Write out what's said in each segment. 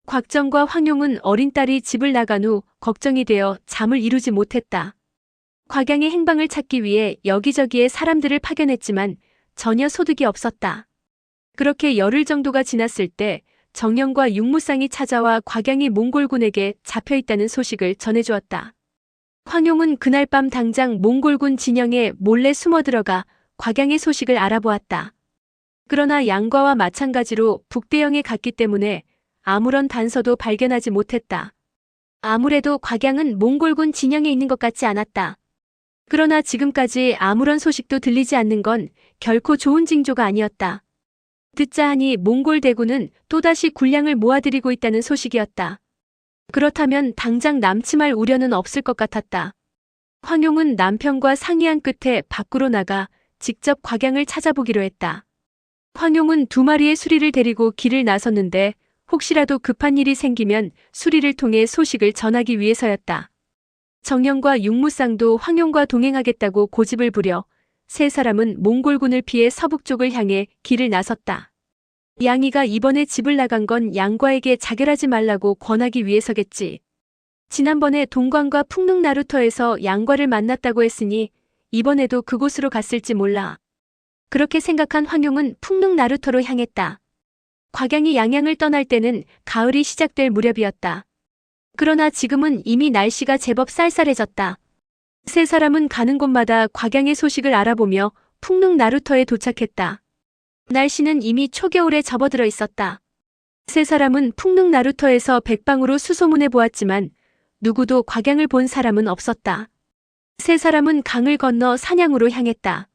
곽정과 황용은 어린 딸이 집을 나간 후 걱정이 되어 잠을 이루지 못했다. 곽양의 행방을 찾기 위해 여기저기에 사람들을 파견했지만 전혀 소득이 없었다. 그렇게 열흘 정도가 지났을 때 정영과 육무상이 찾아와 곽양이 몽골군에게 잡혀있다는 소식을 전해주었다. 황용은 그날 밤 당장 몽골군 진영에 몰래 숨어들어가 곽양의 소식을 알아보았다. 그러나 양과와 마찬가지로 북대영에 갔기 때문에 아무런 단서도 발견하지 못했다. 아무래도 곽양은 몽골군 진영에 있는 것 같지 않았다. 그러나 지금까지 아무런 소식도 들리지 않는 건 결코 좋은 징조가 아니었다. 듣자 하니 몽골 대군은 또다시 군량을 모아들이고 있다는 소식이었다. 그렇다면 당장 남침할 우려는 없을 것 같았다. 황용은 남편과 상의한 끝에 밖으로 나가 직접 곽양을 찾아보기로 했다. 황용은 2마리의 수리를 데리고 길을 나섰는데 혹시라도 급한 일이 생기면 수리를 통해 소식을 전하기 위해서였다. 정영과 육무상도 황용과 동행하겠다고 고집을 부려 세 사람은 몽골군을 피해 서북쪽을 향해 길을 나섰다. 양이가 이번에 집을 나간 건 양과에게 자결하지 말라고 권하기 위해서겠지. 지난번에 동광과 풍릉 나루터에서 양과를 만났다고 했으니 이번에도 그곳으로 갔을지 몰라. 그렇게 생각한 황용은 풍릉 나루터로 향했다. 곽양이 양양을 떠날 때는 가을이 시작될 무렵이었다. 그러나 지금은 이미 날씨가 제법 쌀쌀해졌다. 세 사람은 가는 곳마다 곽양의 소식을 알아보며 풍릉 나루터에 도착했다. 날씨는 이미 초겨울에 접어들어 있었다. 세 사람은 풍릉 나루터에서 백방으로 수소문해 보았지만 누구도 곽양을 본 사람은 없었다. 세 사람은 강을 건너 산양으로 향했다.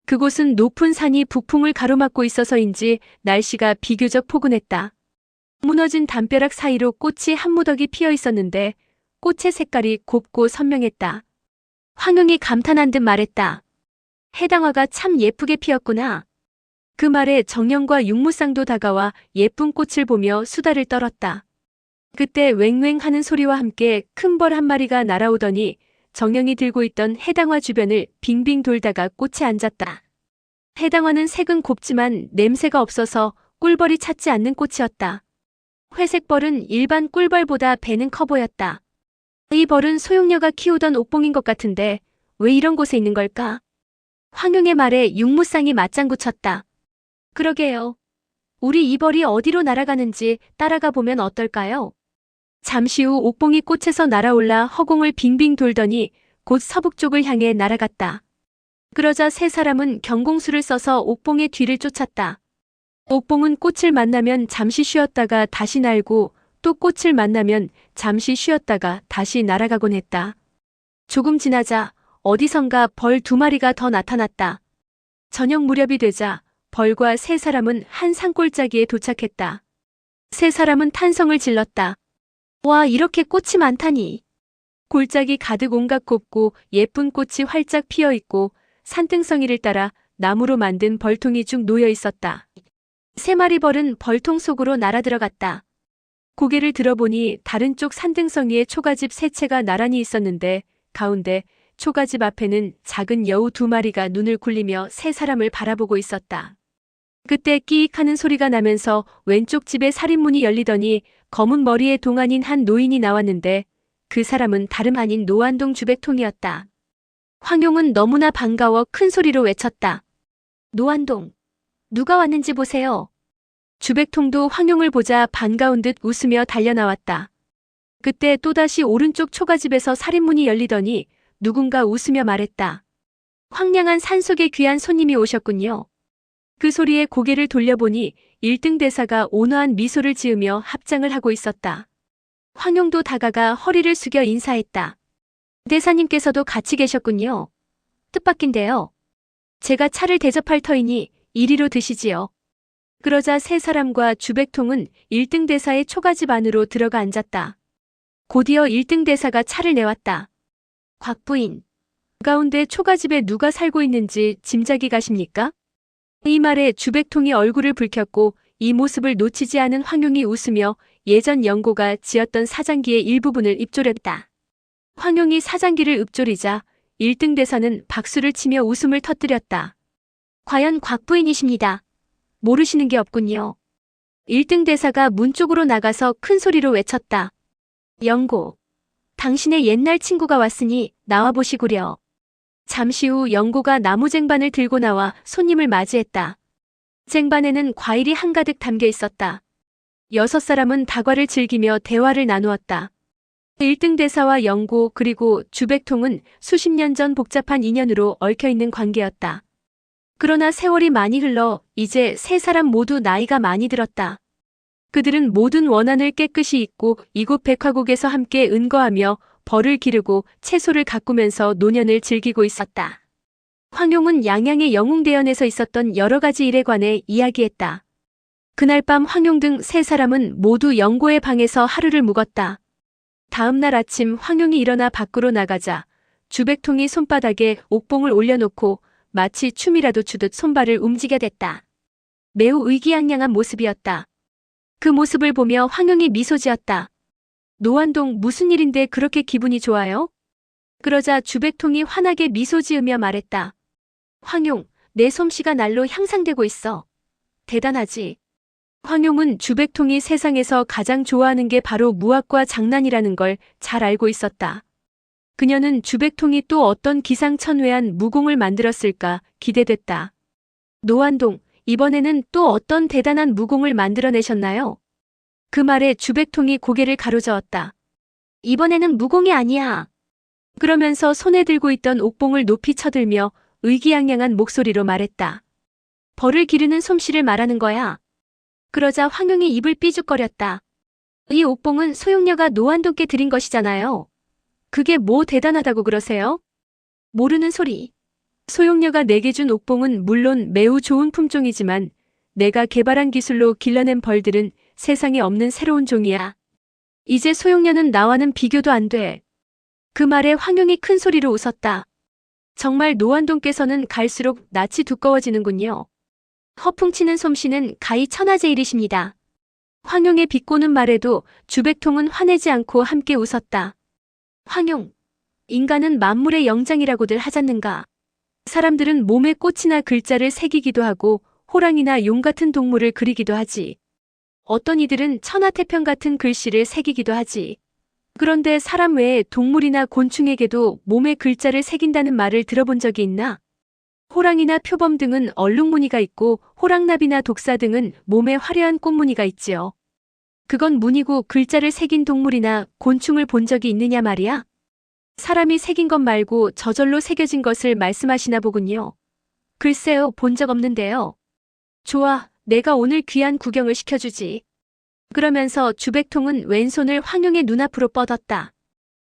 그곳은 높은 산이 북풍을 가로막고 있어서인지 날씨가 비교적 포근했다. 무너진 담벼락 사이로 꽃이 한 무더기 피어 있었는데 꽃의 색깔이 곱고 선명했다. 황용이 감탄한 듯 말했다. 해당화가 참 예쁘게 피었구나. 그 말에 정영과 육무상도 다가와 예쁜 꽃을 보며 수다를 떨었다. 그때 웽웽 하는 소리와 함께 큰 벌 한 마리가 날아오더니 정영이 들고 있던 해당화 주변을 빙빙 돌다가 꽃에 앉았다. 해당화는 색은 곱지만 냄새가 없어서 꿀벌이 찾지 않는 꽃이었다. 회색 벌은 일반 꿀벌보다 배는 커 보였다. 이 벌은 소용녀가 키우던 옥봉인 것 같은데 왜 이런 곳에 있는 걸까? 황용의 말에 육무상이 맞장구 쳤다. 그러게요. 우리 이 벌이 어디로 날아가는지 따라가 보면 어떨까요? 잠시 후 옥봉이 꽃에서 날아올라 허공을 빙빙 돌더니 곧 서북쪽을 향해 날아갔다. 그러자 세 사람은 경공수를 써서 옥봉의 뒤를 쫓았다. 옥봉은 꽃을 만나면 잠시 쉬었다가 다시 날고 또 꽃을 만나면 잠시 쉬었다가 다시 날아가곤 했다. 조금 지나자 어디선가 벌 2마리가 더 나타났다. 저녁 무렵이 되자 벌과 세 사람은 한 산골짜기에 도착했다. 세 사람은 탄성을 질렀다. 와, 이렇게 꽃이 많다니. 골짜기 가득 온갖 곱고 예쁜 꽃이 활짝 피어 있고 산등성이를 따라 나무로 만든 벌통이 쭉 놓여 있었다. 3마리 벌은 벌통 속으로 날아 들어갔다. 고개를 들어보니 다른 쪽 산등성이에 초가집 3채가 나란히 있었는데 가운데 초가집 앞에는 작은 여우 2마리가 눈을 굴리며 세 사람을 바라보고 있었다. 그때 끼익 하는 소리가 나면서 왼쪽 집의 살인문이 열리더니 검은 머리에 동안인 한 노인이 나왔는데 그 사람은 다름 아닌 노안동 주백통이었다. 황용은 너무나 반가워 큰 소리로 외쳤다. 노안동, 누가 왔는지 보세요. 주백통도 황용을 보자 반가운 듯 웃으며 달려나왔다. 그때 또다시 오른쪽 초가집에서 살인문이 열리더니 누군가 웃으며 말했다. 황량한 산속에 귀한 손님이 오셨군요. 그 소리에 고개를 돌려보니 1등 대사가 온화한 미소를 지으며 합장을 하고 있었다. 황용도 다가가 허리를 숙여 인사했다. 대사님께서도 같이 계셨군요. 뜻밖인데요. 제가 차를 대접할 터이니 이리로 드시지요. 그러자 세 사람과 주백통은 1등 대사의 초가집 안으로 들어가 앉았다. 곧이어 1등 대사가 차를 내왔다. 곽 부인, 가운데 초가집에 누가 살고 있는지 짐작이 가십니까? 이 말에 주백통이 얼굴을 붉혔고 이 모습을 놓치지 않은 황용이 웃으며 예전 영고가 지었던 사장기의 일부분을 입조렸다. 황용이 사장기를 읊조리자 1등 대사는 박수를 치며 웃음을 터뜨렸다. 과연 곽 부인이십니다. 모르시는 게 없군요. 1등 대사가 문 쪽으로 나가서 큰 소리로 외쳤다. 영고, 당신의 옛날 친구가 왔으니 나와보시구려. 잠시 후 영고가 나무 쟁반을 들고 나와 손님을 맞이했다. 쟁반에는 과일이 한가득 담겨 있었다. 6사람은 다과를 즐기며 대화를 나누었다. 1등 대사와 영고 그리고 주백통은 수십 년 전 복잡한 인연으로 얽혀있는 관계였다. 그러나 세월이 많이 흘러 이제 3사람 모두 나이가 많이 들었다. 그들은 모든 원한을 깨끗이 잊고 이곳 백화국에서 함께 은거하며 벌을 기르고 채소를 가꾸면서 노년을 즐기고 있었다. 황용은 양양의 영웅대연에서 있었던 여러 가지 일에 관해 이야기했다. 그날 밤 황용 등 3사람은 모두 영고의 방에서 하루를 묵었다. 다음 날 아침 황용이 일어나 밖으로 나가자 주백통이 손바닥에 옥봉을 올려놓고 마치 춤이라도 추듯 손발을 움직여댔다. 매우 의기양양한 모습이었다. 그 모습을 보며 황용이 미소 지었다. 노환동 무슨 일인데 그렇게 기분이 좋아요? 그러자 주백통이 환하게 미소 지으며 말했다. 황용, 내 솜씨가 날로 향상되고 있어. 대단하지? 황용은 주백통이 세상에서 가장 좋아하는 게 바로 무학과 장난이라는 걸 잘 알고 있었다. 그녀는 주백통이 또 어떤 기상천외한 무공을 만들었을까 기대됐다. 노환동, 이번에는 또 어떤 대단한 무공을 만들어내셨나요? 그 말에 주백통이 고개를 가로저었다. 이번에는 무공이 아니야. 그러면서 손에 들고 있던 옥봉을 높이 쳐들며 의기양양한 목소리로 말했다. 벌을 기르는 솜씨를 말하는 거야. 그러자 황용이 입을 삐죽거렸다. 이 옥봉은 소용녀가 노환동께 드린 것이잖아요. 그게 뭐 대단하다고 그러세요? 모르는 소리. 소용녀가 내게 준 옥봉은 물론 매우 좋은 품종이지만 내가 개발한 기술로 길러낸 벌들은 세상에 없는 새로운 종이야. 이제 소용녀는 나와는 비교도 안 돼. 그 말에 황용이 큰 소리로 웃었다. 정말 노환동께서는 갈수록 낯이 두꺼워지는군요. 허풍치는 솜씨는 가히 천하제일이십니다. 황용의 비꼬는 말에도 주백통은 화내지 않고 함께 웃었다. 황용, 인간은 만물의 영장이라고들 하잖는가. 사람들은 몸에 꽃이나 글자를 새기기도 하고 호랑이나 용 같은 동물을 그리기도 하지. 어떤 이들은 천하태평 같은 글씨를 새기기도 하지. 그런데 사람 외에 동물이나 곤충에게도 몸에 글자를 새긴다는 말을 들어본 적이 있나? 호랑이나 표범 등은 얼룩무늬가 있고 호랑나비나 독사 등은 몸에 화려한 꽃무늬가 있지요. 그건 무늬고 글자를 새긴 동물이나 곤충을 본 적이 있느냐 말이야? 사람이 새긴 것 말고 저절로 새겨진 것을 말씀하시나 보군요. 글쎄요, 본 적 없는데요. 좋아, 내가 오늘 귀한 구경을 시켜주지. 그러면서 주백통은 왼손을 황용의 눈앞으로 뻗었다.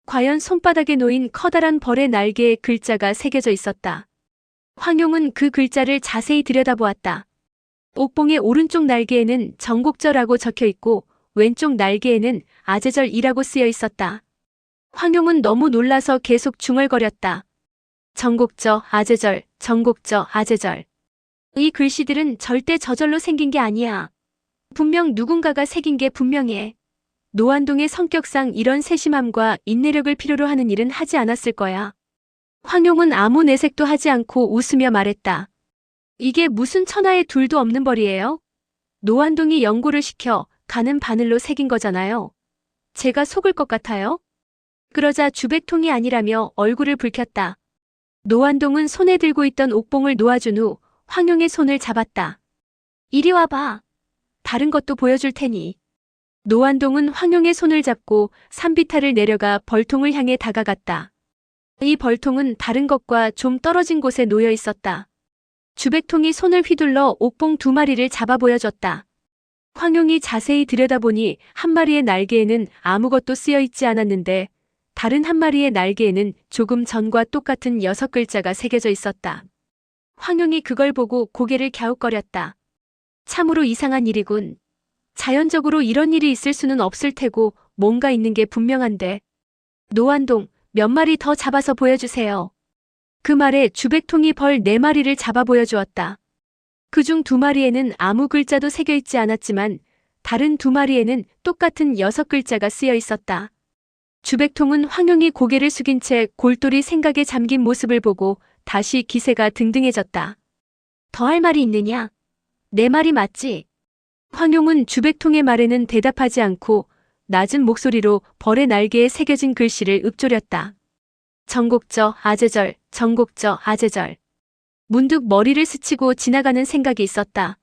과연 손바닥에 놓인 커다란 벌의 날개에 글자가 새겨져 있었다. 황용은 그 글자를 자세히 들여다보았다. 옥봉의 오른쪽 날개에는 정곡절하고 적혀 있고 왼쪽 날개에는 아제절이라고 쓰여 있었다. 황용은 너무 놀라서 계속 중얼거렸다. 정곡저, 아제절, 정곡저, 아제절. 이 글씨들은 절대 저절로 생긴 게 아니야. 분명 누군가가 새긴 게 분명해. 노환동의 성격상 이런 세심함과 인내력을 필요로 하는 일은 하지 않았을 거야. 황용은 아무 내색도 하지 않고 웃으며 말했다. 이게 무슨 천하에 둘도 없는 벌이에요? 노환동이 연고를 시켜 가는 바늘로 새긴 거잖아요. 제가 속을 것 같아요? 그러자 주백통이 아니라며 얼굴을 붉혔다. 노환동은 손에 들고 있던 옥봉을 놓아준 후 황용의 손을 잡았다. 이리 와봐. 다른 것도 보여줄 테니. 노환동은 황용의 손을 잡고 산비탈을 내려가 벌통을 향해 다가갔다. 이 벌통은 다른 것과 좀 떨어진 곳에 놓여 있었다. 주백통이 손을 휘둘러 옥봉 2마리를 잡아 보여줬다. 황용이 자세히 들여다보니 한 마리의 날개에는 아무것도 쓰여 있지 않았는데 다른 한 마리의 날개에는 조금 전과 똑같은 6글자가 새겨져 있었다. 황용이 그걸 보고 고개를 갸웃거렸다. 참으로 이상한 일이군. 자연적으로 이런 일이 있을 수는 없을 테고 뭔가 있는 게 분명한데. 노환동, 몇 마리 더 잡아서 보여주세요. 그 말에 주백통이 벌 4마리를 잡아 보여주었다. 그중 2마리에는 아무 글자도 새겨 있지 않았지만 다른 2마리에는 똑같은 6글자가 쓰여 있었다. 주백통은 황용이 고개를 숙인 채 골똘히 생각에 잠긴 모습을 보고 다시 기세가 등등해졌다. 더 할 말이 있느냐? 4마리 맞지? 황용은 주백통의 말에는 대답하지 않고 낮은 목소리로 벌의 날개에 새겨진 글씨를 읊조렸다. 정곡저 아제절, 정곡저 아제절. 문득 머리를 스치고 지나가는 생각이 있었다.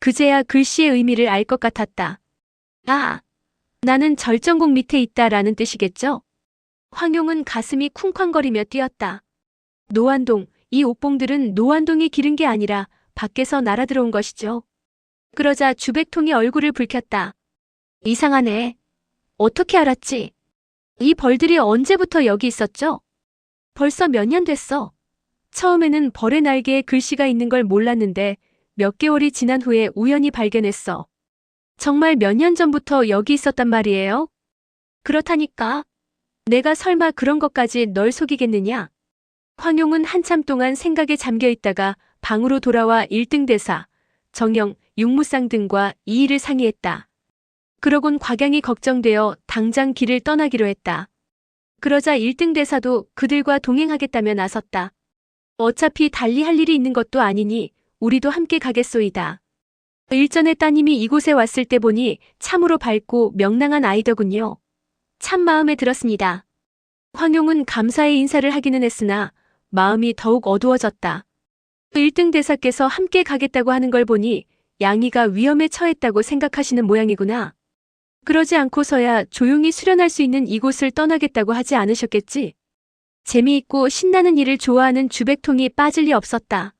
그제야 글씨의 의미를 알 것 같았다. 아, 나는 절정곡 밑에 있다라는 뜻이겠죠? 황용은 가슴이 쿵쾅거리며 뛰었다. 노안동, 이 옥봉들은 노안동이 기른 게 아니라 밖에서 날아들어온 것이죠. 그러자 주백통이 얼굴을 붉혔다. 이상하네. 어떻게 알았지? 이 벌들이 언제부터 여기 있었죠? 벌써 몇 년 됐어. 처음에는 벌의 날개에 글씨가 있는 걸 몰랐는데 몇 개월이 지난 후에 우연히 발견했어. 정말 몇 년 전부터 여기 있었단 말이에요? 그렇다니까. 내가 설마 그런 것까지 널 속이겠느냐? 황용은 한참 동안 생각에 잠겨 있다가 방으로 돌아와 1등 대사, 정영, 육무상 등과 이 일을 상의했다. 그러곤 곽양이 걱정되어 당장 길을 떠나기로 했다. 그러자 1등 대사도 그들과 동행하겠다며 나섰다. 어차피 달리 할 일이 있는 것도 아니니 우리도 함께 가겠소이다. 일전에 따님이 이곳에 왔을 때 보니 참으로 밝고 명랑한 아이더군요. 참 마음에 들었습니다. 황용은 감사의 인사를 하기는 했으나 마음이 더욱 어두워졌다. 1등 대사께서 함께 가겠다고 하는 걸 보니 양이가 위험에 처했다고 생각하시는 모양이구나. 그러지 않고서야 조용히 수련할 수 있는 이곳을 떠나겠다고 하지 않으셨겠지? 재미있고 신나는 일을 좋아하는 주백통이 빠질 리 없었다.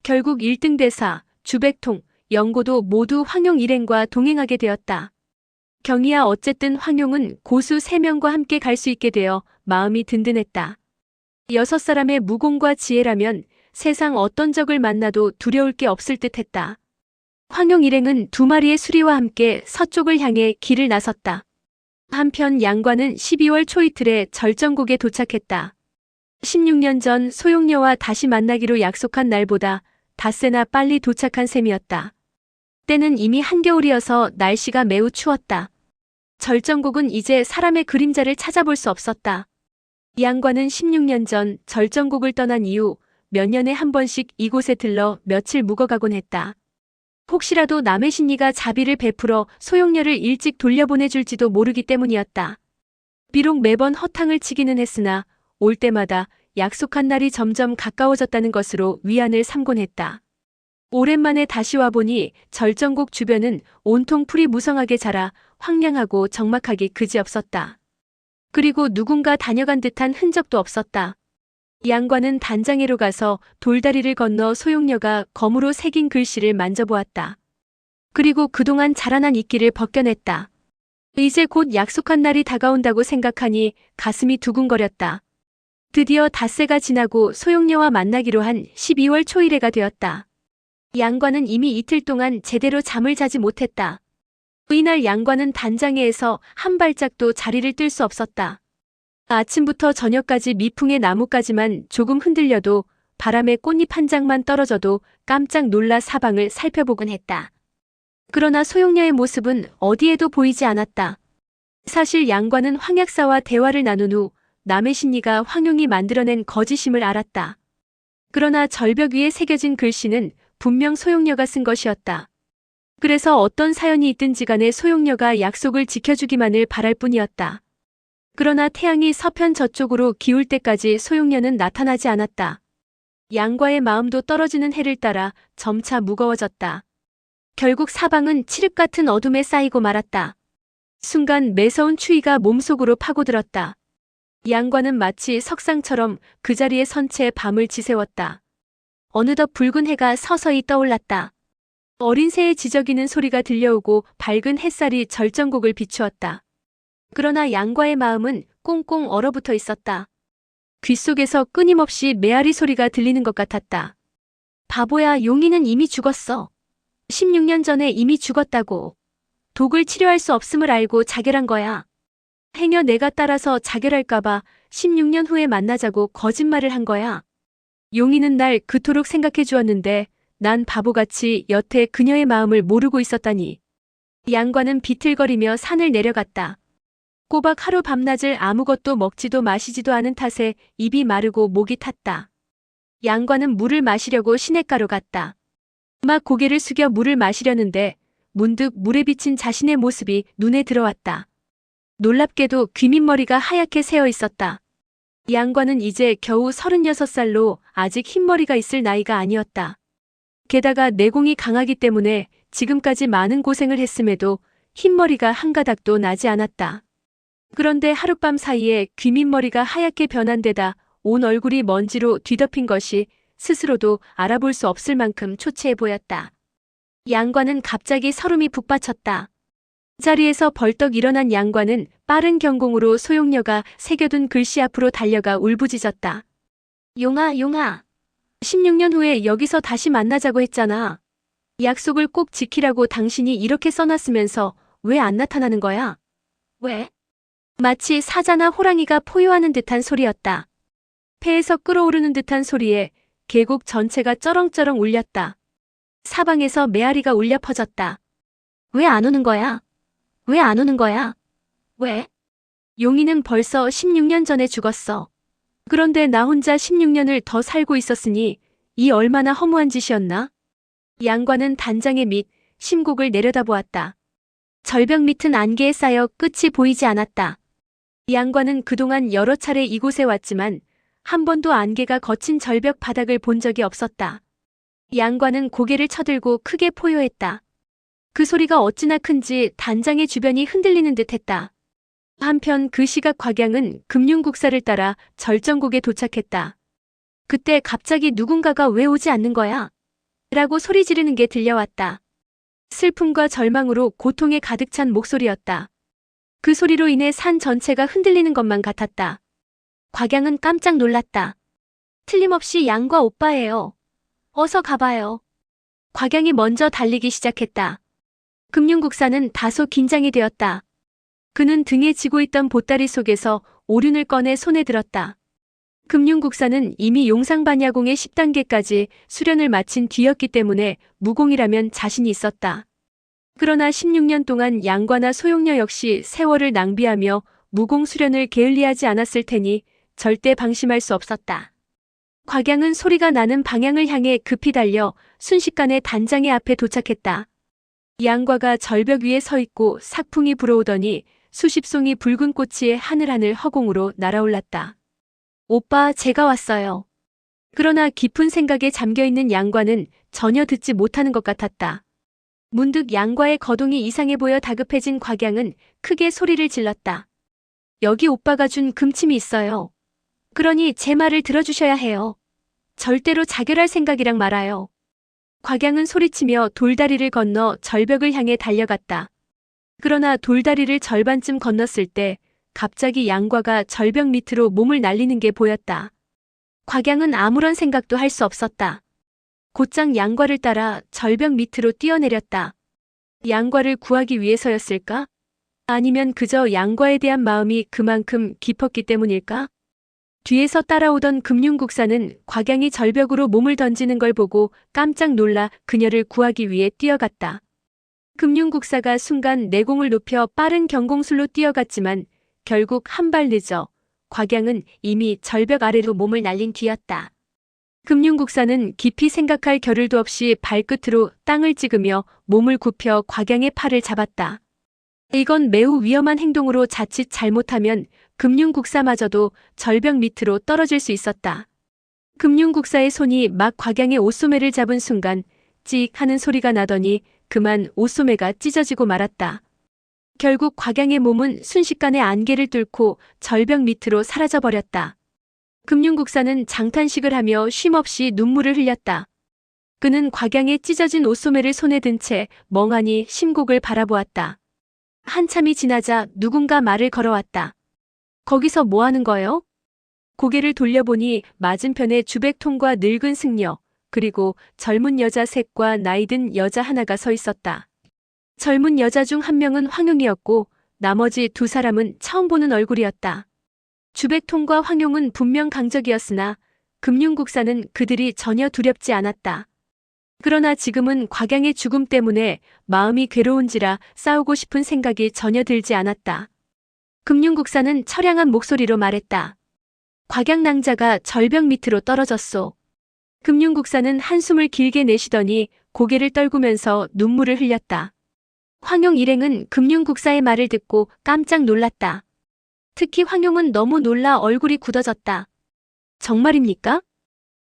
결국 1등 대사, 주백통, 영고도 모두 황용 일행과 동행하게 되었다. 경이야 어쨌든 황용은 고수 3명과 함께 갈 수 있게 되어 마음이 든든했다. 6사람의 무공과 지혜라면 세상 어떤 적을 만나도 두려울 게 없을 듯했다. 황용 일행은 2마리의 수리와 함께 서쪽을 향해 길을 나섰다. 한편 양과는 12월 초이틀에 절정곡에 도착했다. 16년 전 소용녀와 다시 만나기로 약속한 날보다 닷새나 빨리 도착한 셈이었다. 때는 이미 한겨울이어서 날씨가 매우 추웠다. 절정곡은 이제 사람의 그림자를 찾아볼 수 없었다. 양과는 16년 전 절정곡을 떠난 이후 몇 년에 한 번씩 이곳에 들러 며칠 묵어가곤 했다. 혹시라도 남의 신이가 자비를 베풀어 소용녀를 일찍 돌려보내줄지도 모르기 때문이었다. 비록 매번 허탕을 치기는 했으나 올 때마다 약속한 날이 점점 가까워졌다는 것으로 위안을 삼곤 했다. 오랜만에 다시 와보니 절정곡 주변은 온통 풀이 무성하게 자라 황량하고 적막하기 그지없었다. 그리고 누군가 다녀간 듯한 흔적도 없었다. 양과는 단장회로 가서 돌다리를 건너 소용녀가 검으로 새긴 글씨를 만져보았다. 그리고 그동안 자라난 이끼를 벗겨냈다. 이제 곧 약속한 날이 다가온다고 생각하니 가슴이 두근거렸다. 드디어 닷새가 지나고 소용녀와 만나기로 한 12월 초일해가 되었다. 양과는 이미 이틀 동안 제대로 잠을 자지 못했다. 이날 양과는 단장회에서 한 발짝도 자리를 뜰 수 없었다. 아침부터 저녁까지 미풍의 나뭇가지만 조금 흔들려도 바람에 꽃잎 한 장만 떨어져도 깜짝 놀라 사방을 살펴보곤 했다. 그러나 소용녀의 모습은 어디에도 보이지 않았다. 사실 양과는 황약사와 대화를 나눈 후 남의 신이가 황용이 만들어낸 거짓임을 알았다. 그러나 절벽 위에 새겨진 글씨는 분명 소용녀가 쓴 것이었다. 그래서 어떤 사연이 있든지 간에 소용녀가 약속을 지켜주기만을 바랄 뿐이었다. 그러나 태양이 서편 저쪽으로 기울 때까지 소용녀는 나타나지 않았다. 양과의 마음도 떨어지는 해를 따라 점차 무거워졌다. 결국 사방은 칠흑 같은 어둠에 쌓이고 말았다. 순간 매서운 추위가 몸속으로 파고들었다. 양과는 마치 석상처럼 그 자리에 선 채 밤을 지새웠다. 어느덧 붉은 해가 서서히 떠올랐다. 어린 새의 지저귀는 소리가 들려오고 밝은 햇살이 절정곡을 비추었다. 그러나 양과의 마음은 꽁꽁 얼어붙어 있었다. 귓속에서 끊임없이 메아리 소리가 들리는 것 같았다. 바보야, 용이는 이미 죽었어. 16년 전에 이미 죽었다고. 독을 치료할 수 없음을 알고 자결한 거야. 행여 내가 따라서 자결할까봐 16년 후에 만나자고 거짓말을 한 거야. 용이는 날 그토록 생각해 주었는데 난 바보같이 여태 그녀의 마음을 모르고 있었다니. 양과는 비틀거리며 산을 내려갔다. 꼬박 하루 밤낮을 아무것도 먹지도 마시지도 않은 탓에 입이 마르고 목이 탔다. 양과는 물을 마시려고 시냇가로 갔다. 막 고개를 숙여 물을 마시려는데 문득 물에 비친 자신의 모습이 눈에 들어왔다. 놀랍게도 귀밑머리가 하얗게 새어 있었다. 양과는 이제 겨우 36살로 아직 흰머리가 있을 나이가 아니었다. 게다가 내공이 강하기 때문에 지금까지 많은 고생을 했음에도 흰머리가 한 가닥도 나지 않았다. 그런데 하룻밤 사이에 귀밑머리가 하얗게 변한 데다 온 얼굴이 먼지로 뒤덮인 것이 스스로도 알아볼 수 없을 만큼 초췌해 보였다. 양과는 갑자기 설움이 북받쳤다. 자리에서 벌떡 일어난 양과는 빠른 경공으로 소용녀가 새겨둔 글씨 앞으로 달려가 울부짖었다. 용아, 용아. 16년 후에 여기서 다시 만나자고 했잖아. 약속을 꼭 지키라고 당신이 이렇게 써놨으면서 왜 안 나타나는 거야? 왜? 마치 사자나 호랑이가 포효하는 듯한 소리였다. 폐에서 끓어오르는 듯한 소리에 계곡 전체가 쩌렁쩌렁 울렸다. 사방에서 메아리가 울려 퍼졌다. 왜 안 오는 거야? 왜 안 오는 거야? 왜? 용이는 벌써 16년 전에 죽었어. 그런데 나 혼자 16년을 더 살고 있었으니 이 얼마나 허무한 짓이었나? 양과는 단장의 밑 심곡을 내려다보았다. 절벽 밑은 안개에 쌓여 끝이 보이지 않았다. 양과는 그동안 여러 차례 이곳에 왔지만 한 번도 안개가 거친 절벽 바닥을 본 적이 없었다. 양과는 고개를 쳐들고 크게 포효했다. 그 소리가 어찌나 큰지 단장의 주변이 흔들리는 듯했다. 한편 그 시각 곽양은 금융국사를 따라 절정곡에 도착했다. 그때 갑자기 누군가가 왜 오지 않는 거야? 라고 소리 지르는 게 들려왔다. 슬픔과 절망으로 고통에 가득 찬 목소리였다. 그 소리로 인해 산 전체가 흔들리는 것만 같았다. 곽양은 깜짝 놀랐다. 틀림없이 양과 오빠예요. 어서 가봐요. 곽양이 먼저 달리기 시작했다. 금융국사는 다소 긴장이 되었다. 그는 등에 지고 있던 보따리 속에서 오륜을 꺼내 손에 들었다. 금융국사는 이미 용상반야공의 10단계까지 수련을 마친 뒤였기 때문에 무공이라면 자신이 있었다. 그러나 16년 동안 양과나 소용녀 역시 세월을 낭비하며 무공 수련을 게을리하지 않았을 테니 절대 방심할 수 없었다. 곽양은 소리가 나는 방향을 향해 급히 달려 순식간에 단장의 앞에 도착했다. 양과가 절벽 위에 서 있고 삭풍이 불어오더니 수십 송이 붉은 꽃이 하늘하늘 허공으로 날아올랐다. 오빠, 제가 왔어요. 그러나 깊은 생각에 잠겨있는 양과는 전혀 듣지 못하는 것 같았다. 문득 양과의 거동이 이상해 보여 다급해진 곽양은 크게 소리를 질렀다. 여기 오빠가 준 금침이 있어요. 그러니 제 말을 들어주셔야 해요. 절대로 자결할 생각이랑 말아요. 곽양은 소리치며 돌다리를 건너 절벽을 향해 달려갔다. 그러나 돌다리를 절반쯤 건넜을 때 갑자기 양과가 절벽 밑으로 몸을 날리는 게 보였다. 곽양은 아무런 생각도 할 수 없었다. 곧장 양과를 따라 절벽 밑으로 뛰어내렸다. 양과를 구하기 위해서였을까? 아니면 그저 양과에 대한 마음이 그만큼 깊었기 때문일까? 뒤에서 따라오던 금융국사는 곽양이 절벽으로 몸을 던지는 걸 보고 깜짝 놀라 그녀를 구하기 위해 뛰어갔다. 금융국사가 순간 내공을 높여 빠른 경공술로 뛰어갔지만 결국 한 발 늦어 곽양은 이미 절벽 아래로 몸을 날린 뒤였다. 금융국사는 깊이 생각할 겨를도 없이 발끝으로 땅을 찍으며 몸을 굽혀 곽양의 팔을 잡았다. 이건 매우 위험한 행동으로 자칫 잘못하면 금융국사마저도 절벽 밑으로 떨어질 수 있었다. 금융국사의 손이 막 곽양의 옷소매를 잡은 순간 찍 하는 소리가 나더니 그만 옷소매가 찢어지고 말았다. 결국 곽양의 몸은 순식간에 안개를 뚫고 절벽 밑으로 사라져버렸다. 금융국사는 장탄식을 하며 쉼없이 눈물을 흘렸다. 그는 곽양의 찢어진 옷소매를 손에 든 채 멍하니 심곡을 바라보았다. 한참이 지나자 누군가 말을 걸어왔다. 거기서 뭐 하는 거요? 고개를 돌려보니 맞은편에 주백통과 늙은 승려, 그리고 젊은 여자 셋과 나이든 여자 하나가 서 있었다. 젊은 여자 중 한 명은 황용이었고 나머지 두 사람은 처음 보는 얼굴이었다. 주백통과 황용은 분명 강적이었으나 금융국사는 그들이 전혀 두렵지 않았다. 그러나 지금은 곽양의 죽음 때문에 마음이 괴로운지라 싸우고 싶은 생각이 전혀 들지 않았다. 금융국사는 처량한 목소리로 말했다. 곽양 낭자가 절벽 밑으로 떨어졌소. 금융국사는 한숨을 길게 내쉬더니 고개를 떨구면서 눈물을 흘렸다. 황용 일행은 금융국사의 말을 듣고 깜짝 놀랐다. 특히 황용은 너무 놀라 얼굴이 굳어졌다. 정말입니까?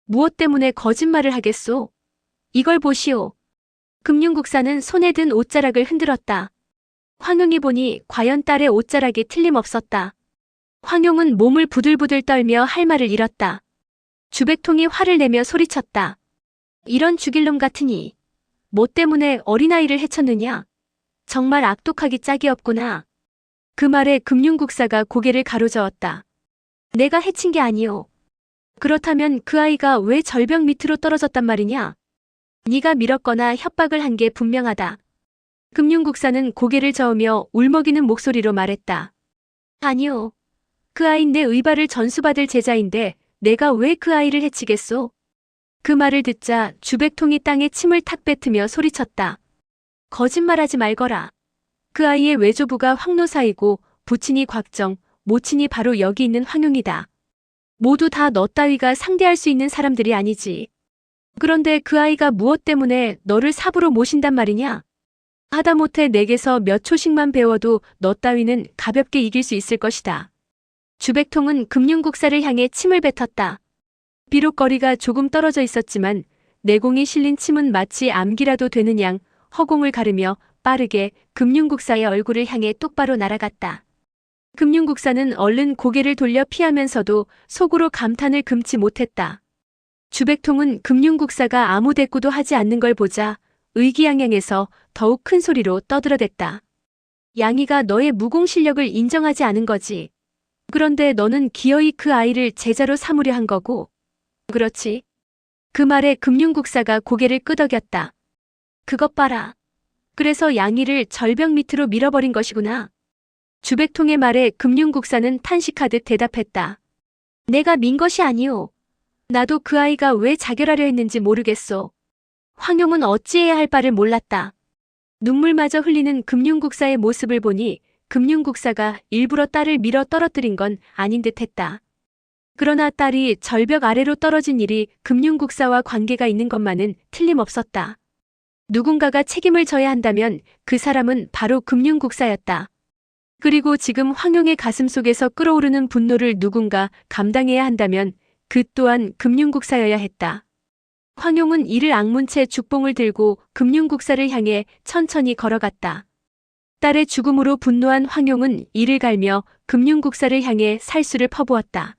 무엇 때문에 거짓말을 하겠소? 이걸 보시오. 금융국사는 손에 든 옷자락을 흔들었다. 황용이 보니 과연 딸의 옷자락이 틀림없었다. 황용은 몸을 부들부들 떨며 할 말을 잃었다. 주백통이 화를 내며 소리쳤다. 이런 죽일 놈 같으니 뭐 때문에 어린아이를 해쳤느냐? 정말 악독하기 짝이 없구나. 그 말에 금융국사가 고개를 가로저었다. 내가 해친 게 아니오. 그렇다면 그 아이가 왜 절벽 밑으로 떨어졌단 말이냐? 네가 밀었거나 협박을 한 게 분명하다. 금융국사는 고개를 저으며 울먹이는 목소리로 말했다. 아니오. 그 아인 내 의발을 전수받을 제자인데 내가 왜 그 아이를 해치겠소? 그 말을 듣자 주백통이 땅에 침을 탁 뱉으며 소리쳤다. 거짓말하지 말거라. 그 아이의 외조부가 황노사이고 부친이 곽정, 모친이 바로 여기 있는 황용이다. 모두 다 너 따위가 상대할 수 있는 사람들이 아니지. 그런데 그 아이가 무엇 때문에 너를 삽으로 모신단 말이냐? 하다못해 내게서 몇 초씩만 배워도 너 따위는 가볍게 이길 수 있을 것이다. 주백통은 금융국사를 향해 침을 뱉었다. 비록 거리가 조금 떨어져 있었지만 내공이 실린 침은 마치 암기라도 되는 양 허공을 가르며 빠르게 금융국사의 얼굴을 향해 똑바로 날아갔다. 금융국사는 얼른 고개를 돌려 피하면서도 속으로 감탄을 금치 못했다. 주백통은 금융국사가 아무 대꾸도 하지 않는 걸 보자 의기양양해서 더욱 큰 소리로 떠들어댔다. 양이가 너의 무공 실력을 인정하지 않은 거지. 그런데 너는 기어이 그 아이를 제자로 삼으려 한 거고. 그렇지. 그 말에 금융국사가 고개를 끄덕였다. 그것 봐라. 그래서 양이를 절벽 밑으로 밀어버린 것이구나. 주백통의 말에 금융국사는 탄식하듯 대답했다. 내가 민 것이 아니오. 나도 그 아이가 왜 자결하려 했는지 모르겠소. 황용은 어찌해야 할 바를 몰랐다. 눈물마저 흘리는 금융국사의 모습을 보니 금융국사가 일부러 딸을 밀어 떨어뜨린 건 아닌 듯했다. 그러나 딸이 절벽 아래로 떨어진 일이 금융국사와 관계가 있는 것만은 틀림없었다. 누군가가 책임을 져야 한다면 그 사람은 바로 금융국사였다. 그리고 지금 황용의 가슴 속에서 끓어오르는 분노를 누군가 감당해야 한다면 그 또한 금융국사여야 했다. 황용은 이를 악문 채 죽봉을 들고 금융국사를 향해 천천히 걸어갔다. 딸의 죽음으로 분노한 황용은 이를 갈며 금융국사를 향해 살수를 퍼부었다.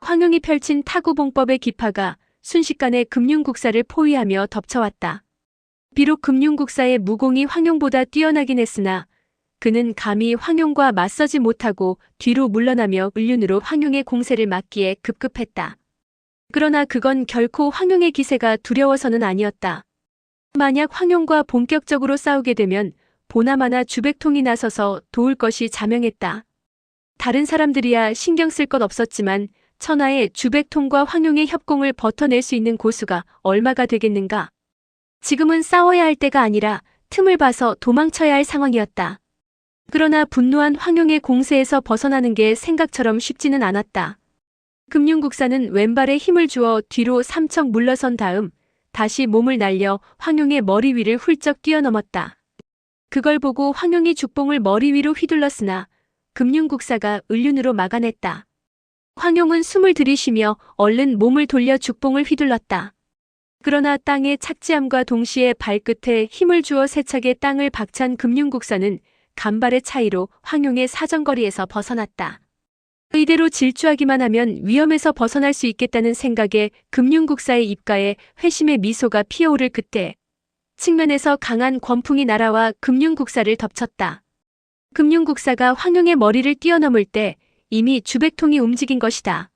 황용이 펼친 타구봉법의 기파가 순식간에 금융국사를 포위하며 덮쳐왔다. 비록 금융국사의 무공이 황용보다 뛰어나긴 했으나 그는 감히 황용과 맞서지 못하고 뒤로 물러나며 을륜으로 황용의 공세를 막기에 급급했다. 그러나 그건 결코 황용의 기세가 두려워서는 아니었다. 만약 황용과 본격적으로 싸우게 되면 보나마나 주백통이 나서서 도울 것이 자명했다. 다른 사람들이야 신경 쓸 것 없었지만 천하의 주백통과 황용의 협공을 버텨낼 수 있는 고수가 얼마가 되겠는가. 지금은 싸워야 할 때가 아니라 틈을 봐서 도망쳐야 할 상황이었다. 그러나 분노한 황용의 공세에서 벗어나는 게 생각처럼 쉽지는 않았다. 금융국사는 왼발에 힘을 주어 뒤로 삼척 물러선 다음 다시 몸을 날려 황용의 머리 위를 훌쩍 뛰어넘었다. 그걸 보고 황용이 죽봉을 머리 위로 휘둘렀으나 금융국사가 을륜으로 막아냈다. 황용은 숨을 들이쉬며 얼른 몸을 돌려 죽봉을 휘둘렀다. 그러나 땅의 착지함과 동시에 발끝에 힘을 주어 세차게 땅을 박찬 금융국사는 간발의 차이로 황용의 사정거리에서 벗어났다. 이대로 질주하기만 하면 위험에서 벗어날 수 있겠다는 생각에 금융국사의 입가에 회심의 미소가 피어오를 그때 측면에서 강한 권풍이 날아와 금융국사를 덮쳤다. 금융국사가 황용의 머리를 뛰어넘을 때 이미 주백통이 움직인 것이다.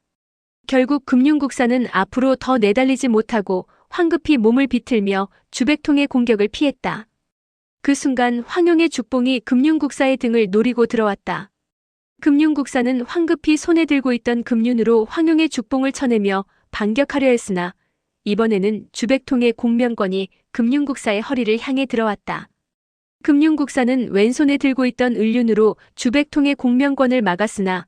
결국 금융국사는 앞으로 더 내달리지 못하고 황급히 몸을 비틀며 주백통의 공격을 피했다. 그 순간 황용의 죽봉이 금융국사의 등을 노리고 들어왔다. 금융국사는 황급히 손에 들고 있던 금륜으로 황용의 죽봉을 쳐내며 반격하려 했으나 이번에는 주백통의 공명권이 금융국사의 허리를 향해 들어왔다. 금융국사는 왼손에 들고 있던 을륜으로 주백통의 공명권을 막았으나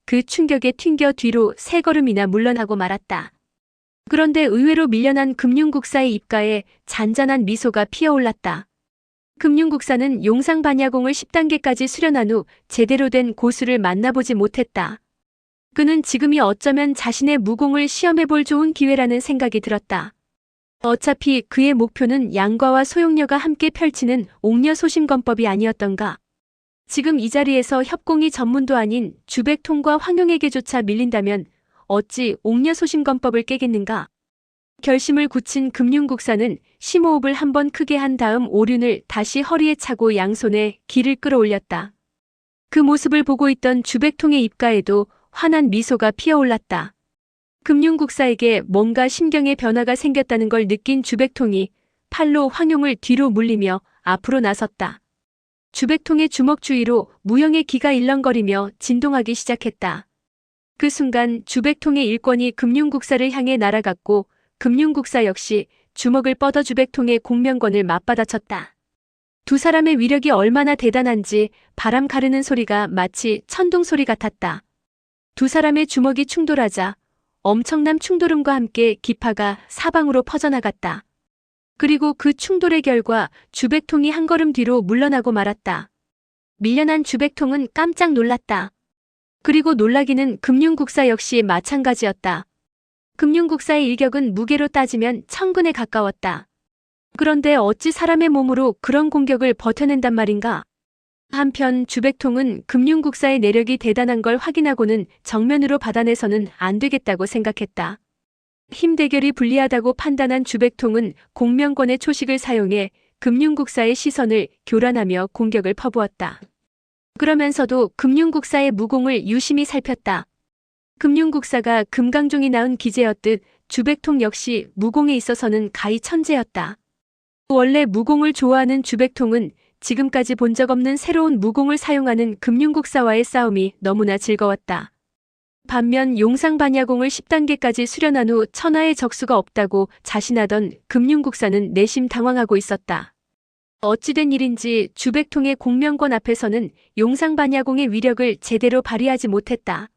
그 충격에 튕겨 뒤로 세 걸음이나 물러나고 말았다. 그런데 의외로 밀려난 금융국사의 입가에 잔잔한 미소가 피어올랐다. 금융국사는 용상반야공을 10단계까지 수련한 후 제대로 된 고수를 만나보지 못했다. 그는 지금이 어쩌면 자신의 무공을 시험해볼 좋은 기회라는 생각이 들었다. 어차피 그의 목표는 양과와 소용녀가 함께 펼치는 옥녀소심권법이 아니었던가. 지금 이 자리에서 협공이 전문도 아닌 주백통과 황용에게조차 밀린다면 어찌 옥녀소심권법을 깨겠는가. 결심을 굳힌 금융국사는 심호흡을 한번 크게 한 다음 오륜을 다시 허리에 차고 양손에 기를 끌어올렸다. 그 모습을 보고 있던 주백통의 입가에도 환한 미소가 피어올랐다. 금융국사에게 뭔가 심경의 변화가 생겼다는 걸 느낀 주백통이 팔로 황용을 뒤로 물리며 앞으로 나섰다. 주백통의 주먹 주위로 무형의 기가 일렁거리며 진동하기 시작했다. 그 순간 주백통의 일권이 금융국사를 향해 날아갔고 금융국사 역시 주먹을 뻗어 주백통의 공명권을 맞받아쳤다. 두 사람의 위력이 얼마나 대단한지 바람 가르는 소리가 마치 천둥 소리 같았다. 두 사람의 주먹이 충돌하자 엄청난 충돌음과 함께 기파가 사방으로 퍼져나갔다. 그리고 그 충돌의 결과 주백통이 한 걸음 뒤로 물러나고 말았다. 밀려난 주백통은 깜짝 놀랐다. 그리고 놀라기는 금융국사 역시 마찬가지였다. 금융국사의 일격은 무게로 따지면 천근에 가까웠다. 그런데 어찌 사람의 몸으로 그런 공격을 버텨낸단 말인가? 한편 주백통은 금융국사의 내력이 대단한 걸 확인하고는 정면으로 받아내서는 안 되겠다고 생각했다. 힘 대결이 불리하다고 판단한 주백통은 공명권의 초식을 사용해 금융국사의 시선을 교란하며 공격을 퍼부었다. 그러면서도 금융국사의 무공을 유심히 살폈다. 금융국사가 금강종이 낳은 기재였듯 주백통 역시 무공에 있어서는 가히 천재였다. 원래 무공을 좋아하는 주백통은 지금까지 본 적 없는 새로운 무공을 사용하는 금융국사와의 싸움이 너무나 즐거웠다. 반면 용상반야공을 10단계까지 수련한 후 천하의 적수가 없다고 자신하던 금융국사는 내심 당황하고 있었다. 어찌된 일인지 주백통의 공명권 앞에서는 용상반야공의 위력을 제대로 발휘하지 못했다.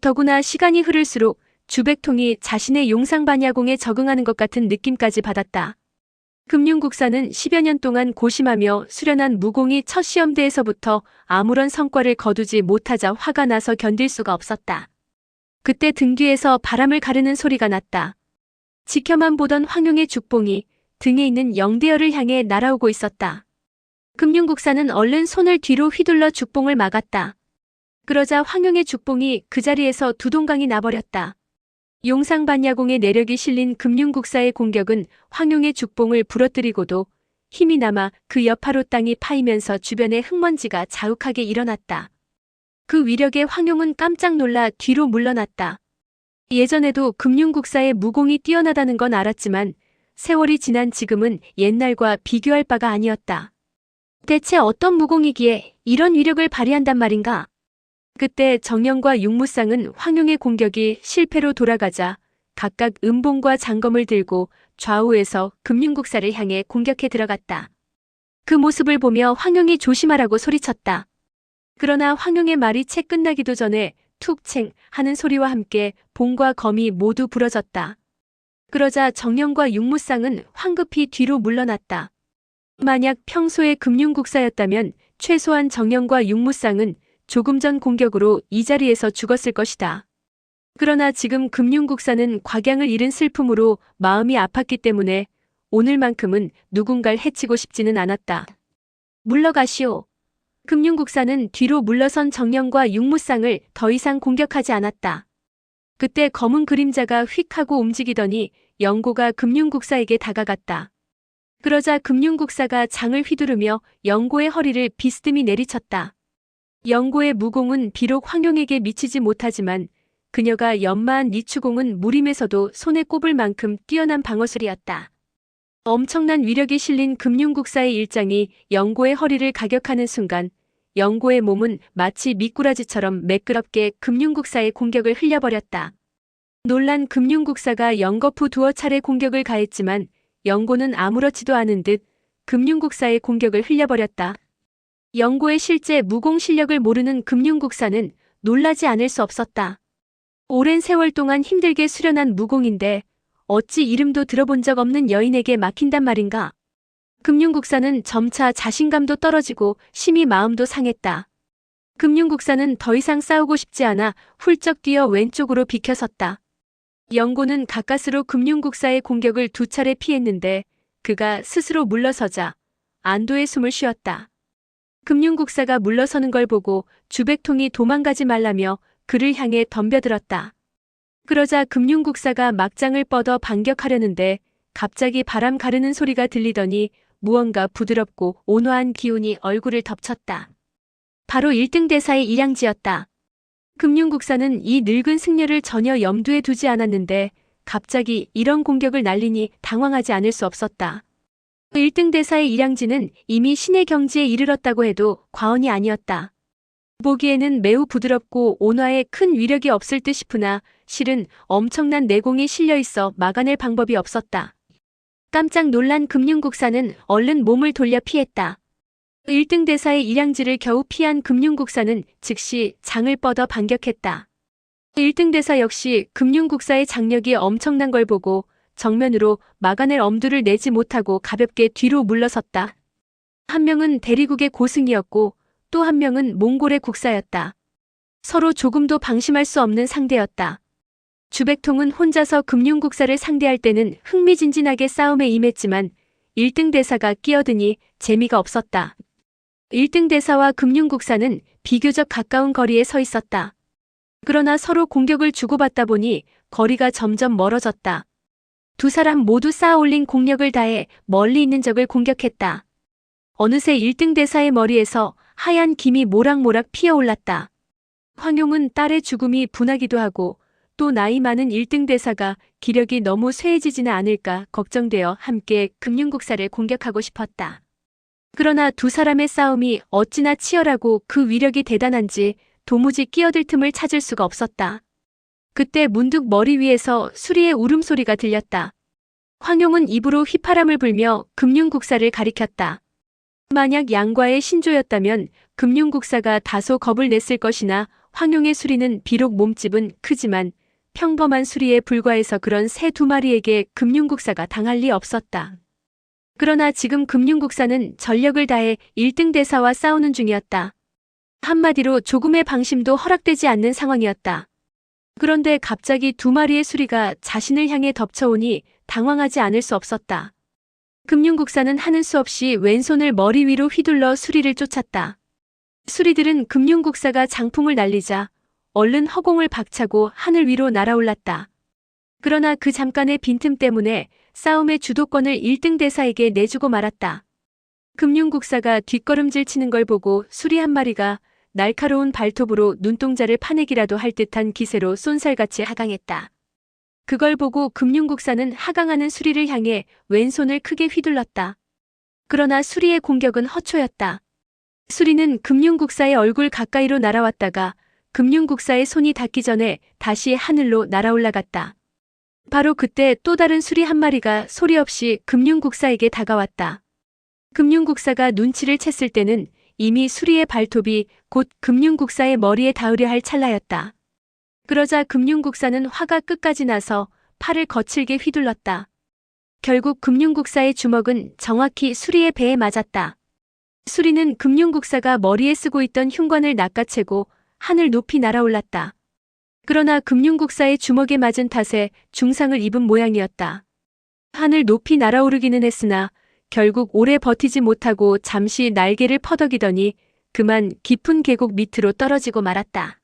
더구나 시간이 흐를수록 주백통이 자신의 용상반야공에 적응하는 것 같은 느낌까지 받았다. 금융국사는 10여 년 동안 고심하며 수련한 무공이 첫 시험대에서부터 아무런 성과를 거두지 못하자 화가 나서 견딜 수가 없었다. 그때 등 뒤에서 바람을 가르는 소리가 났다. 지켜만 보던 황용의 죽봉이 등에 있는 영대열을 향해 날아오고 있었다. 금융국사는 얼른 손을 뒤로 휘둘러 죽봉을 막았다. 그러자 황용의 죽봉이 그 자리에서 두동강이 나버렸다. 용상반야공의 내력이 실린 금융국사의 공격은 황용의 죽봉을 부러뜨리고도 힘이 남아 그 여파로 땅이 파이면서 주변의 흙먼지가 자욱하게 일어났다. 그 위력에 황용은 깜짝 놀라 뒤로 물러났다. 예전에도 금융국사의 무공이 뛰어나다는 건 알았지만 세월이 지난 지금은 옛날과 비교할 바가 아니었다. 대체 어떤 무공이기에 이런 위력을 발휘한단 말인가? 그때 정령과 육무쌍은 황용의 공격이 실패로 돌아가자 각각 음봉과 장검을 들고 좌우에서 금융국사를 향해 공격해 들어갔다. 그 모습을 보며 황용이 조심하라고 소리쳤다. 그러나 황용의 말이 채 끝나기도 전에 툭챙 하는 소리와 함께 봉과 검이 모두 부러졌다. 그러자 정령과 육무쌍은 황급히 뒤로 물러났다. 만약 평소의 금융국사였다면 최소한 정령과 육무쌍은 조금 전 공격으로 이 자리에서 죽었을 것이다. 그러나 지금 금융국사는 곽양을 잃은 슬픔으로 마음이 아팠기 때문에 오늘만큼은 누군가를 해치고 싶지는 않았다. 물러가시오. 금융국사는 뒤로 물러선 정령과 육무쌍을 더 이상 공격하지 않았다. 그때 검은 그림자가 휙 하고 움직이더니 영고가 금융국사에게 다가갔다. 그러자 금융국사가 장을 휘두르며 영고의 허리를 비스듬히 내리쳤다. 영고의 무공은 비록 황용에게 미치지 못하지만 그녀가 연마한 니추공은 무림에서도 손에 꼽을 만큼 뛰어난 방어술이었다. 엄청난 위력이 실린 금융국사의 일장이 영고의 허리를 가격하는 순간 영고의 몸은 마치 미꾸라지처럼 매끄럽게 금융국사의 공격을 흘려버렸다. 놀란 금융국사가 영거푸 두어 차례 공격을 가했지만 영고는 아무렇지도 않은 듯 금융국사의 공격을 흘려버렸다. 영고의 실제 무공 실력을 모르는 금융국사는 놀라지 않을 수 없었다. 오랜 세월 동안 힘들게 수련한 무공인데 어찌 이름도 들어본 적 없는 여인에게 막힌단 말인가. 금융국사는 점차 자신감도 떨어지고 심히 마음도 상했다. 금융국사는 더 이상 싸우고 싶지 않아 훌쩍 뛰어 왼쪽으로 비켜섰다. 영고는 가까스로 금융국사의 공격을 2차례 피했는데 그가 스스로 물러서자 안도의 숨을 쉬었다. 금융국사가 물러서는 걸 보고 주백통이 도망가지 말라며 그를 향해 덤벼들었다. 그러자 금융국사가 막장을 뻗어 반격하려는데 갑자기 바람 가르는 소리가 들리더니 무언가 부드럽고 온화한 기운이 얼굴을 덮쳤다. 바로 1등 대사의 일양지였다. 금융국사는 이 늙은 승려를 전혀 염두에 두지 않았는데 갑자기 이런 공격을 날리니 당황하지 않을 수 없었다. 1등 대사의 일양지는 이미 신의 경지에 이르렀다고 해도 과언이 아니었다. 보기에는 매우 부드럽고 온화에 큰 위력이 없을 듯 싶으나 실은 엄청난 내공이 실려 있어 막아낼 방법이 없었다. 깜짝 놀란 금융국사는 얼른 몸을 돌려 피했다. 1등 대사의 일양지를 겨우 피한 금융국사는 즉시 장을 뻗어 반격했다. 1등 대사 역시 금융국사의 장력이 엄청난 걸 보고 정면으로 막아낼 엄두를 내지 못하고 가볍게 뒤로 물러섰다. 한 명은 대리국의 고승이었고 또 한 명은 몽골의 국사였다. 서로 조금도 방심할 수 없는 상대였다. 주백통은 혼자서 금융국사를 상대할 때는 흥미진진하게 싸움에 임했지만 1등 대사가 끼어드니 재미가 없었다. 1등 대사와 금융국사는 비교적 가까운 거리에 서 있었다. 그러나 서로 공격을 주고받다 보니 거리가 점점 멀어졌다. 두 사람 모두 쌓아올린 공력을 다해 멀리 있는 적을 공격했다. 어느새 1등 대사의 머리에서 하얀 김이 모락모락 피어올랐다. 황용은 딸의 죽음이 분하기도 하고 또 나이 많은 1등 대사가 기력이 너무 쇠해지지는 않을까 걱정되어 함께 금융국사를 공격하고 싶었다. 그러나 두 사람의 싸움이 어찌나 치열하고 그 위력이 대단한지 도무지 끼어들 틈을 찾을 수가 없었다. 그때 문득 머리 위에서 수리의 울음소리가 들렸다. 황용은 입으로 휘파람을 불며 금융국사를 가리켰다. 만약 양과의 신조였다면 금융국사가 다소 겁을 냈을 것이나 황용의 수리는 비록 몸집은 크지만 평범한 수리에 불과해서 그런 새 2마리에게 금융국사가 당할 리 없었다. 그러나 지금 금융국사는 전력을 다해 1등 대사와 싸우는 중이었다. 한마디로 조금의 방심도 허락되지 않는 상황이었다. 그런데 갑자기 2마리의 수리가 자신을 향해 덮쳐오니 당황하지 않을 수 없었다. 금융국사는 하는 수 없이 왼손을 머리 위로 휘둘러 수리를 쫓았다. 수리들은 금융국사가 장풍을 날리자 얼른 허공을 박차고 하늘 위로 날아올랐다. 그러나 그 잠깐의 빈틈 때문에 싸움의 주도권을 1등 대사에게 내주고 말았다. 금융국사가 뒷걸음질 치는 걸 보고 수리 한 마리가 날카로운 발톱으로 눈동자를 파내기라도 할 듯한 기세로 쏜살같이 하강했다. 그걸 보고 금융국사는 하강하는 수리를 향해 왼손을 크게 휘둘렀다. 그러나 수리의 공격은 허초였다. 수리는 금융국사의 얼굴 가까이로 날아왔다가 금융국사의 손이 닿기 전에 다시 하늘로 날아올라갔다. 바로 그때 또 다른 수리 한 마리가 소리 없이 금융국사에게 다가왔다. 금융국사가 눈치를 챘을 때는 이미 수리의 발톱이 곧 금융국사의 머리에 닿으려 할 찰나였다. 그러자 금융국사는 화가 끝까지 나서 팔을 거칠게 휘둘렀다. 결국 금융국사의 주먹은 정확히 수리의 배에 맞았다. 수리는 금융국사가 머리에 쓰고 있던 흉관을 낚아채고 하늘 높이 날아올랐다. 그러나 금융국사의 주먹에 맞은 탓에 중상을 입은 모양이었다. 하늘 높이 날아오르기는 했으나 결국 오래 버티지 못하고 잠시 날개를 퍼덕이더니 그만 깊은 계곡 밑으로 떨어지고 말았다.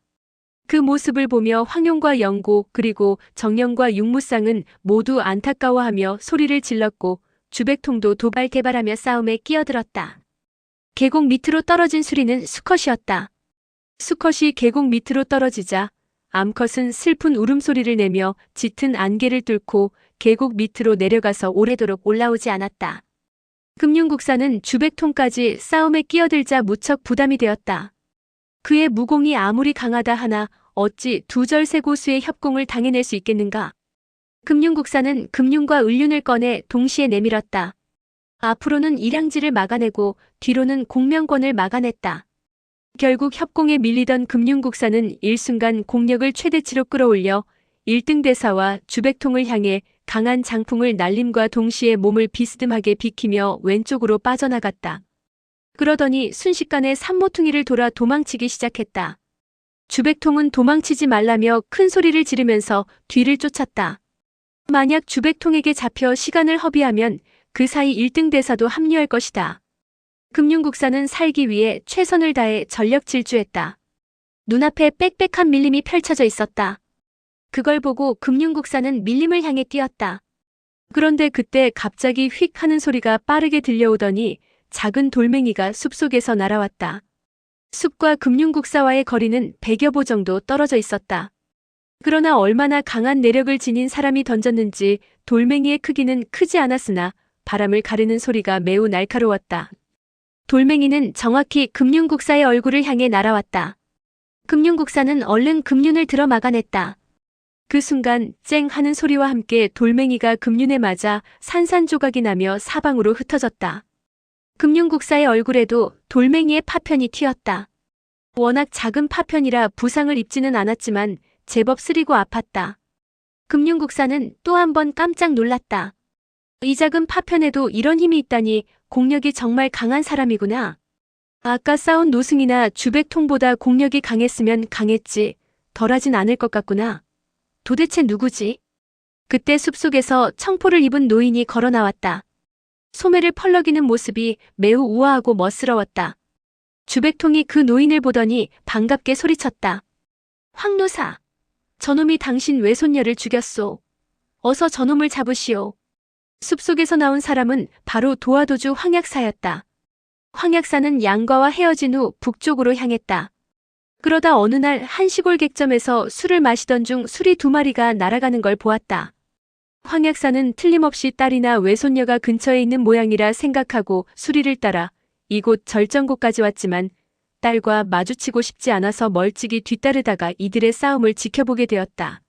그 모습을 보며 황용과 영고 그리고 정령과 육무쌍은 모두 안타까워하며 소리를 질렀고 주백통도 도발대발하며 싸움에 끼어들었다. 계곡 밑으로 떨어진 수리는 수컷이었다. 수컷이 계곡 밑으로 떨어지자 암컷은 슬픈 울음소리를 내며 짙은 안개를 뚫고 계곡 밑으로 내려가서 오래도록 올라오지 않았다. 금융국사는 주백통까지 싸움에 끼어들자 무척 부담이 되었다. 그의 무공이 아무리 강하다 하나 어찌 두절세 고수의 협공을 당해낼 수 있겠는가. 금융국사는 금륜과 을륜을 꺼내 동시에 내밀었다. 앞으로는 일양지를 막아내고 뒤로는 공명권을 막아냈다. 결국 협공에 밀리던 금융국사는 일순간 공력을 최대치로 끌어올려 1등 대사와 주백통을 향해 강한 장풍을 날림과 동시에 몸을 비스듬하게 비키며 왼쪽으로 빠져나갔다. 그러더니 순식간에 산모퉁이를 돌아 도망치기 시작했다. 주백통은 도망치지 말라며 큰 소리를 지르면서 뒤를 쫓았다. 만약 주백통에게 잡혀 시간을 허비하면 그 사이 1등 대사도 합류할 것이다. 금융국사는 살기 위해 최선을 다해 전력 질주했다. 눈앞에 빽빽한 밀림이 펼쳐져 있었다. 그걸 보고 금융국사는 밀림을 향해 뛰었다. 그런데 그때 갑자기 휙 하는 소리가 빠르게 들려오더니 작은 돌멩이가 숲속에서 날아왔다. 숲과 금융국사와의 거리는 100여 보 정도 떨어져 있었다. 그러나 얼마나 강한 내력을 지닌 사람이 던졌는지 돌멩이의 크기는 크지 않았으나 바람을 가르는 소리가 매우 날카로웠다. 돌멩이는 정확히 금융국사의 얼굴을 향해 날아왔다. 금융국사는 얼른 금륜을 들어 막아냈다. 그 순간 쨍 하는 소리와 함께 돌멩이가 금륜에 맞아 산산조각이 나며 사방으로 흩어졌다. 금융국사의 얼굴에도 돌멩이의 파편이 튀었다. 워낙 작은 파편이라 부상을 입지는 않았지만 제법 쓰리고 아팠다. 금융국사는 또 한 번 깜짝 놀랐다. 이 작은 파편에도 이런 힘이 있다니 공력이 정말 강한 사람이구나. 아까 싸운 노승이나 주백통보다 공력이 강했으면 강했지 덜하진 않을 것 같구나. 도대체 누구지? 그때 숲속에서 청포를 입은 노인이 걸어 나왔다. 소매를 펄럭이는 모습이 매우 우아하고 멋스러웠다. 주백통이 그 노인을 보더니 반갑게 소리쳤다. 황노사, 저놈이 당신 외손녀를 죽였소. 어서 저놈을 잡으시오. 숲속에서 나온 사람은 바로 도화도주 황약사였다. 황약사는 양과와 헤어진 후 북쪽으로 향했다. 그러다 어느 날 한 시골 객점에서 술을 마시던 중 수리 2마리가 날아가는 걸 보았다. 황약사는 틀림없이 딸이나 외손녀가 근처에 있는 모양이라 생각하고 수리를 따라 이곳 절정고까지 왔지만 딸과 마주치고 싶지 않아서 멀찍이 뒤따르다가 이들의 싸움을 지켜보게 되었다.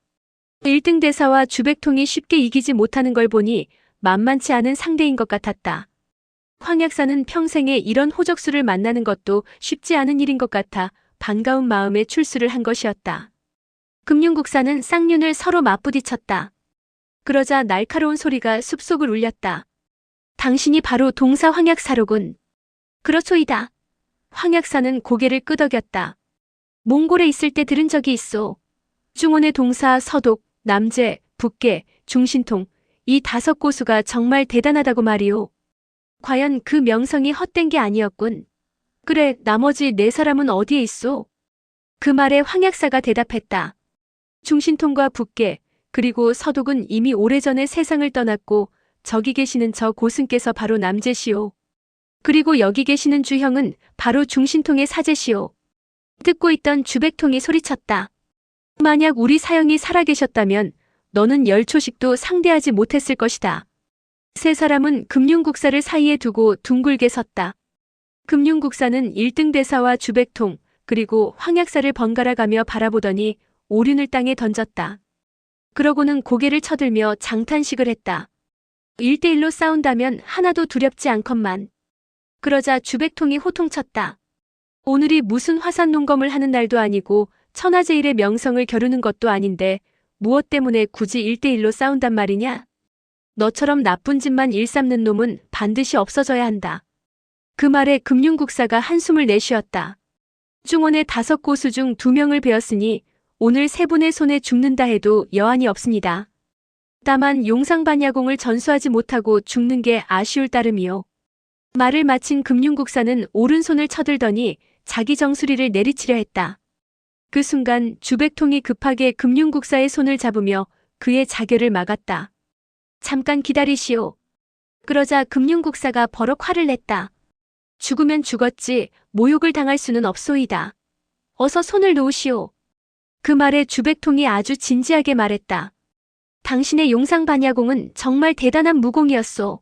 1등 대사와 주백통이 쉽게 이기지 못하는 걸 보니 만만치 않은 상대인 것 같았다. 황약사는 평생에 이런 호적수를 만나는 것도 쉽지 않은 일인 것 같아 반가운 마음에 출수를 한 것이었다. 금융국사는 쌍륜을 서로 맞부딪혔다. 그러자 날카로운 소리가 숲속을 울렸다. 당신이 바로 동사 황약사로군. 그렇소이다. 황약사는 고개를 끄덕였다. 몽골에 있을 때 들은 적이 있소. 중원의 동사 서독, 남제, 북계, 중신통 이 5고수가 정말 대단하다고 말이오. 과연 그 명성이 헛된 게 아니었군. 그래, 나머지 4사람은 어디에 있소? 그 말에 황약사가 대답했다. 중신통과 북계, 그리고 서독은 이미 오래전에 세상을 떠났고 저기 계시는 저 고승께서 바로 남제시오. 그리고 여기 계시는 주형은 바로 중신통의 사제시오. 듣고 있던 주백통이 소리쳤다. 만약 우리 사형이 살아계셨다면 너는 열초식도 상대하지 못했을 것이다. 3사람은 금융국사를 사이에 두고 둥글게 섰다. 금융국사는 1등 대사와 주백통 그리고 황약사를 번갈아 가며 바라보더니 오륜을 땅에 던졌다. 그러고는 고개를 쳐들며 장탄식을 했다. 1대1로 싸운다면 하나도 두렵지 않건만. 그러자 주백통이 호통쳤다. 오늘이 무슨 화산농검을 하는 날도 아니고 천하제일의 명성을 겨루는 것도 아닌데 무엇 때문에 굳이 1대1로 싸운단 말이냐? 너처럼 나쁜 짓만 일삼는 놈은 반드시 없어져야 한다. 그 말에 금융국사가 한숨을 내쉬었다. 중원의 5고수 중 2명을 베었으니 오늘 3분의 손에 죽는다 해도 여한이 없습니다. 다만 용상반야공을 전수하지 못하고 죽는 게 아쉬울 따름이요. 말을 마친 금융국사는 오른손을 쳐들더니 자기 정수리를 내리치려 했다. 그 순간 주백통이 급하게 금융국사의 손을 잡으며 그의 자결을 막았다. 잠깐 기다리시오. 그러자 금융국사가 버럭 화를 냈다. 죽으면 죽었지 모욕을 당할 수는 없소이다. 어서 손을 놓으시오. 그 말에 주백통이 아주 진지하게 말했다. 당신의 용상반야공은 정말 대단한 무공이었소.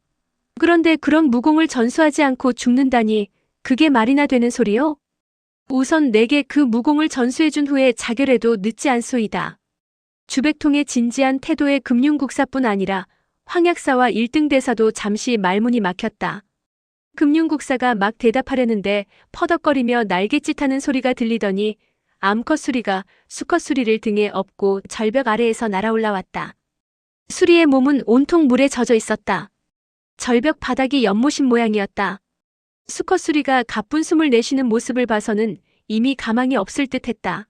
그런데 그런 무공을 전수하지 않고 죽는다니 그게 말이나 되는 소리요? 우선 내게 그 무공을 전수해준 후에 자결해도 늦지 않소이다. 주백통의 진지한 태도에 금융국사뿐 아니라 황약사와 1등 대사도 잠시 말문이 막혔다. 금융국사가 막 대답하려는데 퍼덕거리며 날갯짓하는 소리가 들리더니 암컷 수리가 수컷 수리를 등에 업고 절벽 아래에서 날아올라왔다. 수리의 몸은 온통 물에 젖어 있었다. 절벽 바닥이 연못인 모양이었다. 수컷 수리가 가쁜 숨을 내쉬는 모습을 봐서는 이미 가망이 없을 듯했다.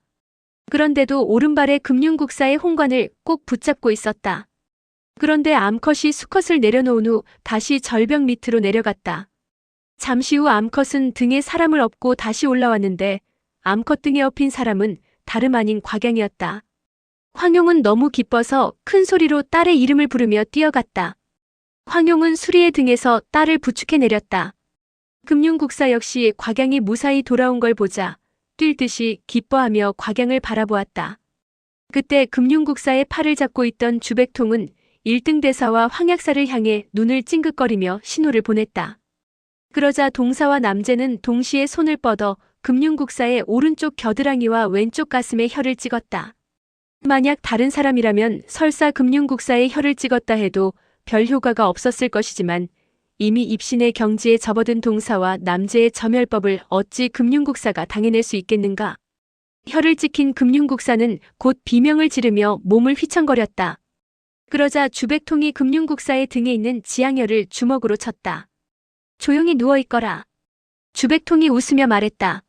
그런데도 오른발에 금융국사의 홍관을 꼭 붙잡고 있었다. 그런데 암컷이 수컷을 내려놓은 후 다시 절벽 밑으로 내려갔다. 잠시 후 암컷은 등에 사람을 업고 다시 올라왔는데 암컷 등에 업힌 사람은 다름 아닌 곽양이었다. 황용은 너무 기뻐서 큰 소리로 딸의 이름을 부르며 뛰어갔다. 황용은 수리의 등에서 딸을 부축해 내렸다. 금융국사 역시 곽양이 무사히 돌아온 걸 보자 뛸 듯이 기뻐하며 곽양을 바라보았다. 그때 금융국사의 팔을 잡고 있던 주백통은 1등 대사와 황약사를 향해 눈을 찡긋거리며 신호를 보냈다. 그러자 동사와 남재는 동시에 손을 뻗어 금융국사의 오른쪽 겨드랑이와 왼쪽 가슴에 혀를 찍었다. 만약 다른 사람이라면 설사 금융국사의 혀를 찍었다 해도 별 효과가 없었을 것이지만 이미 입신의 경지에 접어든 동사와 남재의 점혈법을 어찌 금융국사가 당해낼 수 있겠는가. 혀를 찍힌 금융국사는 곧 비명을 지르며 몸을 휘청거렸다. 그러자 주백통이 금융국사의 등에 있는 지향혈을 주먹으로 쳤다. 조용히 누워있거라. 주백통이 웃으며 말했다.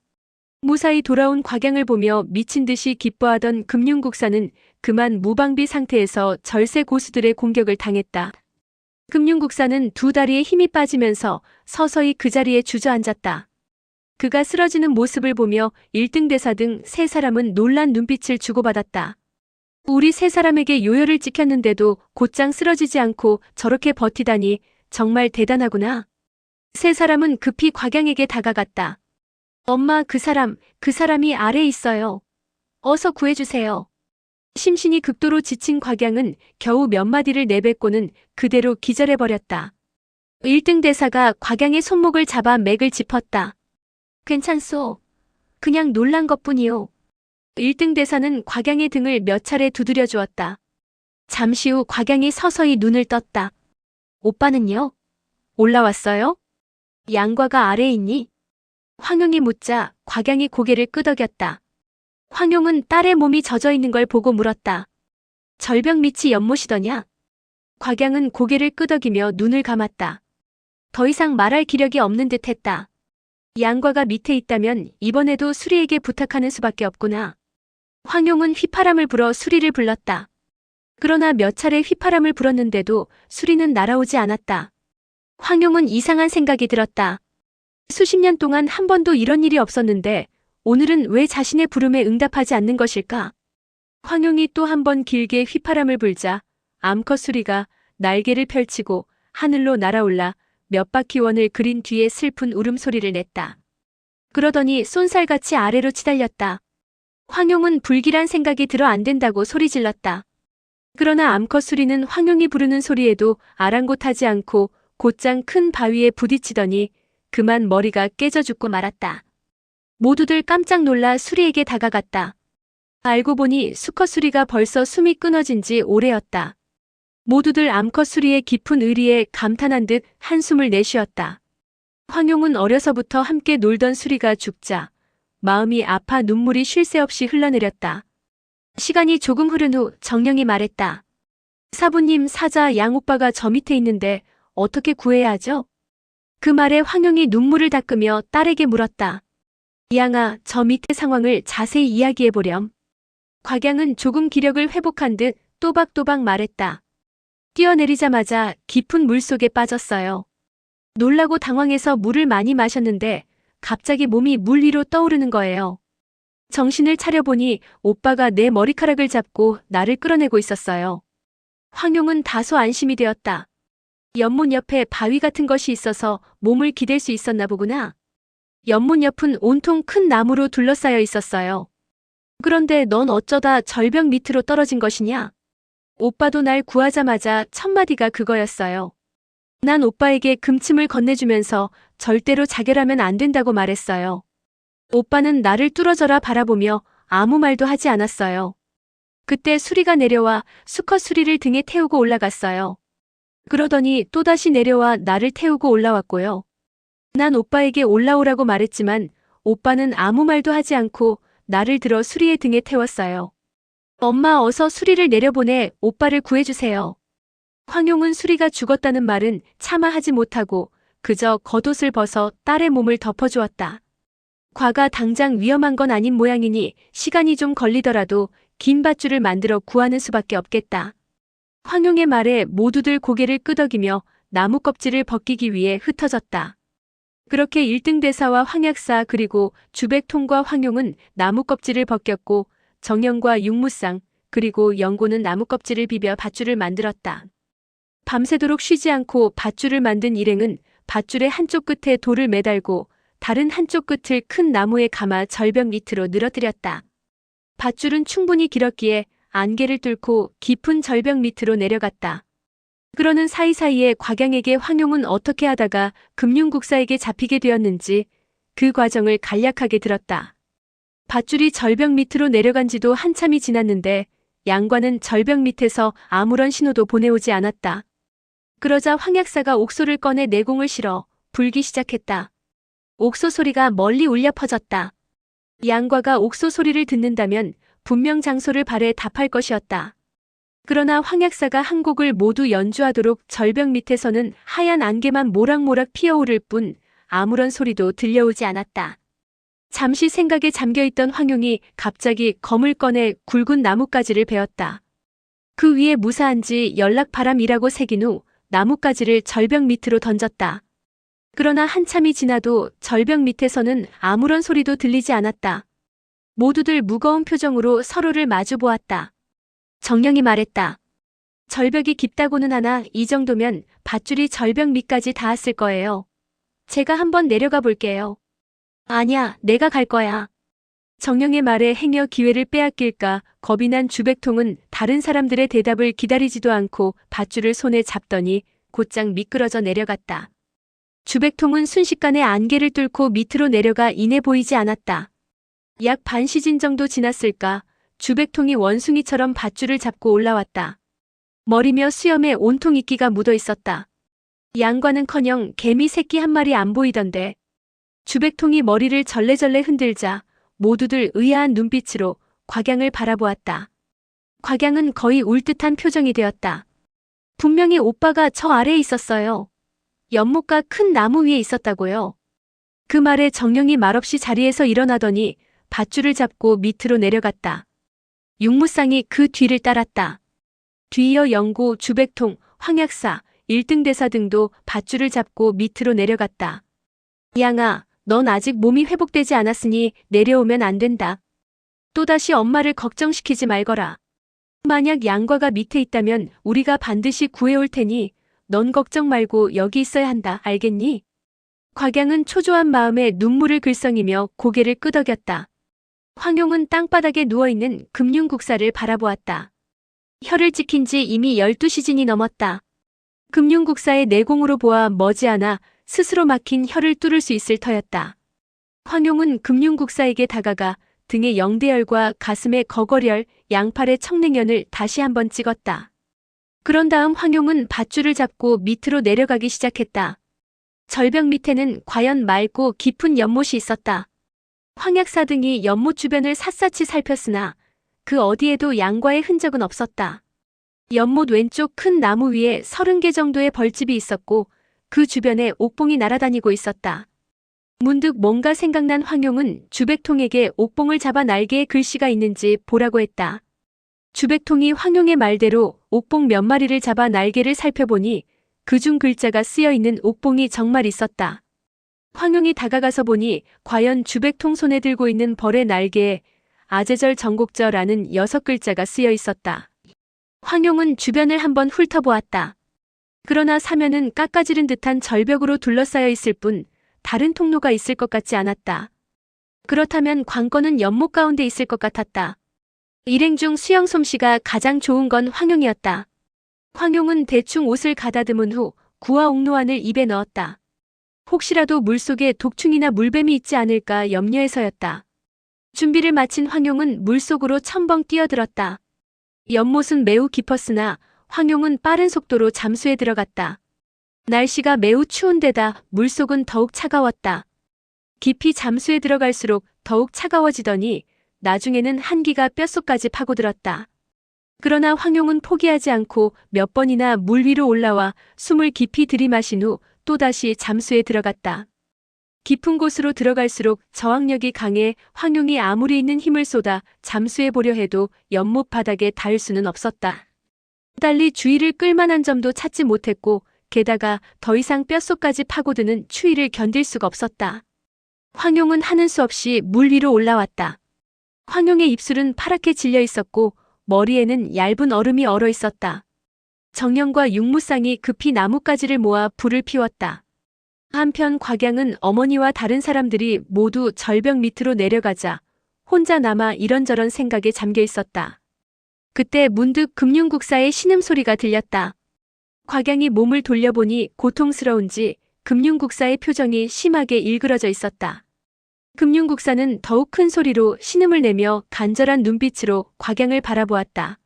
무사히 돌아온 곽양을 보며 미친 듯이 기뻐하던 금융국사는 그만 무방비 상태에서 절세 고수들의 공격을 당했다. 금융국사는 두 다리에 힘이 빠지면서 서서히 그 자리에 주저앉았다. 그가 쓰러지는 모습을 보며 1등 대사 등 세 사람은 놀란 눈빛을 주고받았다. 우리 세 사람에게 요열을 찍혔는데도 곧장 쓰러지지 않고 저렇게 버티다니 정말 대단하구나. 세 사람은 급히 곽양에게 다가갔다. 엄마, 그 사람이 아래에 있어요. 어서 구해주세요. 심신이 극도로 지친 곽양은 겨우 몇 마디를 내뱉고는 그대로 기절해버렸다. 1등 대사가 곽양의 손목을 잡아 맥을 짚었다. 괜찮소. 그냥 놀란 것뿐이요. 1등 대사는 곽양의 등을 몇 차례 두드려 주었다. 잠시 후 곽양이 서서히 눈을 떴다. 오빠는요? 올라왔어요? 양과가 아래에 있니? 황용이 묻자 곽양이 고개를 끄덕였다. 황용은 딸의 몸이 젖어 있는 걸 보고 물었다. 절벽 밑이 연못이더냐? 곽양은 고개를 끄덕이며 눈을 감았다. 더 이상 말할 기력이 없는 듯했다. 양과가 밑에 있다면 이번에도 수리에게 부탁하는 수밖에 없구나. 황용은 휘파람을 불어 수리를 불렀다. 그러나 몇 차례 휘파람을 불었는데도 수리는 날아오지 않았다. 황용은 이상한 생각이 들었다. 수십 년 동안 한 번도 이런 일이 없었는데 오늘은 왜 자신의 부름에 응답하지 않는 것일까? 황용이 또 한 번 길게 휘파람을 불자 암컷 수리가 날개를 펼치고 하늘로 날아올라 몇 바퀴 원을 그린 뒤에 슬픈 울음소리를 냈다. 그러더니 쏜살같이 아래로 치달렸다. 황용은 불길한 생각이 들어 안 된다고 소리질렀다. 그러나 암컷 수리는 황용이 부르는 소리에도 아랑곳하지 않고 곧장 큰 바위에 부딪히더니 그만 머리가 깨져 죽고 말았다. 모두들 깜짝 놀라 수리에게 다가갔다. 알고 보니 수컷 수리가 벌써 숨이 끊어진 지 오래였다. 모두들 암컷 수리의 깊은 의리에 감탄한 듯 한숨을 내쉬었다. 황용은 어려서부터 함께 놀던 수리가 죽자 마음이 아파 눈물이 쉴 새 없이 흘러내렸다. 시간이 조금 흐른 후 정령이 말했다. 사부님, 사자 양오빠가 저 밑에 있는데 어떻게 구해야 하죠? 그 말에 황용이 눈물을 닦으며 딸에게 물었다. 양아, 저 밑의 상황을 자세히 이야기해보렴. 곽양은 조금 기력을 회복한 듯 또박또박 말했다. 뛰어내리자마자 깊은 물속에 빠졌어요. 놀라고 당황해서 물을 많이 마셨는데 갑자기 몸이 물 위로 떠오르는 거예요. 정신을 차려보니 오빠가 내 머리카락을 잡고 나를 끌어내고 있었어요. 황용은 다소 안심이 되었다. 연못 옆에 바위 같은 것이 있어서 몸을 기댈 수 있었나 보구나. 연못 옆은 온통 큰 나무로 둘러싸여 있었어요. 그런데 넌 어쩌다 절벽 밑으로 떨어진 것이냐? 오빠도 날 구하자마자 첫 마디가 그거였어요. 난 오빠에게 금침을 건네주면서 절대로 자결하면 안 된다고 말했어요. 오빠는 나를 뚫어져라 바라보며 아무 말도 하지 않았어요. 그때 수리가 내려와 수컷 수리를 등에 태우고 올라갔어요. 그러더니 또다시 내려와 나를 태우고 올라왔고요. 난 오빠에게 올라오라고 말했지만 오빠는 아무 말도 하지 않고 나를 들어 수리의 등에 태웠어요. 엄마, 어서 수리를 내려보내 오빠를 구해주세요. 황용은 수리가 죽었다는 말은 차마 하지 못하고 그저 겉옷을 벗어 딸의 몸을 덮어주었다. 과가 당장 위험한 건 아닌 모양이니 시간이 좀 걸리더라도 긴 밧줄을 만들어 구하는 수밖에 없겠다. 황용의 말에 모두들 고개를 끄덕이며 나무 껍질을 벗기기 위해 흩어졌다. 그렇게 1등 대사와 황약사 그리고 주백통과 황용은 나무 껍질을 벗겼고 정영과 육무상 그리고 영고는 나무 껍질을 비벼 밧줄을 만들었다. 밤새도록 쉬지 않고 밧줄을 만든 일행은 밧줄의 한쪽 끝에 돌을 매달고 다른 한쪽 끝을 큰 나무에 감아 절벽 밑으로 늘어뜨렸다. 밧줄은 충분히 길었기에 안개를 뚫고 깊은 절벽 밑으로 내려갔다. 그러는 사이사이에 곽양에게 황용은 어떻게 하다가 금융국사에게 잡히게 되었는지 그 과정을 간략하게 들었다. 밧줄이 절벽 밑으로 내려간 지도 한참이 지났는데 양관은 절벽 밑에서 아무런 신호도 보내오지 않았다. 그러자 황약사가 옥소를 꺼내 내공을 실어 불기 시작했다. 옥소 소리가 멀리 울려 퍼졌다. 양과가 옥소 소리를 듣는다면 분명 장소를 발해 답할 것이었다. 그러나 황약사가 한 곡을 모두 연주하도록 절벽 밑에서는 하얀 안개만 모락모락 피어오를 뿐 아무런 소리도 들려오지 않았다. 잠시 생각에 잠겨있던 황용이 갑자기 검을 꺼내 굵은 나뭇가지를 베었다. 그 위에 무사한지 연락바람이라고 새긴 후 나뭇가지를 절벽 밑으로 던졌다. 그러나 한참이 지나도 절벽 밑에서는 아무런 소리도 들리지 않았다. 모두들 무거운 표정으로 서로를 마주 보았다. 정령이 말했다. 절벽이 깊다고는 하나 이 정도면 밧줄이 절벽 밑까지 닿았을 거예요. 제가 한번 내려가 볼게요. 아니야, 내가 갈 거야. 정령의 말에 행여 기회를 빼앗길까 겁이 난 주백통은 다른 사람들의 대답을 기다리지도 않고 밧줄을 손에 잡더니 곧장 미끄러져 내려갔다. 주백통은 순식간에 안개를 뚫고 밑으로 내려가 이내 보이지 않았다. 약 반 시진 정도 지났을까 주백통이 원숭이처럼 밧줄을 잡고 올라왔다. 머리며 수염에 온통 이끼가 묻어 있었다. 양과는커녕 개미 새끼 한 마리 안 보이던데. 주백통이 머리를 절레절레 흔들자 모두들 의아한 눈빛으로 곽양을 바라보았다. 곽양은 거의 울 듯한 표정이 되었다. 분명히 오빠가 저 아래에 있었어요. 연못가 큰 나무 위에 있었다고요. 그 말에 정령이 말없이 자리에서 일어나더니 밧줄을 잡고 밑으로 내려갔다. 육무상이 그 뒤를 따랐다. 뒤이어 영고, 주백통, 황약사, 1등 대사 등도 밧줄을 잡고 밑으로 내려갔다. 양아, 넌 아직 몸이 회복되지 않았으니 내려오면 안 된다. 또다시 엄마를 걱정시키지 말거라. 만약 양과가 밑에 있다면 우리가 반드시 구해올 테니 넌 걱정 말고 여기 있어야 한다. 알겠니? 곽양은 초조한 마음에 눈물을 글썽이며 고개를 끄덕였다. 황용은 땅바닥에 누워있는 금융국사를 바라보았다. 혀를 찍힌 지 이미 12시즌이 넘었다. 금융국사의 내공으로 보아 머지않아 스스로 막힌 혀를 뚫을 수 있을 터였다. 황용은 금융국사에게 다가가 등에 영대열과 가슴에 거거리열, 양팔에 청냉연을 다시 한번 찍었다. 그런 다음 황용은 밧줄을 잡고 밑으로 내려가기 시작했다. 절벽 밑에는 과연 맑고 깊은 연못이 있었다. 황약사 등이 연못 주변을 샅샅이 살폈으나 그 어디에도 양과의 흔적은 없었다. 연못 왼쪽 큰 나무 위에 30개 정도의 벌집이 있었고 그 주변에 옥봉이 날아다니고 있었다. 문득 뭔가 생각난 황용은 주백통에게 옥봉을 잡아 날개에 글씨가 있는지 보라고 했다. 주백통이 황용의 말대로 옥봉 몇 마리를 잡아 날개를 살펴보니 그중 글자가 쓰여있는 옥봉이 정말 있었다. 황용이 다가가서 보니 과연 주백통 손에 들고 있는 벌의 날개에 아제절 정곡저라는 6글자가 쓰여 있었다. 황용은 주변을 한번 훑어보았다. 그러나 사면은 깎아지른 듯한 절벽으로 둘러싸여 있을 뿐 다른 통로가 있을 것 같지 않았다. 그렇다면 관건은 연못 가운데 있을 것 같았다. 일행 중 수영 솜씨가 가장 좋은 건 황용이었다. 황용은 대충 옷을 가다듬은 후 구화 옥노안을 입에 넣었다. 혹시라도 물속에 독충이나 물뱀이 있지 않을까 염려해서였다. 준비를 마친 황용은 물속으로 첨벙 뛰어들었다. 연못은 매우 깊었으나 황용은 빠른 속도로 잠수에 들어갔다. 날씨가 매우 추운 데다 물속은 더욱 차가웠다. 깊이 잠수에 들어갈수록 더욱 차가워지더니 나중에는 한기가 뼛속까지 파고들었다. 그러나 황용은 포기하지 않고 몇 번이나 물 위로 올라와 숨을 깊이 들이마신 후 또다시 잠수에 들어갔다. 깊은 곳으로 들어갈수록 저항력이 강해 황용이 아무리 있는 힘을 쏟아 잠수해 보려 해도 연못 바닥에 닿을 수는 없었다. 달리 주위를 끌만한 점도 찾지 못했고 게다가 더 이상 뼛속까지 파고드는 추위를 견딜 수가 없었다. 황용은 하는 수 없이 물 위로 올라왔다. 황용의 입술은 파랗게 질려 있었고 머리에는 얇은 얼음이 얼어 있었다. 정령과 육무쌍이 급히 나뭇가지를 모아 불을 피웠다. 한편 곽양은 어머니와 다른 사람들이 모두 절벽 밑으로 내려가자 혼자 남아 이런저런 생각에 잠겨 있었다. 그때 문득 금융국사의 신음소리가 들렸다. 곽양이 몸을 돌려보니 고통스러운지 금융국사의 표정이 심하게 일그러져 있었다. 금융국사는 더욱 큰 소리로 신음을 내며 간절한 눈빛으로 곽양을 바라보았다.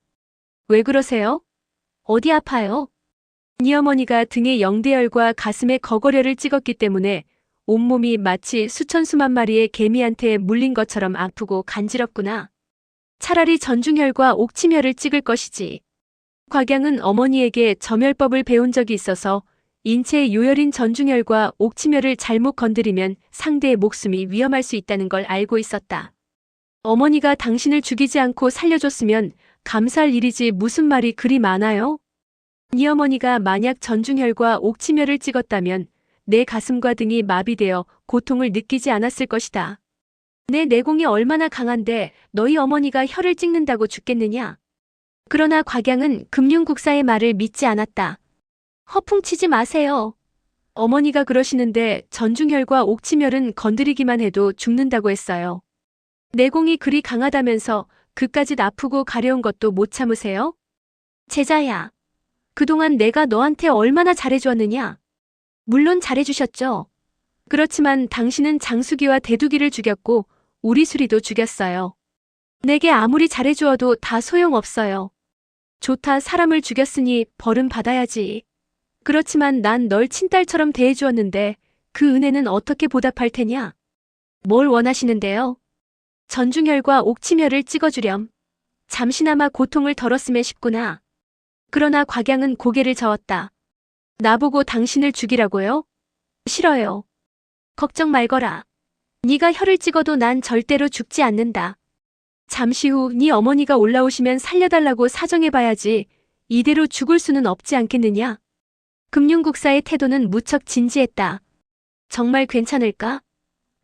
왜 그러세요? 어디 아파요? 네 어머니가 등에 영대열과 가슴에 거거려를 찍었기 때문에 온몸이 마치 수천 수만 마리의 개미한테 물린 것처럼 아프고 간지럽구나. 차라리 전중혈과 옥침혈을 찍을 것이지. 곽양은 어머니에게 점혈법을 배운 적이 있어서 인체에 요열인 전중혈과 옥침혈을 잘못 건드리면 상대의 목숨이 위험할 수 있다는 걸 알고 있었다. 어머니가 당신을 죽이지 않고 살려줬으면 감사할 일이지 무슨 말이 그리 많아요? 네 어머니가 만약 전중혈과 옥침혈을 찍었다면 내 가슴과 등이 마비되어 고통을 느끼지 않았을 것이다. 내 내공이 얼마나 강한데 너희 어머니가 혈을 찍는다고 죽겠느냐? 그러나 곽양은 금융국사의 말을 믿지 않았다. 허풍치지 마세요. 어머니가 그러시는데 전중혈과 옥침혈은 건드리기만 해도 죽는다고 했어요. 내공이 그리 강하다면서 그까짓 아프고 가려운 것도 못 참으세요? 제자야. 그동안 내가 너한테 얼마나 잘해주었느냐? 물론 잘해주셨죠. 그렇지만 당신은 장수기와 대두기를 죽였고 우리 수리도 죽였어요. 내게 아무리 잘해주어도 다 소용없어요. 좋다 사람을 죽였으니 벌은 받아야지. 그렇지만 난 널 친딸처럼 대해주었는데 그 은혜는 어떻게 보답할 테냐? 뭘 원하시는데요? 전중혈과 옥침혈을 찍어주렴. 잠시나마 고통을 덜었으면 싶구나. 그러나 곽양은 고개를 저었다. 나보고 당신을 죽이라고요? 싫어요. 걱정 말거라. 네가 혈을 찍어도 난 절대로 죽지 않는다. 잠시 후 네 어머니가 올라오시면 살려달라고 사정해봐야지 이대로 죽을 수는 없지 않겠느냐? 금융국사의 태도는 무척 진지했다. 정말 괜찮을까?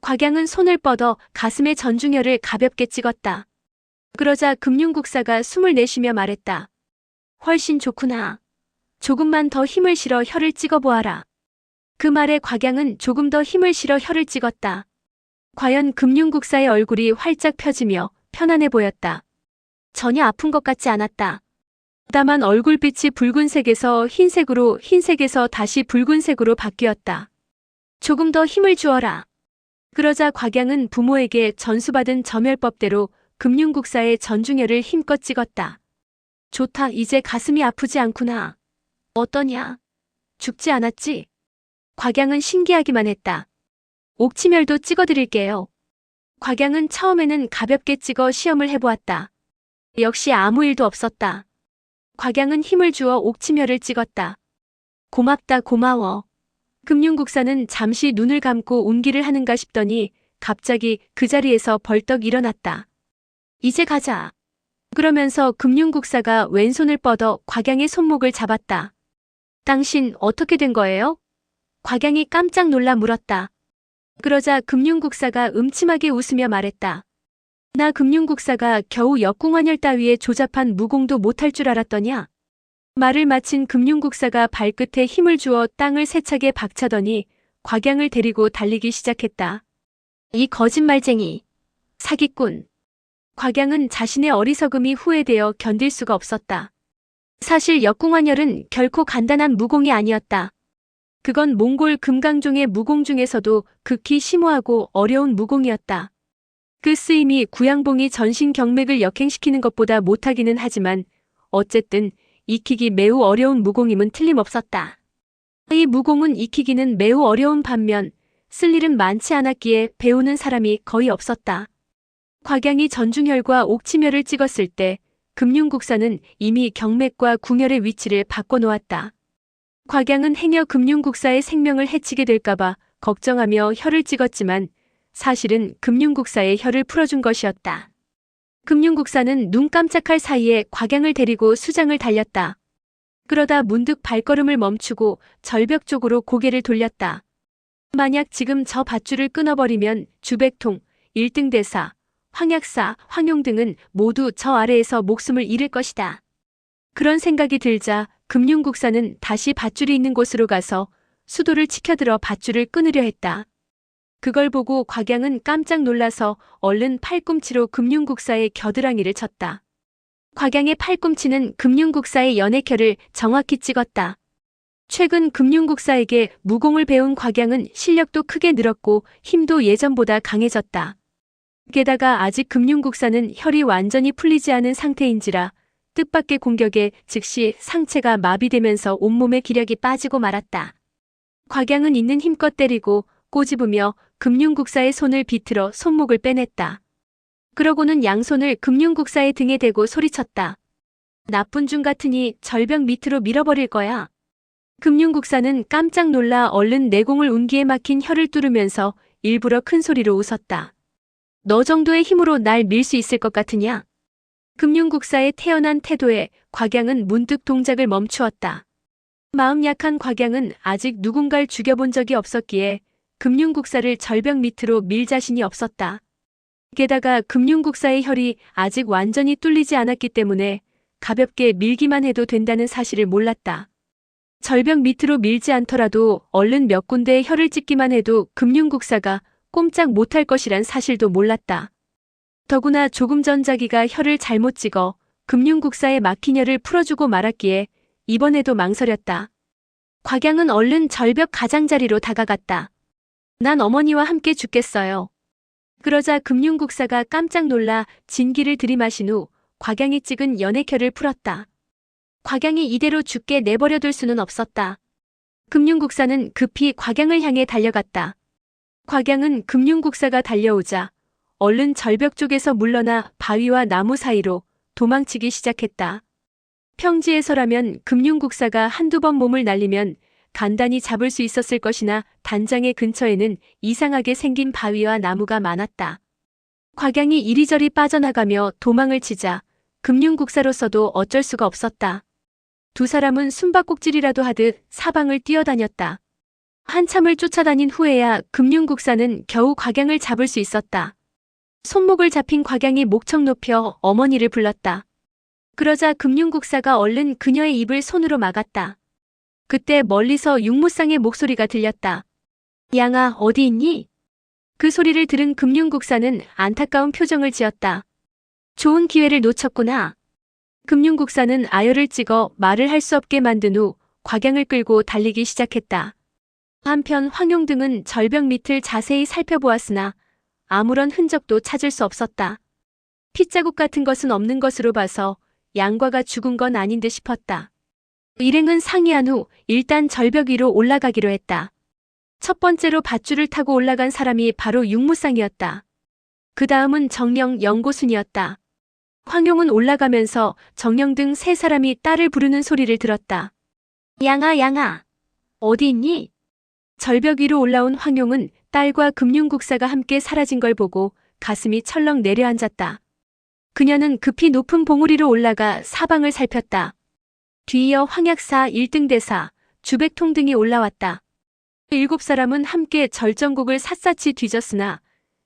곽양은 손을 뻗어 가슴에 전중혈을 가볍게 찍었다. 그러자 금융국사가 숨을 내쉬며 말했다. 훨씬 좋구나. 조금만 더 힘을 실어 혈을 찍어보아라. 그 말에 곽양은 조금 더 힘을 실어 혈을 찍었다. 과연 금융국사의 얼굴이 활짝 펴지며 편안해 보였다. 전혀 아픈 것 같지 않았다. 다만 얼굴빛이 붉은색에서 흰색으로 흰색에서 다시 붉은색으로 바뀌었다. 조금 더 힘을 주어라. 그러자 곽양은 부모에게 전수받은 점혈법대로 금융국사의 전중혈을 힘껏 찍었다. 좋다. 이제 가슴이 아프지 않구나. 어떠냐? 죽지 않았지? 곽양은 신기하기만 했다. 옥침혈도 찍어드릴게요. 곽양은 처음에는 가볍게 찍어 시험을 해보았다. 역시 아무 일도 없었다. 곽양은 힘을 주어 옥침혈을 찍었다. 고맙다 고마워. 금융국사는 잠시 눈을 감고 운기를 하는가 싶더니 갑자기 그 자리에서 벌떡 일어났다. 이제 가자. 그러면서 금융국사가 왼손을 뻗어 곽양의 손목을 잡았다. 당신 어떻게 된 거예요? 곽양이 깜짝 놀라 물었다. 그러자 금융국사가 음침하게 웃으며 말했다. 나 금융국사가 겨우 역궁환혈 따위의 조잡한 무공도 못할 줄 알았더냐? 말을 마친 금융국사가 발끝에 힘을 주어 땅을 세차게 박차더니 곽양을 데리고 달리기 시작했다. 이 거짓말쟁이. 사기꾼. 곽양은 자신의 어리석음이 후회되어 견딜 수가 없었다. 사실 역궁환혈은 결코 간단한 무공이 아니었다. 그건 몽골 금강종의 무공 중에서도 극히 심오하고 어려운 무공이었다. 그 쓰임이 구양봉이 전신 경맥을 역행시키는 것보다 못하기는 하지만 어쨌든 익히기 매우 어려운 무공임은 틀림없었다. 이 무공은 익히기는 매우 어려운 반면 쓸 일은 많지 않았기에 배우는 사람이 거의 없었다. 곽양이 전중혈과 옥침혈을 찍었을 때 금융국사는 이미 경맥과 궁혈의 위치를 바꿔놓았다. 곽양은 행여 금융국사의 생명을 해치게 될까봐 걱정하며 혀를 찍었지만 사실은 금융국사의 혀를 풀어준 것이었다. 금융국사는 눈 깜짝할 사이에 곽양을 데리고 수장을 달렸다. 그러다 문득 발걸음을 멈추고 절벽 쪽으로 고개를 돌렸다. 만약 지금 저 밧줄을 끊어버리면 주백통, 1등 대사, 황약사, 황용 등은 모두 저 아래에서 목숨을 잃을 것이다. 그런 생각이 들자 금융국사는 다시 밧줄이 있는 곳으로 가서 수도를 치켜들어 밧줄을 끊으려 했다. 그걸 보고 곽양은 깜짝 놀라서 얼른 팔꿈치로 금융국사의 겨드랑이를 쳤다. 곽양의 팔꿈치는 금융국사의 연애켜를 정확히 찍었다. 최근 금융국사에게 무공을 배운 곽양은 실력도 크게 늘었고 힘도 예전보다 강해졌다. 게다가 아직 금융국사는 혈이 완전히 풀리지 않은 상태인지라 뜻밖의 공격에 즉시 상체가 마비되면서 온몸의 기력이 빠지고 말았다. 곽양은 있는 힘껏 때리고 꼬집으며 금융국사의 손을 비틀어 손목을 빼냈다. 그러고는 양손을 금융국사의 등에 대고 소리쳤다. 나쁜 중 같으니 절벽 밑으로 밀어버릴 거야. 금융국사는 깜짝 놀라 얼른 내공을 운기에 막힌 혀를 뚫으면서 일부러 큰 소리로 웃었다. 너 정도의 힘으로 날 밀 수 있을 것 같으냐? 금융국사의 태연한 태도에 곽양은 문득 동작을 멈추었다. 마음 약한 곽양은 아직 누군가를 죽여본 적이 없었기에 금융국사를 절벽 밑으로 밀 자신이 없었다. 게다가 금융국사의 혈이 아직 완전히 뚫리지 않았기 때문에 가볍게 밀기만 해도 된다는 사실을 몰랐다. 절벽 밑으로 밀지 않더라도 얼른 몇 군데의 혈을 찍기만 해도 금융국사가 꼼짝 못할 것이란 사실도 몰랐다. 더구나 조금 전 자기가 혈을 잘못 찍어 금융국사의 막힌 혈을 풀어주고 말았기에 이번에도 망설였다. 곽양은 얼른 절벽 가장자리로 다가갔다. 난 어머니와 함께 죽겠어요. 그러자 금융국사가 깜짝 놀라 진기를 들이마신 후 곽양이 찍은 연애켜를 풀었다. 곽양이 이대로 죽게 내버려둘 수는 없었다. 금융국사는 급히 곽양을 향해 달려갔다. 곽양은 금융국사가 달려오자 얼른 절벽 쪽에서 물러나 바위와 나무 사이로 도망치기 시작했다. 평지에서라면 금융국사가 한두 번 몸을 날리면 간단히 잡을 수 있었을 것이나 단장의 근처에는 이상하게 생긴 바위와 나무가 많았다. 곽양이 이리저리 빠져나가며 도망을 치자 금융국사로서도 어쩔 수가 없었다. 두 사람은 숨바꼭질이라도 하듯 사방을 뛰어다녔다. 한참을 쫓아다닌 후에야 금융국사는 겨우 곽양을 잡을 수 있었다. 손목을 잡힌 곽양이 목청 높여 어머니를 불렀다. 그러자 금융국사가 얼른 그녀의 입을 손으로 막았다. 그때 멀리서 육무상의 목소리가 들렸다. 양아, 어디 있니? 그 소리를 들은 금융국사는 안타까운 표정을 지었다. 좋은 기회를 놓쳤구나. 금융국사는 아열을 찍어 말을 할 수 없게 만든 후 곽양을 끌고 달리기 시작했다. 한편 황용 등은 절벽 밑을 자세히 살펴보았으나 아무런 흔적도 찾을 수 없었다. 핏자국 같은 것은 없는 것으로 봐서 양과가 죽은 건 아닌 듯 싶었다. 일행은 상의한 후 일단 절벽 위로 올라가기로 했다. 첫 번째로 밧줄을 타고 올라간 사람이 바로 육무상이었다. 그 다음은 정령, 영고순이었다. 황용은 올라가면서 정령 등 세 사람이 딸을 부르는 소리를 들었다. 양아, 양아, 어디 있니? 절벽 위로 올라온 황용은 딸과 금융국사가 함께 사라진 걸 보고 가슴이 철렁 내려앉았다. 그녀는 급히 높은 봉우리로 올라가 사방을 살폈다. 뒤이어 황약사, 1등 대사, 주백통 등이 올라왔다. 7사람은 함께 절정곡을 샅샅이 뒤졌으나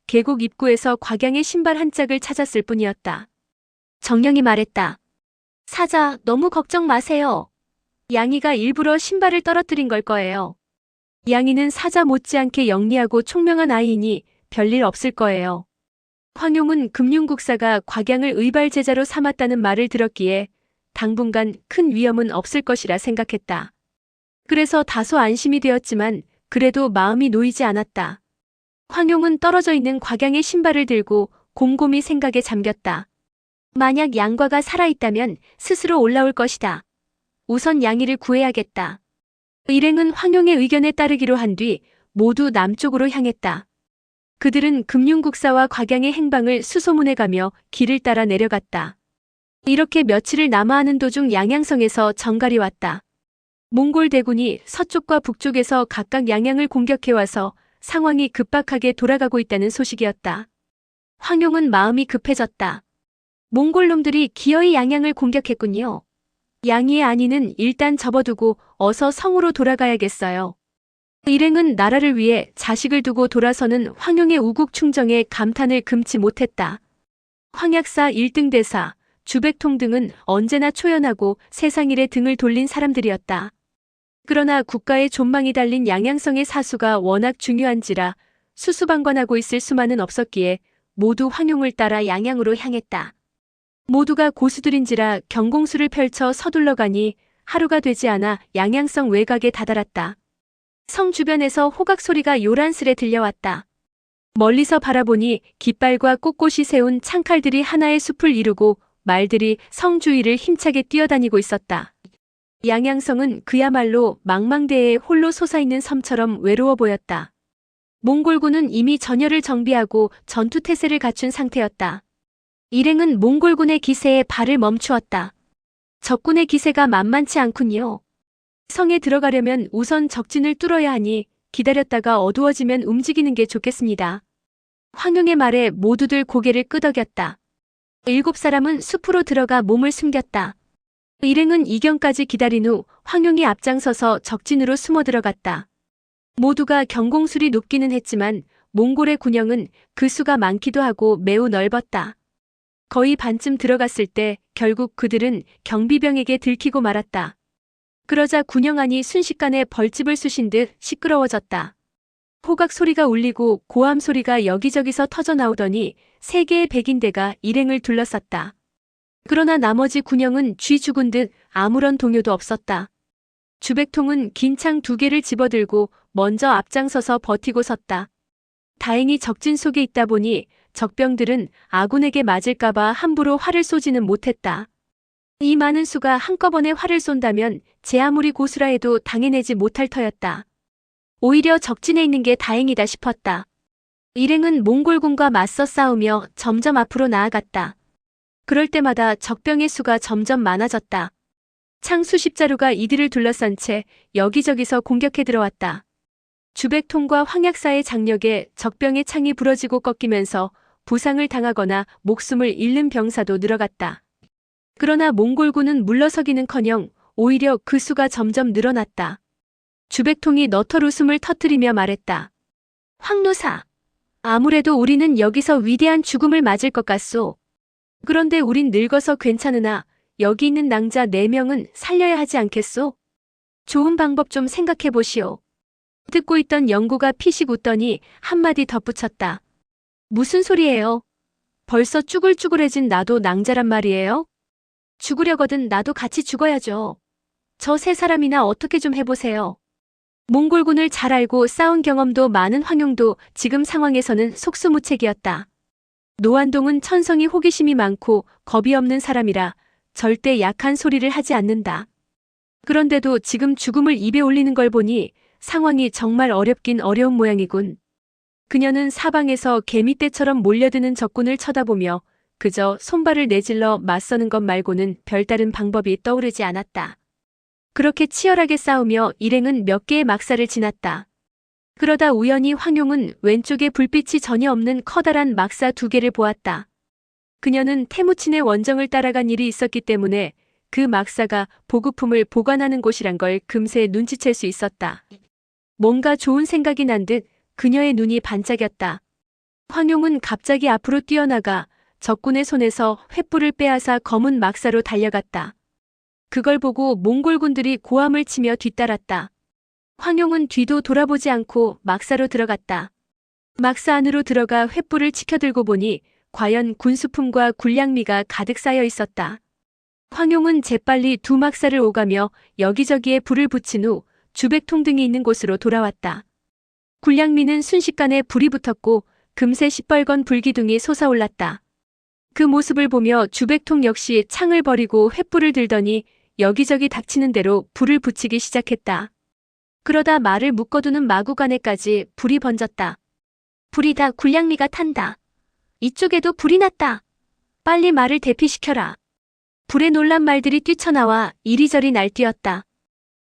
계곡 입구에서 곽양의 신발 한 짝을 찾았을 뿐이었다. 정령이 말했다. 사자, 너무 걱정 마세요. 양이가 일부러 신발을 떨어뜨린 걸 거예요. 양이는 사자 못지않게 영리하고 총명한 아이이니 별일 없을 거예요. 황용은 금융국사가 곽양을 의발제자로 삼았다는 말을 들었기에 당분간 큰 위험은 없을 것이라 생각했다. 그래서 다소 안심이 되었지만 그래도 마음이 놓이지 않았다. 황용은 떨어져 있는 곽양의 신발을 들고 곰곰이 생각에 잠겼다. 만약 양과가 살아있다면 스스로 올라올 것이다. 우선 양이를 구해야겠다. 일행은 황용의 의견에 따르기로 한 뒤 모두 남쪽으로 향했다. 그들은 금융국사와 곽양의 행방을 수소문해 가며 길을 따라 내려갔다. 이렇게 며칠을 남아하는 도중 양양성에서 정갈이 왔다. 몽골 대군이 서쪽과 북쪽에서 각각 양양을 공격해와서 상황이 급박하게 돌아가고 있다는 소식이었다. 황용은 마음이 급해졌다. 몽골 놈들이 기어이 양양을 공격했군요. 양희의 안위는 일단 접어두고 어서 성으로 돌아가야겠어요. 일행은 나라를 위해 자식을 두고 돌아서는 황용의 우국 충정에 감탄을 금치 못했다. 황약사 1등 대사, 주백통 등은 언제나 초연하고 세상일에 등을 돌린 사람들이었다. 그러나 국가의 존망이 달린 양양성의 사수가 워낙 중요한지라 수수방관하고 있을 수만은 없었기에 모두 황용을 따라 양양으로 향했다. 모두가 고수들인지라 경공수를 펼쳐 서둘러 가니 하루가 되지 않아 양양성 외곽에 다다랐다. 성 주변에서 호각 소리가 요란스레 들려왔다. 멀리서 바라보니 깃발과 꼿꼿이 세운 창칼들이 하나의 숲을 이루고 말들이 성 주위를 힘차게 뛰어다니고 있었다. 양양성은 그야말로 망망대해에 홀로 솟아있는 섬처럼 외로워 보였다. 몽골군은 이미 전열을 정비하고 전투태세를 갖춘 상태였다. 일행은 몽골군의 기세에 발을 멈추었다. 적군의 기세가 만만치 않군요. 성에 들어가려면 우선 적진을 뚫어야 하니 기다렸다가 어두워지면 움직이는 게 좋겠습니다. 황용의 말에 모두들 고개를 끄덕였다. 7사람은 숲으로 들어가 몸을 숨겼다. 일행은 이경까지 기다린 후 황용이 앞장서서 적진으로 숨어 들어갔다. 모두가 경공술이 높기는 했지만 몽골의 군영은 그 수가 많기도 하고 매우 넓었다. 거의 반쯤 들어갔을 때 결국 그들은 경비병에게 들키고 말았다. 그러자 군영 안이 순식간에 벌집을 쑤신 듯 시끄러워졌다. 호각 소리가 울리고 고함 소리가 여기저기서 터져나오더니 3개의 백인대가 일행을 둘러쌌다. 그러나 나머지 군영은 쥐 죽은 듯 아무런 동요도 없었다. 주백통은 긴 창 2개를 집어들고 먼저 앞장서서 버티고 섰다. 다행히 적진 속에 있다 보니 적병들은 아군에게 맞을까봐 함부로 활을 쏘지는 못했다. 이 많은 수가 한꺼번에 활을 쏜다면 제 아무리 고수라 해도 당해내지 못할 터였다. 오히려 적진에 있는 게 다행이다 싶었다. 일행은 몽골군과 맞서 싸우며 점점 앞으로 나아갔다. 그럴 때마다 적병의 수가 점점 많아졌다. 창 수십 자루가 이들을 둘러싼 채 여기저기서 공격해 들어왔다. 주백통과 황약사의 장력에 적병의 창이 부러지고 꺾이면서 부상을 당하거나 목숨을 잃는 병사도 늘어갔다. 그러나 몽골군은 물러서기는커녕 오히려 그 수가 점점 늘어났다. 주백통이 너털 웃음을 터뜨리며 말했다. 황노사, 아무래도 우리는 여기서 위대한 죽음을 맞을 것 같소. 그런데 우린 늙어서 괜찮으나 여기 있는 낭자 4명은 살려야 하지 않겠소? 좋은 방법 좀 생각해 보시오. 듣고 있던 영구가 피식 웃더니 한마디 덧붙였다. 무슨 소리예요? 벌써 쭈글쭈글해진 나도 낭자란 말이에요? 죽으려거든 나도 같이 죽어야죠. 저 3사람이나 어떻게 좀 해보세요. 몽골군을 잘 알고 싸운 경험도 많은 황용도 지금 상황에서는 속수무책이었다. 노안동은 천성이 호기심이 많고 겁이 없는 사람이라 절대 약한 소리를 하지 않는다. 그런데도 지금 죽음을 입에 올리는 걸 보니 상황이 정말 어렵긴 어려운 모양이군. 그녀는 사방에서 개미떼처럼 몰려드는 적군을 쳐다보며 그저 손발을 내질러 맞서는 것 말고는 별다른 방법이 떠오르지 않았다. 그렇게 치열하게 싸우며 일행은 몇 개의 막사를 지났다. 그러다 우연히 황용은 왼쪽에 불빛이 전혀 없는 커다란 막사 2개를 보았다. 그녀는 태무친의 원정을 따라간 일이 있었기 때문에 그 막사가 보급품을 보관하는 곳이란 걸 금세 눈치챌 수 있었다. 뭔가 좋은 생각이 난 듯 그녀의 눈이 반짝였다. 황용은 갑자기 앞으로 뛰어나가 적군의 손에서 횃불을 빼앗아 검은 막사로 달려갔다. 그걸 보고 몽골군들이 고함을 치며 뒤따랐다. 황용은 뒤도 돌아보지 않고 막사로 들어갔다. 막사 안으로 들어가 횃불을 치켜들고 보니 과연 군수품과 군량미가 가득 쌓여 있었다. 황용은 재빨리 2 막사를 오가며 여기저기에 불을 붙인 후 주백통 등이 있는 곳으로 돌아왔다. 군량미는 순식간에 불이 붙었고 금세 시뻘건 불기둥이 솟아올랐다. 그 모습을 보며 주백통 역시 창을 버리고 횃불을 들더니 여기저기 닥치는 대로 불을 붙이기 시작했다. 그러다 말을 묶어두는 마구간에까지 불이 번졌다. 불이다, 군량미가 탄다. 이쪽에도 불이 났다. 빨리 말을 대피시켜라. 불에 놀란 말들이 뛰쳐나와 이리저리 날뛰었다.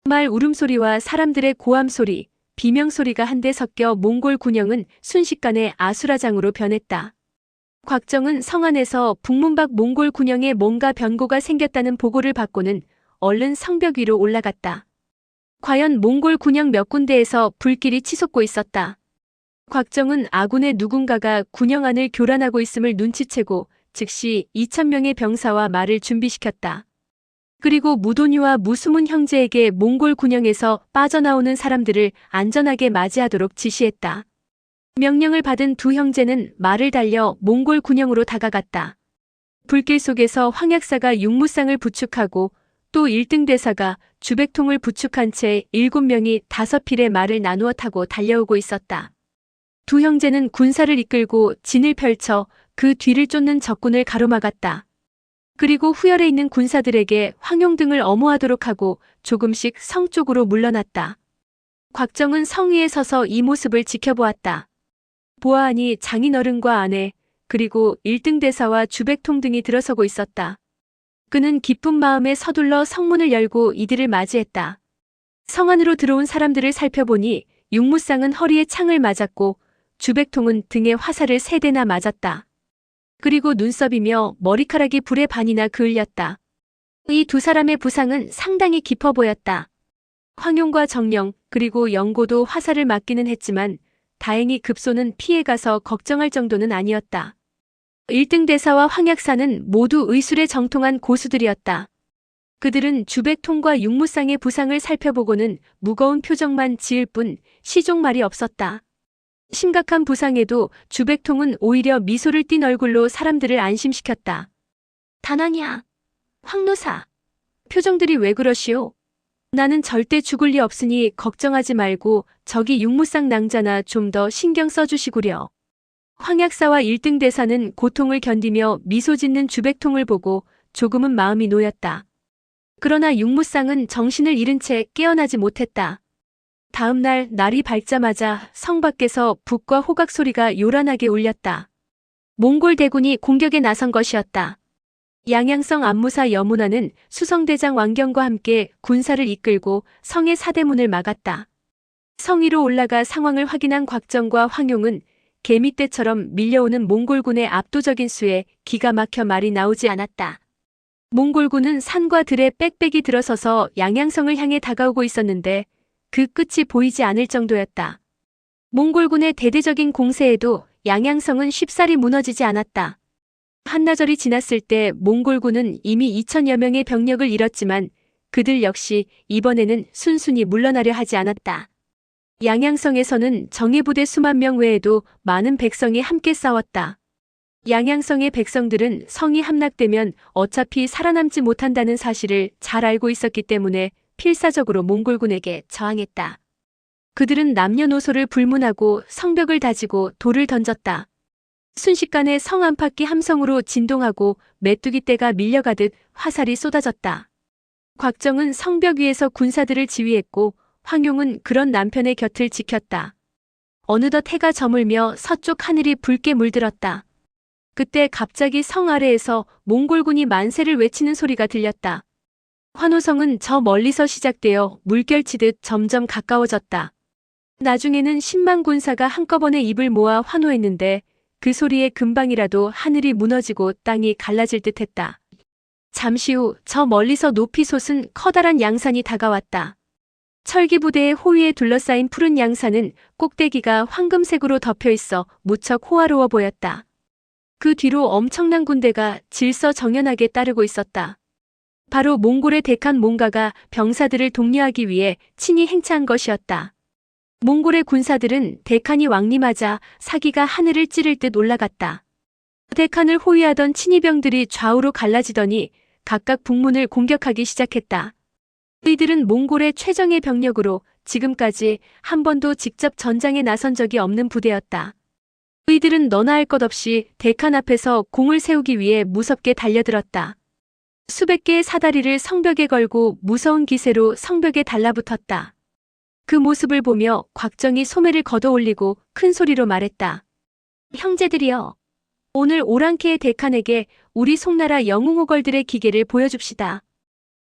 말 울음소리와 사람들의 고함소리, 비명소리가 한데 섞여 몽골 군영은 순식간에 아수라장으로 변했다. 곽정은 성 안에서 북문 밖 몽골 군영에 뭔가 변고가 생겼다는 보고를 받고는 얼른 성벽 위로 올라갔다. 과연 몽골 군영 몇 군데에서 불길이 치솟고 있었다. 곽정은 아군의 누군가가 군영 안을 교란하고 있음을 눈치채고 즉시 2,000명의 병사와 말을 준비시켰다. 그리고 무도뉴와 무수문 형제에게 몽골 군영에서 빠져나오는 사람들을 안전하게 맞이하도록 지시했다. 명령을 받은 두 형제는 말을 달려 몽골 군영으로 다가갔다. 불길 속에서 황약사가 육무상을 부축하고 또 1등 대사가 주백통을 부축한 채 7명이 5필의 말을 나누어 타고 달려오고 있었다. 두 형제는 군사를 이끌고 진을 펼쳐 그 뒤를 쫓는 적군을 가로막았다. 그리고 후열에 있는 군사들에게 황용등을 엄호하도록 하고 조금씩 성 쪽으로 물러났다. 곽정은 성 위에 서서 이 모습을 지켜보았다. 보아하니 장인어른과 아내 그리고 1등 대사와 주백통 등이 들어서고 있었다. 그는 기쁜 마음에 서둘러 성문을 열고 이들을 맞이했다. 성 안으로 들어온 사람들을 살펴보니 육무상은 허리에 창을 맞았고 주백통은 등에 화살을 3대나 맞았다. 그리고 눈썹이며 머리카락이 불에 반이나 그을렸다. 이 두 사람의 부상은 상당히 깊어 보였다. 황용과 정령 그리고 영고도 화살을 맞기는 했지만 다행히 급소는 피해가서 걱정할 정도는 아니었다. 1등 대사와 황약사는 모두 의술에 정통한 고수들이었다. 그들은 주백통과 육무상의 부상을 살펴보고는 무거운 표정만 지을 뿐 시종말이 없었다. 심각한 부상에도 주백통은 오히려 미소를 띤 얼굴로 사람들을 안심시켰다. 다낭이야. 황노사. 표정들이 왜 그러시오? 나는 절대 죽을 리 없으니 걱정하지 말고 저기 육무상 낭자나 좀 더 신경 써주시구려. 황약사와 1등 대사는 고통을 견디며 미소 짓는 주백통을 보고 조금은 마음이 놓였다. 그러나 육무상은 정신을 잃은 채 깨어나지 못했다. 다음 날 날이 밝자마자 성 밖에서 북과 호각 소리가 요란하게 울렸다. 몽골 대군이 공격에 나선 것이었다. 양양성 안무사 여문화는 수성대장 왕경과 함께 군사를 이끌고 성의 사대문을 막았다. 성 위로 올라가 상황을 확인한 곽정과 황용은 개미떼처럼 밀려오는 몽골군의 압도적인 수에 기가 막혀 말이 나오지 않았다. 몽골군은 산과 들에 빽빽이 들어서서 양양성을 향해 다가오고 있었는데 그 끝이 보이지 않을 정도였다. 몽골군의 대대적인 공세에도 양양성은 쉽사리 무너지지 않았다. 한나절이 지났을 때 몽골군은 이미 2,000여 명의 병력을 잃었지만 그들 역시 이번에는 순순히 물러나려 하지 않았다. 양양성에서는 정예부대 수만 명 외에도 많은 백성이 함께 싸웠다. 양양성의 백성들은 성이 함락되면 어차피 살아남지 못한다는 사실을 잘 알고 있었기 때문에 필사적으로 몽골군에게 저항했다. 그들은 남녀노소를 불문하고 성벽을 다지고 돌을 던졌다. 순식간에 성 안팎이 함성으로 진동하고 메뚜기 떼가 밀려가듯 화살이 쏟아졌다. 곽정은 성벽 위에서 군사들을 지휘했고 황용은 그런 남편의 곁을 지켰다. 어느덧 해가 저물며 서쪽 하늘이 붉게 물들었다. 그때 갑자기 성 아래에서 몽골군이 만세를 외치는 소리가 들렸다. 환호성은 저 멀리서 시작되어 물결치듯 점점 가까워졌다. 나중에는 10만 군사가 한꺼번에 입을 모아 환호했는데 그 소리에 금방이라도 하늘이 무너지고 땅이 갈라질 듯했다. 잠시 후 저 멀리서 높이 솟은 커다란 양산이 다가왔다. 철기부대의 호위에 둘러싸인 푸른 양산은 꼭대기가 황금색으로 덮여있어 무척 호화로워 보였다. 그 뒤로 엄청난 군대가 질서정연하게 따르고 있었다. 바로 몽골의 데칸 몽가가 병사들을 독려하기 위해 친히 행차한 것이었다. 몽골의 군사들은 데칸이 왕림하자 사기가 하늘을 찌를 듯 올라갔다. 데칸을 호위하던 친위병들이 좌우로 갈라지더니 각각 북문을 공격하기 시작했다. 이들은 몽골의 최정예 병력으로 지금까지 한 번도 직접 전장에 나선 적이 없는 부대였다. 이들은 너나 할 것 없이 데칸 앞에서 공을 세우기 위해 무섭게 달려들었다. 수백 개의 사다리를 성벽에 걸고 무서운 기세로 성벽에 달라붙었다. 그 모습을 보며 곽정이 소매를 걷어올리고 큰 소리로 말했다. 형제들이여, 오늘 오랑캐의 대칸에게 우리 송나라 영웅호걸들의 기계를 보여줍시다.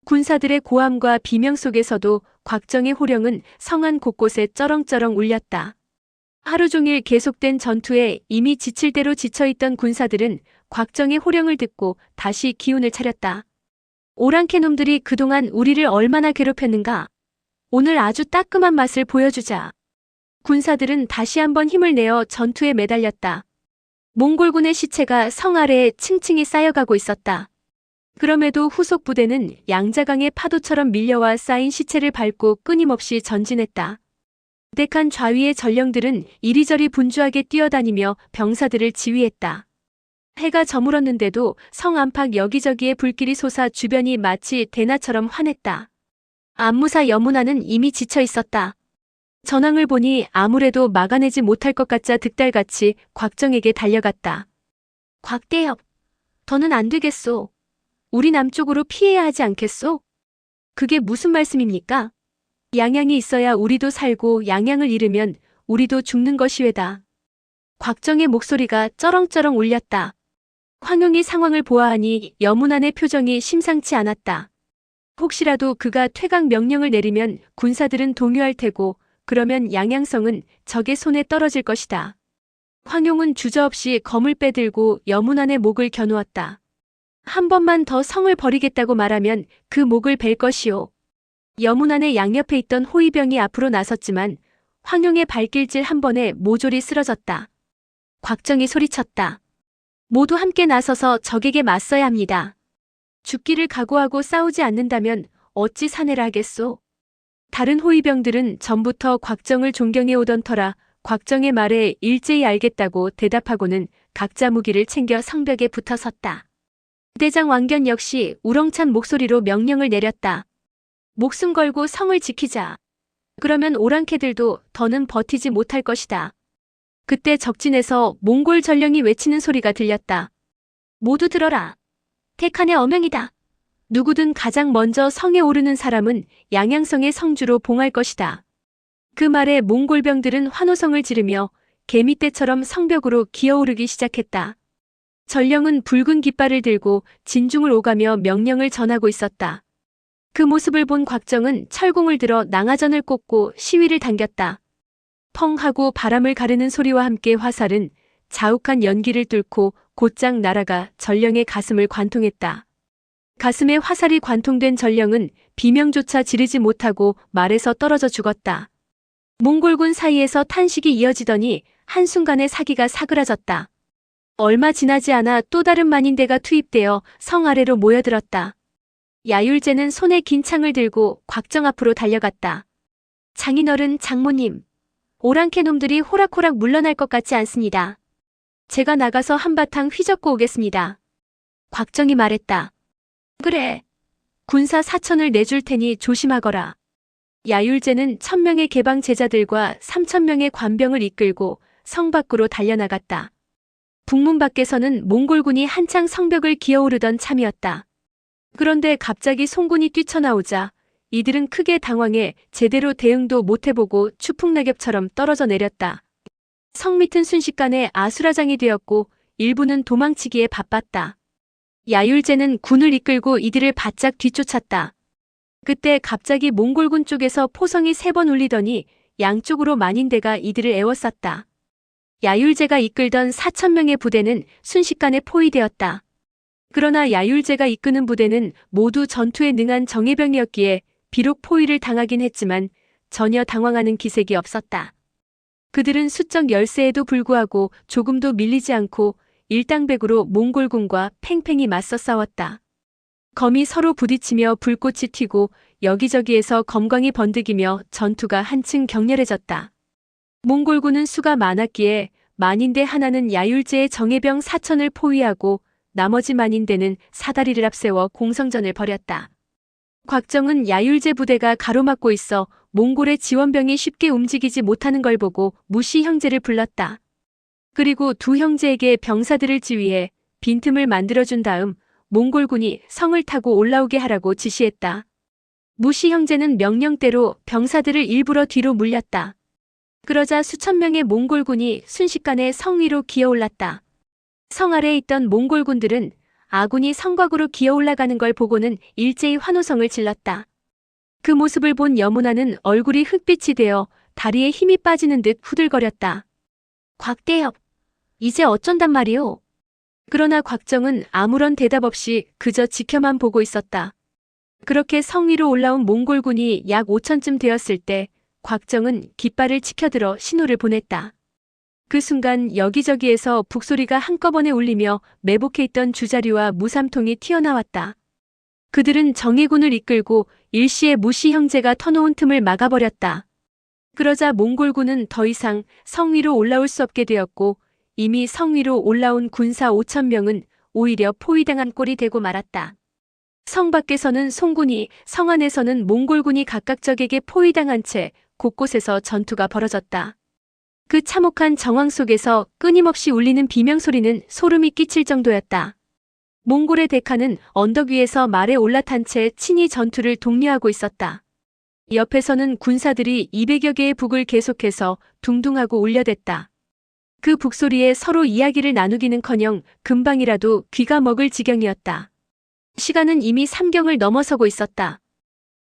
군사들의 고함과 비명 속에서도 곽정의 호령은 성 안 곳곳에 쩌렁쩌렁 울렸다. 하루 종일 계속된 전투에 이미 지칠 대로 지쳐있던 군사들은 곽정의 호령을 듣고 다시 기운을 차렸다. 오랑캐 놈들이 그동안 우리를 얼마나 괴롭혔는가. 오늘 아주 따끔한 맛을 보여주자. 군사들은 다시 한번 힘을 내어 전투에 매달렸다. 몽골군의 시체가 성 아래에 층층이 쌓여가고 있었다. 그럼에도 후속 부대는 양자강의 파도처럼 밀려와 쌓인 시체를 밟고 끊임없이 전진했다. 대칸 좌위의 전령들은 이리저리 분주하게 뛰어다니며 병사들을 지휘했다. 해가 저물었는데도 성 안팎 여기저기에 불길이 솟아 주변이 마치 대나처럼 환했다. 안무사 여문하는 이미 지쳐 있었다. 전황을 보니 아무래도 막아내지 못할 것 같자 득달같이 곽정에게 달려갔다. 곽대엽, 더는 안 되겠소. 우리 남쪽으로 피해야 하지 않겠소? 그게 무슨 말씀입니까? 양양이 있어야 우리도 살고 양양을 잃으면 우리도 죽는 것이외다. 곽정의 목소리가 쩌렁쩌렁 울렸다. 황용이 상황을 보아하니 여문안의 표정이 심상치 않았다. 혹시라도 그가 퇴각 명령을 내리면 군사들은 동요할 테고 그러면 양양성은 적의 손에 떨어질 것이다. 황용은 주저없이 검을 빼들고 여문안의 목을 겨누었다. 한 번만 더 성을 버리겠다고 말하면 그 목을 벨 것이오. 여문안의 양옆에 있던 호위병이 앞으로 나섰지만 황용의 발길질 한 번에 모조리 쓰러졌다. 곽정이 소리쳤다. 모두 함께 나서서 적에게 맞서야 합니다. 죽기를 각오하고 싸우지 않는다면 어찌 사내라 하겠소. 다른 호위병들은 전부터 곽정을 존경해오던 터라 곽정의 말에 일제히 알겠다고 대답하고는 각자 무기를 챙겨 성벽에 붙어 섰다. 대장 왕견 역시 우렁찬 목소리로 명령을 내렸다. 목숨 걸고 성을 지키자. 그러면 오랑캐들도 더는 버티지 못할 것이다. 그때 적진에서 몽골 전령이 외치는 소리가 들렸다. 모두 들어라. 대칸의 어명이다. 누구든 가장 먼저 성에 오르는 사람은 양양성의 성주로 봉할 것이다. 그 말에 몽골병들은 환호성을 지르며 개미떼처럼 성벽으로 기어오르기 시작했다. 전령은 붉은 깃발을 들고 진중을 오가며 명령을 전하고 있었다. 그 모습을 본 곽정은 철공을 들어 낭하전을 꽂고 시위를 당겼다. 펑 하고 바람을 가르는 소리와 함께 화살은 자욱한 연기를 뚫고 곧장 날아가 전령의 가슴을 관통했다. 가슴에 화살이 관통된 전령은 비명조차 지르지 못하고 말에서 떨어져 죽었다. 몽골군 사이에서 탄식이 이어지더니 한순간에 사기가 사그라졌다. 얼마 지나지 않아 또 다른 만인대가 투입되어 성 아래로 모여들었다. 야율제는 손에 긴 창을 들고 곽정 앞으로 달려갔다. 장인어른, 장모님, 오랑캐 놈들이 호락호락 물러날 것 같지 않습니다. 제가 나가서 한바탕 휘젓고 오겠습니다. 곽정이 말했다. 그래. 군사 4천을 내줄 테니 조심하거라. 야율제는 1000명의 개방 제자들과 3000명의 관병을 이끌고 성 밖으로 달려나갔다. 북문 밖에서는 몽골군이 한창 성벽을 기어오르던 참이었다. 그런데 갑자기 송군이 뛰쳐나오자 이들은 크게 당황해 제대로 대응도 못해보고 추풍낙엽처럼 떨어져 내렸다. 성 밑은 순식간에 아수라장이 되었고 일부는 도망치기에 바빴다. 야율제는 군을 이끌고 이들을 바짝 뒤쫓았다. 그때 갑자기 몽골군 쪽에서 포성이 3번 울리더니 양쪽으로 만인대가 이들을 에워쌌다. 야율제가 이끌던 4000명의 부대는 순식간에 포위되었다. 그러나 야율제가 이끄는 부대는 모두 전투에 능한 정예병이었기에 비록 포위를 당하긴 했지만 전혀 당황하는 기색이 없었다. 그들은 수적 열세에도 불구하고 조금도 밀리지 않고 일당백으로 몽골군과 팽팽히 맞서 싸웠다. 검이 서로 부딪히며 불꽃이 튀고 여기저기에서 검광이 번득이며 전투가 한층 격렬해졌다. 몽골군은 수가 많았기에 만인대 하나는 야율제의 정예병 4000을 포위하고 나머지 만인대는 사다리를 앞세워 공성전을 벌였다. 곽정은 야율제 부대가 가로막고 있어 몽골의 지원병이 쉽게 움직이지 못하는 걸 보고 무시 형제를 불렀다. 그리고 두 형제에게 병사들을 지휘해 빈틈을 만들어준 다음 몽골군이 성을 타고 올라오게 하라고 지시했다. 무시 형제는 명령대로 병사들을 일부러 뒤로 물렸다. 그러자 수천 명의 몽골군이 순식간에 성 위로 기어올랐다. 성 아래에 있던 몽골군들은 아군이 성곽으로 기어 올라가는 걸 보고는 일제히 환호성을 질렀다. 그 모습을 본 여문화는 얼굴이 흑빛이 되어 다리에 힘이 빠지는 듯 후들거렸다. 곽대엽, 이제 어쩐단 말이오? 그러나 곽정은 아무런 대답 없이 그저 지켜만 보고 있었다. 그렇게 성 위로 올라온 몽골군이 약 5천쯤 되었을 때 곽정은 깃발을 치켜들어 신호를 보냈다. 그 순간 여기저기에서 북소리가 한꺼번에 울리며 매복해 있던 주자류와 무삼통이 튀어나왔다. 그들은 정예군을 이끌고 일시에 무시 형제가 터놓은 틈을 막아버렸다. 그러자 몽골군은 더 이상 성 위로 올라올 수 없게 되었고 이미 성 위로 올라온 군사 5천 명은 오히려 포위당한 꼴이 되고 말았다. 성 밖에서는 송군이, 성 안에서는 몽골군이 각각 적에게 포위당한 채 곳곳에서 전투가 벌어졌다. 그 참혹한 정황 속에서 끊임없이 울리는 비명소리는 소름이 끼칠 정도였다. 몽골의 데칸은 언덕 위에서 말에 올라탄 채 친히 전투를 독려하고 있었다. 옆에서는 군사들이 200여 개의 북을 계속해서 둥둥하고 울려댔다. 그 북소리에 서로 이야기를 나누기는커녕 금방이라도 귀가 먹을 지경이었다. 시간은 이미 삼경을 넘어서고 있었다.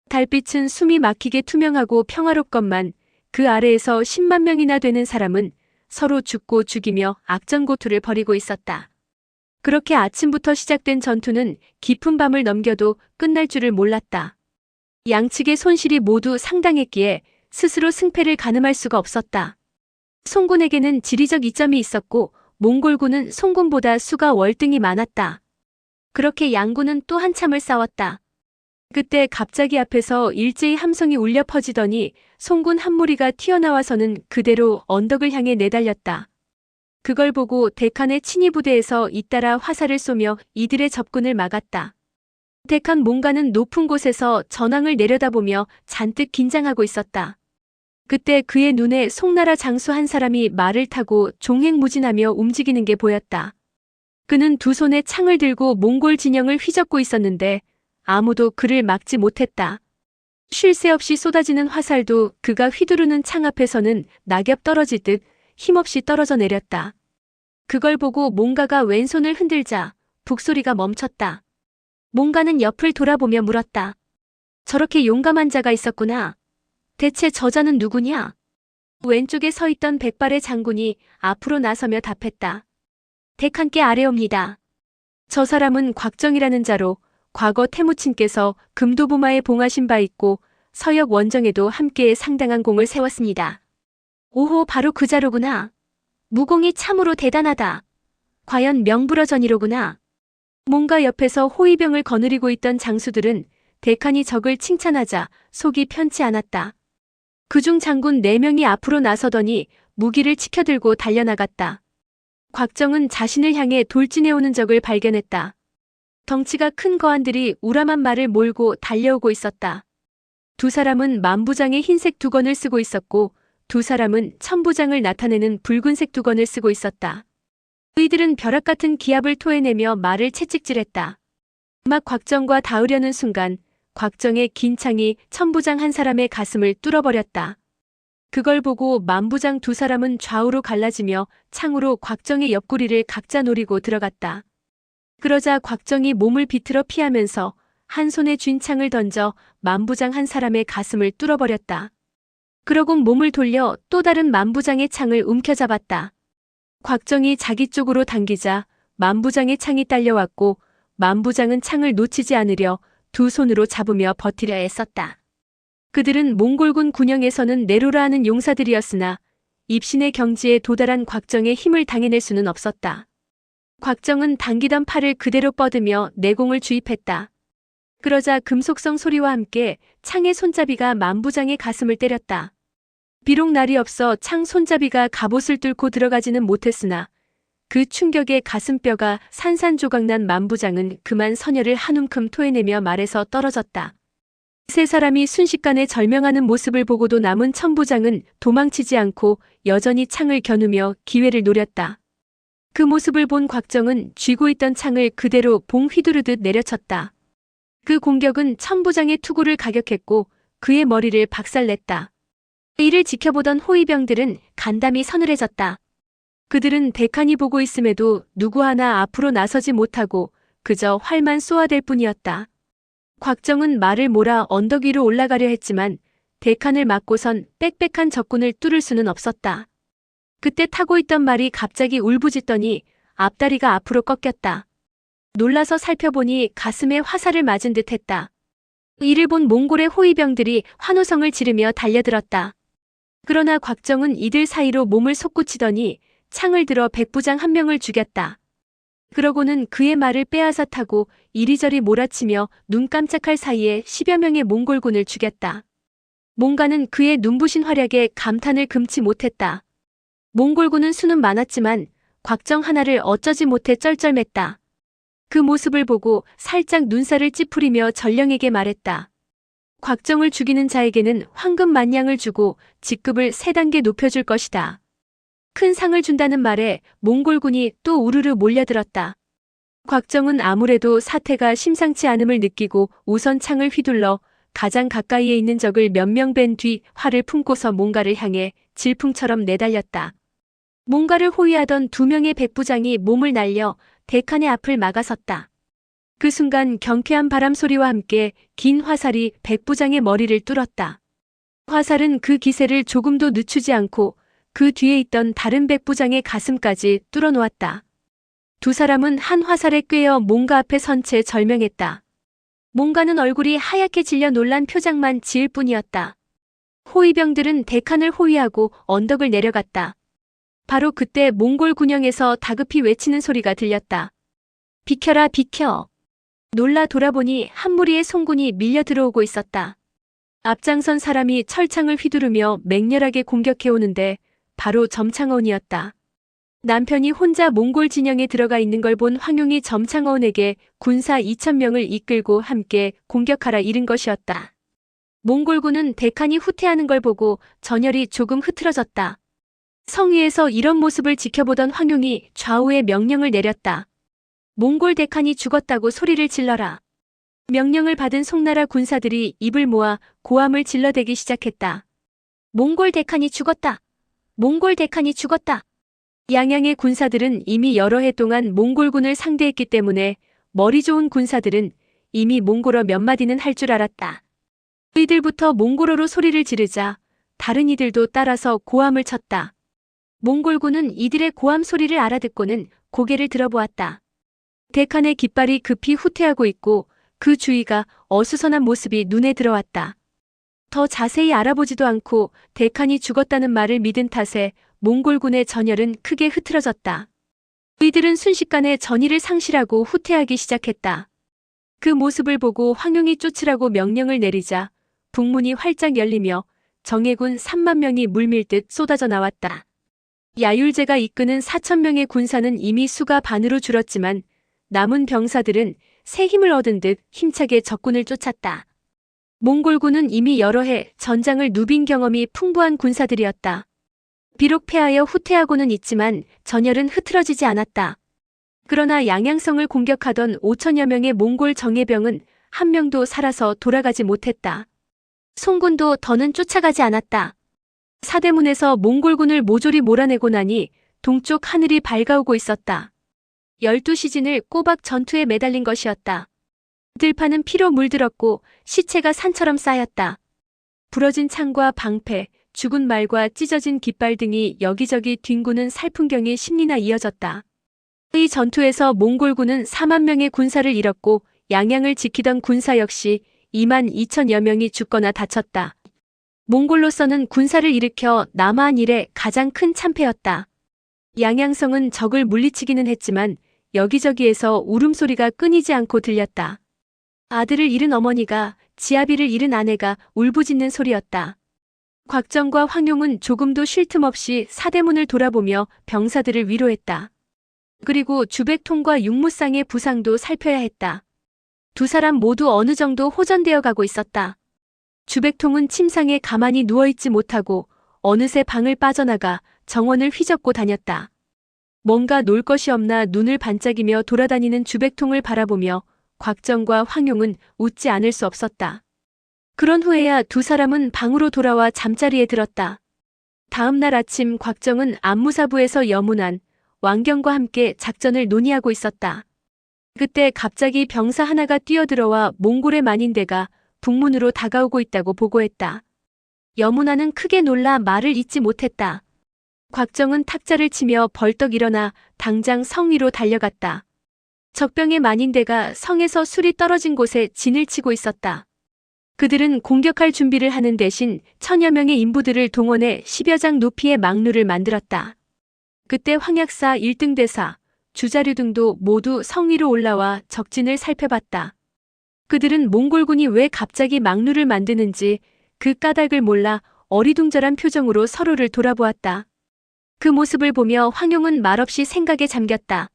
달빛은 숨이 막히게 투명하고 평화롭건만 그 아래에서 10만 명이나 되는 사람은 서로 죽고 죽이며 악전고투를 벌이고 있었다. 그렇게 아침부터 시작된 전투는 깊은 밤을 넘겨도 끝날 줄을 몰랐다. 양측의 손실이 모두 상당했기에 스스로 승패를 가늠할 수가 없었다. 송군에게는 지리적 이점이 있었고 몽골군은 송군보다 수가 월등히 많았다. 그렇게 양군은 또 한참을 싸웠다. 그때 갑자기 앞에서 일제히 함성이 울려 퍼지더니 송군 한 무리가 튀어나와서는 그대로 언덕을 향해 내달렸다. 그걸 보고 데칸의 친위 부대에서 잇따라 화살을 쏘며 이들의 접근을 막았다. 데칸 몽가는 높은 곳에서 전황을 내려다보며 잔뜩 긴장하고 있었다. 그때 그의 눈에 송나라 장수 한 사람이 말을 타고 종횡무진하며 움직이는 게 보였다. 그는 두 손에 창을 들고 몽골 진영을 휘젓고 있었는데 아무도 그를 막지 못했다. 쉴 새 없이 쏟아지는 화살도 그가 휘두르는 창 앞에서는 낙엽 떨어지듯 힘없이 떨어져 내렸다. 그걸 보고 몽가가 왼손을 흔들자 북소리가 멈췄다. 몽가는 옆을 돌아보며 물었다. 저렇게 용감한 자가 있었구나. 대체 저자는 누구냐? 왼쪽에 서 있던 백발의 장군이 앞으로 나서며 답했다. 데칸께 아뢰옵니다. 저 사람은 곽정이라는 자로 과거 태무친께서 금도부마에 봉하신 바 있고 서역 원정에도 함께 상당한 공을 세웠습니다. 오호, 바로 그 자로구나. 무공이 참으로 대단하다. 과연 명불허전이로구나. 몽가 옆에서 호위병을 거느리고 있던 장수들은 데칸이 적을 칭찬하자 속이 편치 않았다. 그중 장군 4명이 앞으로 나서더니 무기를 치켜들고 달려나갔다. 곽정은 자신을 향해 돌진해오는 적을 발견했다. 덩치가 큰 거한들이 우람한 말을 몰고 달려오고 있었다. 두 사람은 만부장의 흰색 두건을 쓰고 있었고 두 사람은 천부장을 나타내는 붉은색 두건을 쓰고 있었다. 의들은 벼락 같은 기압을 토해내며 말을 채찍질했다. 막 곽정과 닿으려는 순간 곽정의 긴 창이 천부장 한 사람의 가슴을 뚫어버렸다. 그걸 보고 만부장 두 사람은 좌우로 갈라지며 창으로 곽정의 옆구리를 각자 노리고 들어갔다. 그러자 곽정이 몸을 비틀어 피하면서 한 손에 쥔 창을 던져 만부장 한 사람의 가슴을 뚫어버렸다. 그러곤 몸을 돌려 또 다른 만부장의 창을 움켜잡았다. 곽정이 자기 쪽으로 당기자 만부장의 창이 딸려왔고 만부장은 창을 놓치지 않으려 두 손으로 잡으며 버티려 애썼다. 그들은 몽골군 군영에서는 네로라 하는 용사들이었으나 입신의 경지에 도달한 곽정의 힘을 당해낼 수는 없었다. 곽정은 당기던 팔을 그대로 뻗으며 내공을 주입했다. 그러자 금속성 소리와 함께 창의 손잡이가 만부장의 가슴을 때렸다. 비록 날이 없어 창 손잡이가 갑옷을 뚫고 들어가지는 못했으나 그 충격에 가슴뼈가 산산조각난 만부장은 그만 선혈을 한 움큼 토해내며 말에서 떨어졌다. 세 사람이 순식간에 절명하는 모습을 보고도 남은 천부장은 도망치지 않고 여전히 창을 겨누며 기회를 노렸다. 그 모습을 본 곽정은 쥐고 있던 창을 그대로 봉 휘두르듯 내려쳤다. 그 공격은 천부장의 투구를 가격했고 그의 머리를 박살냈다. 이를 지켜보던 호위병들은 간담이 서늘해졌다. 그들은 대칸이 보고 있음에도 누구 하나 앞으로 나서지 못하고 그저 활만 쏘아댈 뿐이었다. 곽정은 말을 몰아 언덕 위로 올라가려 했지만 대칸을 막고선 빽빽한 적군을 뚫을 수는 없었다. 그때 타고 있던 말이 갑자기 울부짖더니 앞다리가 앞으로 꺾였다. 놀라서 살펴보니 가슴에 화살을 맞은 듯했다. 이를 본 몽골의 호위병들이 환호성을 지르며 달려들었다. 그러나 곽정은 이들 사이로 몸을 솟구치더니 창을 들어 백부장 한 명을 죽였다. 그러고는 그의 말을 빼앗아 타고 이리저리 몰아치며 눈 깜짝할 사이에 10여 명의 몽골군을 죽였다. 몽가는 그의 눈부신 활약에 감탄을 금치 못했다. 몽골군은 수는 많았지만 곽정 하나를 어쩌지 못해 쩔쩔맸다. 그 모습을 보고 살짝 눈살을 찌푸리며 전령에게 말했다. 곽정을 죽이는 자에게는 황금 만냥을 주고 직급을 3단계 높여줄 것이다. 큰 상을 준다는 말에 몽골군이 또 우르르 몰려들었다. 곽정은 아무래도 사태가 심상치 않음을 느끼고 우선 창을 휘둘러 가장 가까이에 있는 적을 몇 명 뺀 뒤 활을 품고서 몽가를 향해 질풍처럼 내달렸다. 몽가를 호위하던 2명의 백부장이 몸을 날려 대칸의 앞을 막아섰다. 그 순간 경쾌한 바람 소리와 함께 긴 화살이 백부장의 머리를 뚫었다. 화살은 그 기세를 조금도 늦추지 않고 그 뒤에 있던 다른 백부장의 가슴까지 뚫어놓았다. 두 사람은 한 화살에 꿰어 몽가 앞에 선 채 절명했다. 몽가는 얼굴이 하얗게 질려 놀란 표정만 지을 뿐이었다. 호위병들은 대칸을 호위하고 언덕을 내려갔다. 바로 그때 몽골 군영에서 다급히 외치는 소리가 들렸다. 비켜라 비켜. 놀라 돌아보니 한 무리의 송군이 밀려 들어오고 있었다. 앞장선 사람이 철창을 휘두르며 맹렬하게 공격해오는데 바로 점창어운이었다. 남편이 혼자 몽골 진영에 들어가 있는 걸 본 황용이 점창어운에게 군사 2,000명을 이끌고 함께 공격하라 이른 것이었다. 몽골군은 대칸이 후퇴하는 걸 보고 전열이 조금 흐트러졌다. 성위에서 이런 모습을 지켜보던 황용이 좌우에 명령을 내렸다. 몽골 대칸이 죽었다고 소리를 질러라. 명령을 받은 송나라 군사들이 입을 모아 고함을 질러대기 시작했다. 몽골 대칸이 죽었다. 몽골 대칸이 죽었다. 양양의 군사들은 이미 여러 해 동안 몽골군을 상대했기 때문에 머리 좋은 군사들은 이미 몽골어 몇 마디는 할 줄 알았다. 이들부터 몽골어로 소리를 지르자 다른 이들도 따라서 고함을 쳤다. 몽골군은 이들의 고함 소리를 알아듣고는 고개를 들어보았다. 대칸의 깃발이 급히 후퇴하고 있고 그 주위가 어수선한 모습이 눈에 들어왔다. 더 자세히 알아보지도 않고 대칸이 죽었다는 말을 믿은 탓에 몽골군의 전열은 크게 흐트러졌다. 이들은 순식간에 전의를 상실하고 후퇴하기 시작했다. 그 모습을 보고 황용이 쫓으라고 명령을 내리자 북문이 활짝 열리며 정예군 3만 명이 물밀듯 쏟아져 나왔다. 야율제가 이끄는 4,000명의 군사는 이미 수가 반으로 줄었지만 남은 병사들은 새 힘을 얻은 듯 힘차게 적군을 쫓았다. 몽골군은 이미 여러 해 전장을 누빈 경험이 풍부한 군사들이었다. 비록 패하여 후퇴하고는 있지만 전열은 흐트러지지 않았다. 그러나 양양성을 공격하던 5,000여 명의 몽골 정예병은 한 명도 살아서 돌아가지 못했다. 송군도 더는 쫓아가지 않았다. 사대문에서 몽골군을 모조리 몰아내고 나니 동쪽 하늘이 밝아오고 있었다. 12시즌을 꼬박 전투에 매달린 것이었다. 들판은 피로 물들었고 시체가 산처럼 쌓였다. 부러진 창과 방패, 죽은 말과 찢어진 깃발 등이 여기저기 뒹구는 살풍경이 10리나 이어졌다. 이 전투에서 몽골군은 4만 명의 군사를 잃었고 양양을 지키던 군사 역시 2만 2천여 명이 죽거나 다쳤다. 몽골로서는 군사를 일으켜 남하한 일에 가장 큰 참패였다. 양양성은 적을 물리치기는 했지만 여기저기에서 울음소리가 끊이지 않고 들렸다. 아들을 잃은 어머니가, 지아비를 잃은 아내가 울부짖는 소리였다. 곽정과 황용은 조금도 쉴 틈 없이 사대문을 돌아보며 병사들을 위로했다. 그리고 주백통과 육무상의 부상도 살펴야 했다. 두 사람 모두 어느 정도 호전되어 가고 있었다. 주백통은 침상에 가만히 누워있지 못하고 어느새 방을 빠져나가 정원을 휘젓고 다녔다. 뭔가 놀 것이 없나 눈을 반짝이며 돌아다니는 주백통을 바라보며 곽정과 황용은 웃지 않을 수 없었다. 그런 후에야 두 사람은 방으로 돌아와 잠자리에 들었다. 다음 날 아침 곽정은 안무사부에서 여문안, 왕경과 함께 작전을 논의하고 있었다. 그때 갑자기 병사 하나가 뛰어들어와 몽골의 만인대가 북문으로 다가오고 있다고 보고했다. 여문안은 크게 놀라 말을 잇지 못했다. 곽정은 탁자를 치며 벌떡 일어나 당장 성 위로 달려갔다. 적병의 만인대가 성에서 술이 떨어진 곳에 진을 치고 있었다. 그들은 공격할 준비를 하는 대신 1000여 명의 인부들을 동원해 10여 장 높이의 망루를 만들었다. 그때 황약사 1등 대사, 주자류 등도 모두 성 위로 올라와 적진을 살펴봤다. 그들은 몽골군이 왜 갑자기 망루를 만드는지 그 까닭을 몰라 어리둥절한 표정으로 서로를 돌아보았다. 그 모습을 보며 황용은 말없이 생각에 잠겼다.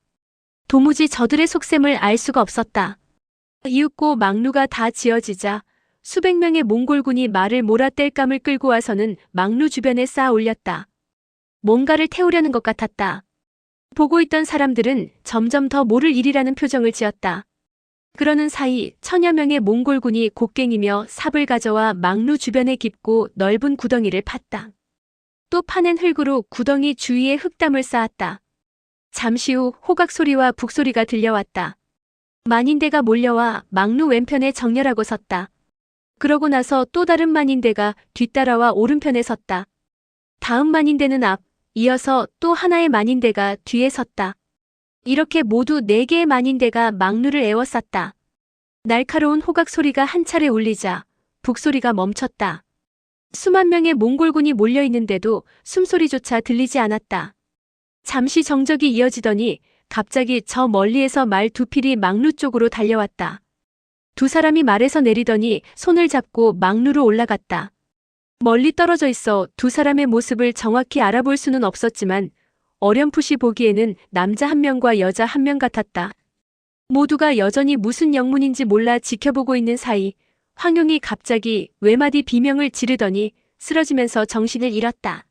도무지 저들의 속셈을 알 수가 없었다. 이윽고 망루가 다 지어지자 수백 명의 몽골군이 말을 몰아뗄 감을 끌고 와서는 망루 주변에 쌓아 올렸다. 뭔가를 태우려는 것 같았다. 보고 있던 사람들은 점점 더 모를 일이라는 표정을 지었다. 그러는 사이 1000여 명의 몽골군이 곡괭이며 삽을 가져와 망루 주변에 깊고 넓은 구덩이를 팠다. 또 파낸 흙으로 구덩이 주위에 흙담을 쌓았다. 잠시 후 호각 소리와 북소리가 들려왔다. 만인대가 몰려와 망루 왼편에 정렬하고 섰다. 그러고 나서 또 다른 만인대가 뒤따라와 오른편에 섰다. 다음 만인대는 앞, 이어서 또 하나의 만인대가 뒤에 섰다. 이렇게 모두 4개의 만인대가 망루를 에워쌌다. 날카로운 호각 소리가 한 차례 울리자 북소리가 멈췄다. 수만 명의 몽골군이 몰려있는데도 숨소리조차 들리지 않았다. 잠시 정적이 이어지더니 갑자기 저 멀리에서 말 2필이 망루 쪽으로 달려왔다. 2사람이 말에서 내리더니 손을 잡고 망루로 올라갔다. 멀리 떨어져 있어 2사람의 모습을 정확히 알아볼 수는 없었지만 어렴풋이 보기에는 남자 1명과 여자 1명 같았다. 모두가 여전히 무슨 영문인지 몰라 지켜보고 있는 사이 황용이 갑자기 외마디 비명을 지르더니 쓰러지면서 정신을 잃었다.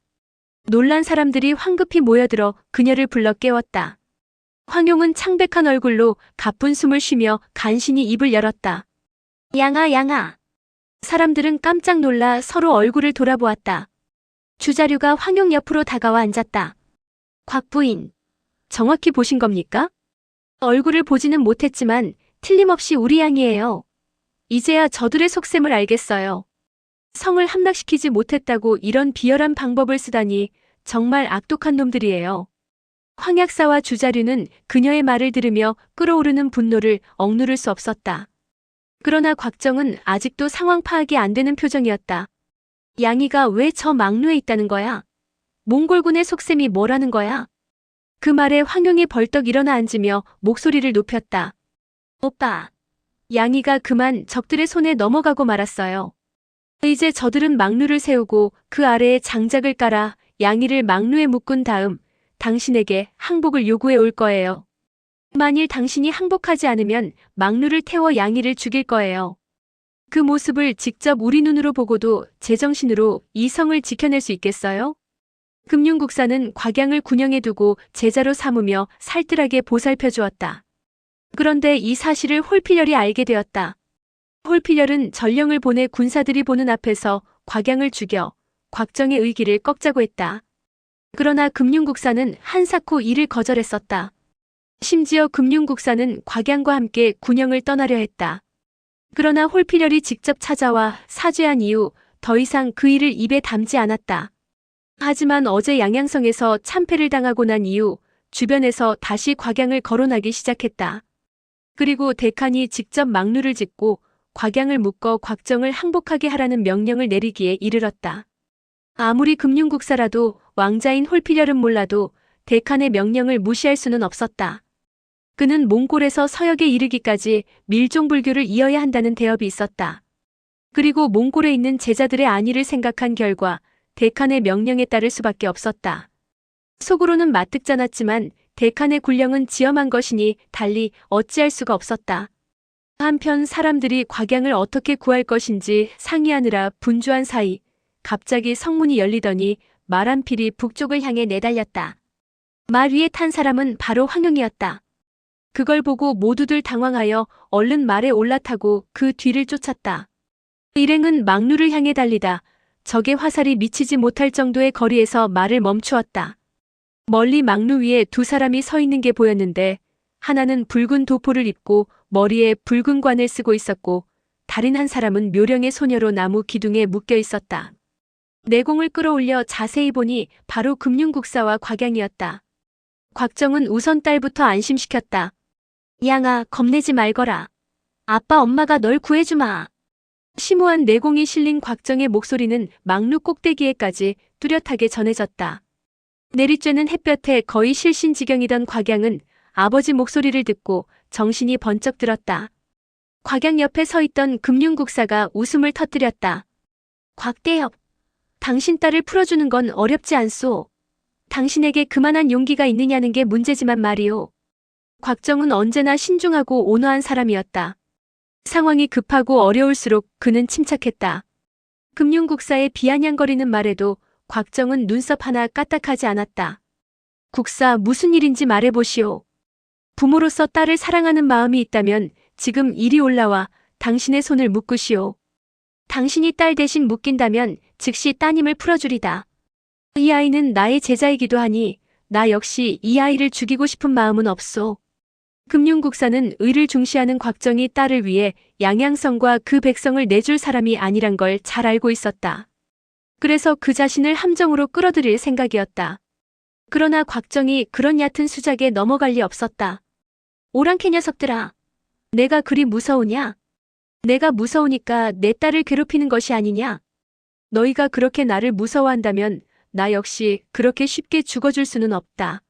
놀란 사람들이 황급히 모여들어 그녀를 불러 깨웠다. 황용은 창백한 얼굴로 가쁜 숨을 쉬며 간신히 입을 열었다. 양아, 양아. 사람들은 깜짝 놀라 서로 얼굴을 돌아보았다. 주자류가 황용 옆으로 다가와 앉았다. 곽 부인, 정확히 보신 겁니까? 얼굴을 보지는 못했지만 틀림없이 우리 양이에요. 이제야 저들의 속셈을 알겠어요. 성을 함락시키지 못했다고 이런 비열한 방법을 쓰다니 정말 악독한 놈들이에요. 황약사와 주자류는 그녀의 말을 들으며 끓어오르는 분노를 억누를 수 없었다. 그러나 곽정은 아직도 상황 파악이 안 되는 표정이었다. 양이가 왜 저 망루에 있다는 거야? 몽골군의 속셈이 뭐라는 거야? 그 말에 황용이 벌떡 일어나 앉으며 목소리를 높였다. 오빠. 양이가 그만 적들의 손에 넘어가고 말았어요. 이제 저들은 망루를 세우고 그 아래에 장작을 깔아 양이를 망루에 묶은 다음 당신에게 항복을 요구해 올 거예요. 만일 당신이 항복하지 않으면 망루를 태워 양이를 죽일 거예요. 그 모습을 직접 우리 눈으로 보고도 제정신으로 이 성을 지켜낼 수 있겠어요? 금융국사는 곽양을 군영에 두고 제자로 삼으며 살뜰하게 보살펴 주었다. 그런데 이 사실을 홀필열이 알게 되었다. 홀필열은 전령을 보내 군사들이 보는 앞에서 곽양을 죽여 곽정의 의기를 꺾자고 했다. 그러나 금융국사는 한사코 이를 거절했었다. 심지어 금융국사는 곽양과 함께 군영을 떠나려 했다. 그러나 홀필열이 직접 찾아와 사죄한 이후 더 이상 그 일을 입에 담지 않았다. 하지만 어제 양양성에서 참패를 당하고 난 이후 주변에서 다시 곽양을 거론하기 시작했다. 그리고 대칸이 직접 망루를 짓고 곽양을 묶어 곽정을 항복하게 하라는 명령을 내리기에 이르렀다. 아무리 금융국사라도 왕자인 홀필열은 몰라도 대칸의 명령을 무시할 수는 없었다. 그는 몽골에서 서역에 이르기까지 밀종불교를 이어야 한다는 대업이 있었다. 그리고 몽골에 있는 제자들의 안위를 생각한 결과 대칸의 명령에 따를 수밖에 없었다. 속으로는 마뜩잖았지만 대칸의 군령은 지엄한 것이니 달리 어찌할 수가 없었다. 한편 사람들이 곽양을 어떻게 구할 것인지 상의하느라 분주한 사이 갑자기 성문이 열리더니 말 한 필이 북쪽을 향해 내달렸다. 말 위에 탄 사람은 바로 황용이었다. 그걸 보고 모두들 당황하여 얼른 말에 올라타고 그 뒤를 쫓았다. 일행은 망루를 향해 달리다 적의 화살이 미치지 못할 정도의 거리에서 말을 멈추었다. 멀리 막루 위에 두 사람이 서 있는 게 보였는데 하나는 붉은 도포를 입고 머리에 붉은 관을 쓰고 있었고 다른 한 사람은 묘령의 소녀로 나무 기둥에 묶여 있었다. 내공을 끌어올려 자세히 보니 바로 금융국사와 곽양이었다. 곽정은 우선 딸부터 안심시켰다. 양아, 겁내지 말거라. 아빠 엄마가 널 구해주마. 심오한 내공이 실린 곽정의 목소리는 막루 꼭대기에까지 뚜렷하게 전해졌다. 내리쬐는 햇볕에 거의 실신지경이던 곽양은 아버지 목소리를 듣고 정신이 번쩍 들었다. 곽양 옆에 서 있던 금융국사가 웃음을 터뜨렸다. 곽대엽, 당신 딸을 풀어주는 건 어렵지 않소. 당신에게 그만한 용기가 있느냐는 게 문제지만 말이오. 곽정은 언제나 신중하고 온화한 사람이었다. 상황이 급하고 어려울수록 그는 침착했다. 금융국사의 비아냥거리는 말에도 곽정은 눈썹 하나 까딱하지 않았다. 국사, 무슨 일인지 말해보시오. 부모로서 딸을 사랑하는 마음이 있다면 지금 이리 올라와 당신의 손을 묶으시오. 당신이 딸 대신 묶인다면 즉시 따님을 풀어주리다. 이 아이는 나의 제자이기도 하니 나 역시 이 아이를 죽이고 싶은 마음은 없소. 금융국사는 의를 중시하는 곽정이 딸을 위해 양양성과 그 백성을 내줄 사람이 아니란 걸 잘 알고 있었다. 그래서 그 자신을 함정으로 끌어들일 생각이었다. 그러나 곽정이 그런 얕은 수작에 넘어갈 리 없었다. 오랑캐 녀석들아, 내가 그리 무서우냐? 내가 무서우니까 내 딸을 괴롭히는 것이 아니냐? 너희가 그렇게 나를 무서워한다면 나 역시 그렇게 쉽게 죽어줄 수는 없다.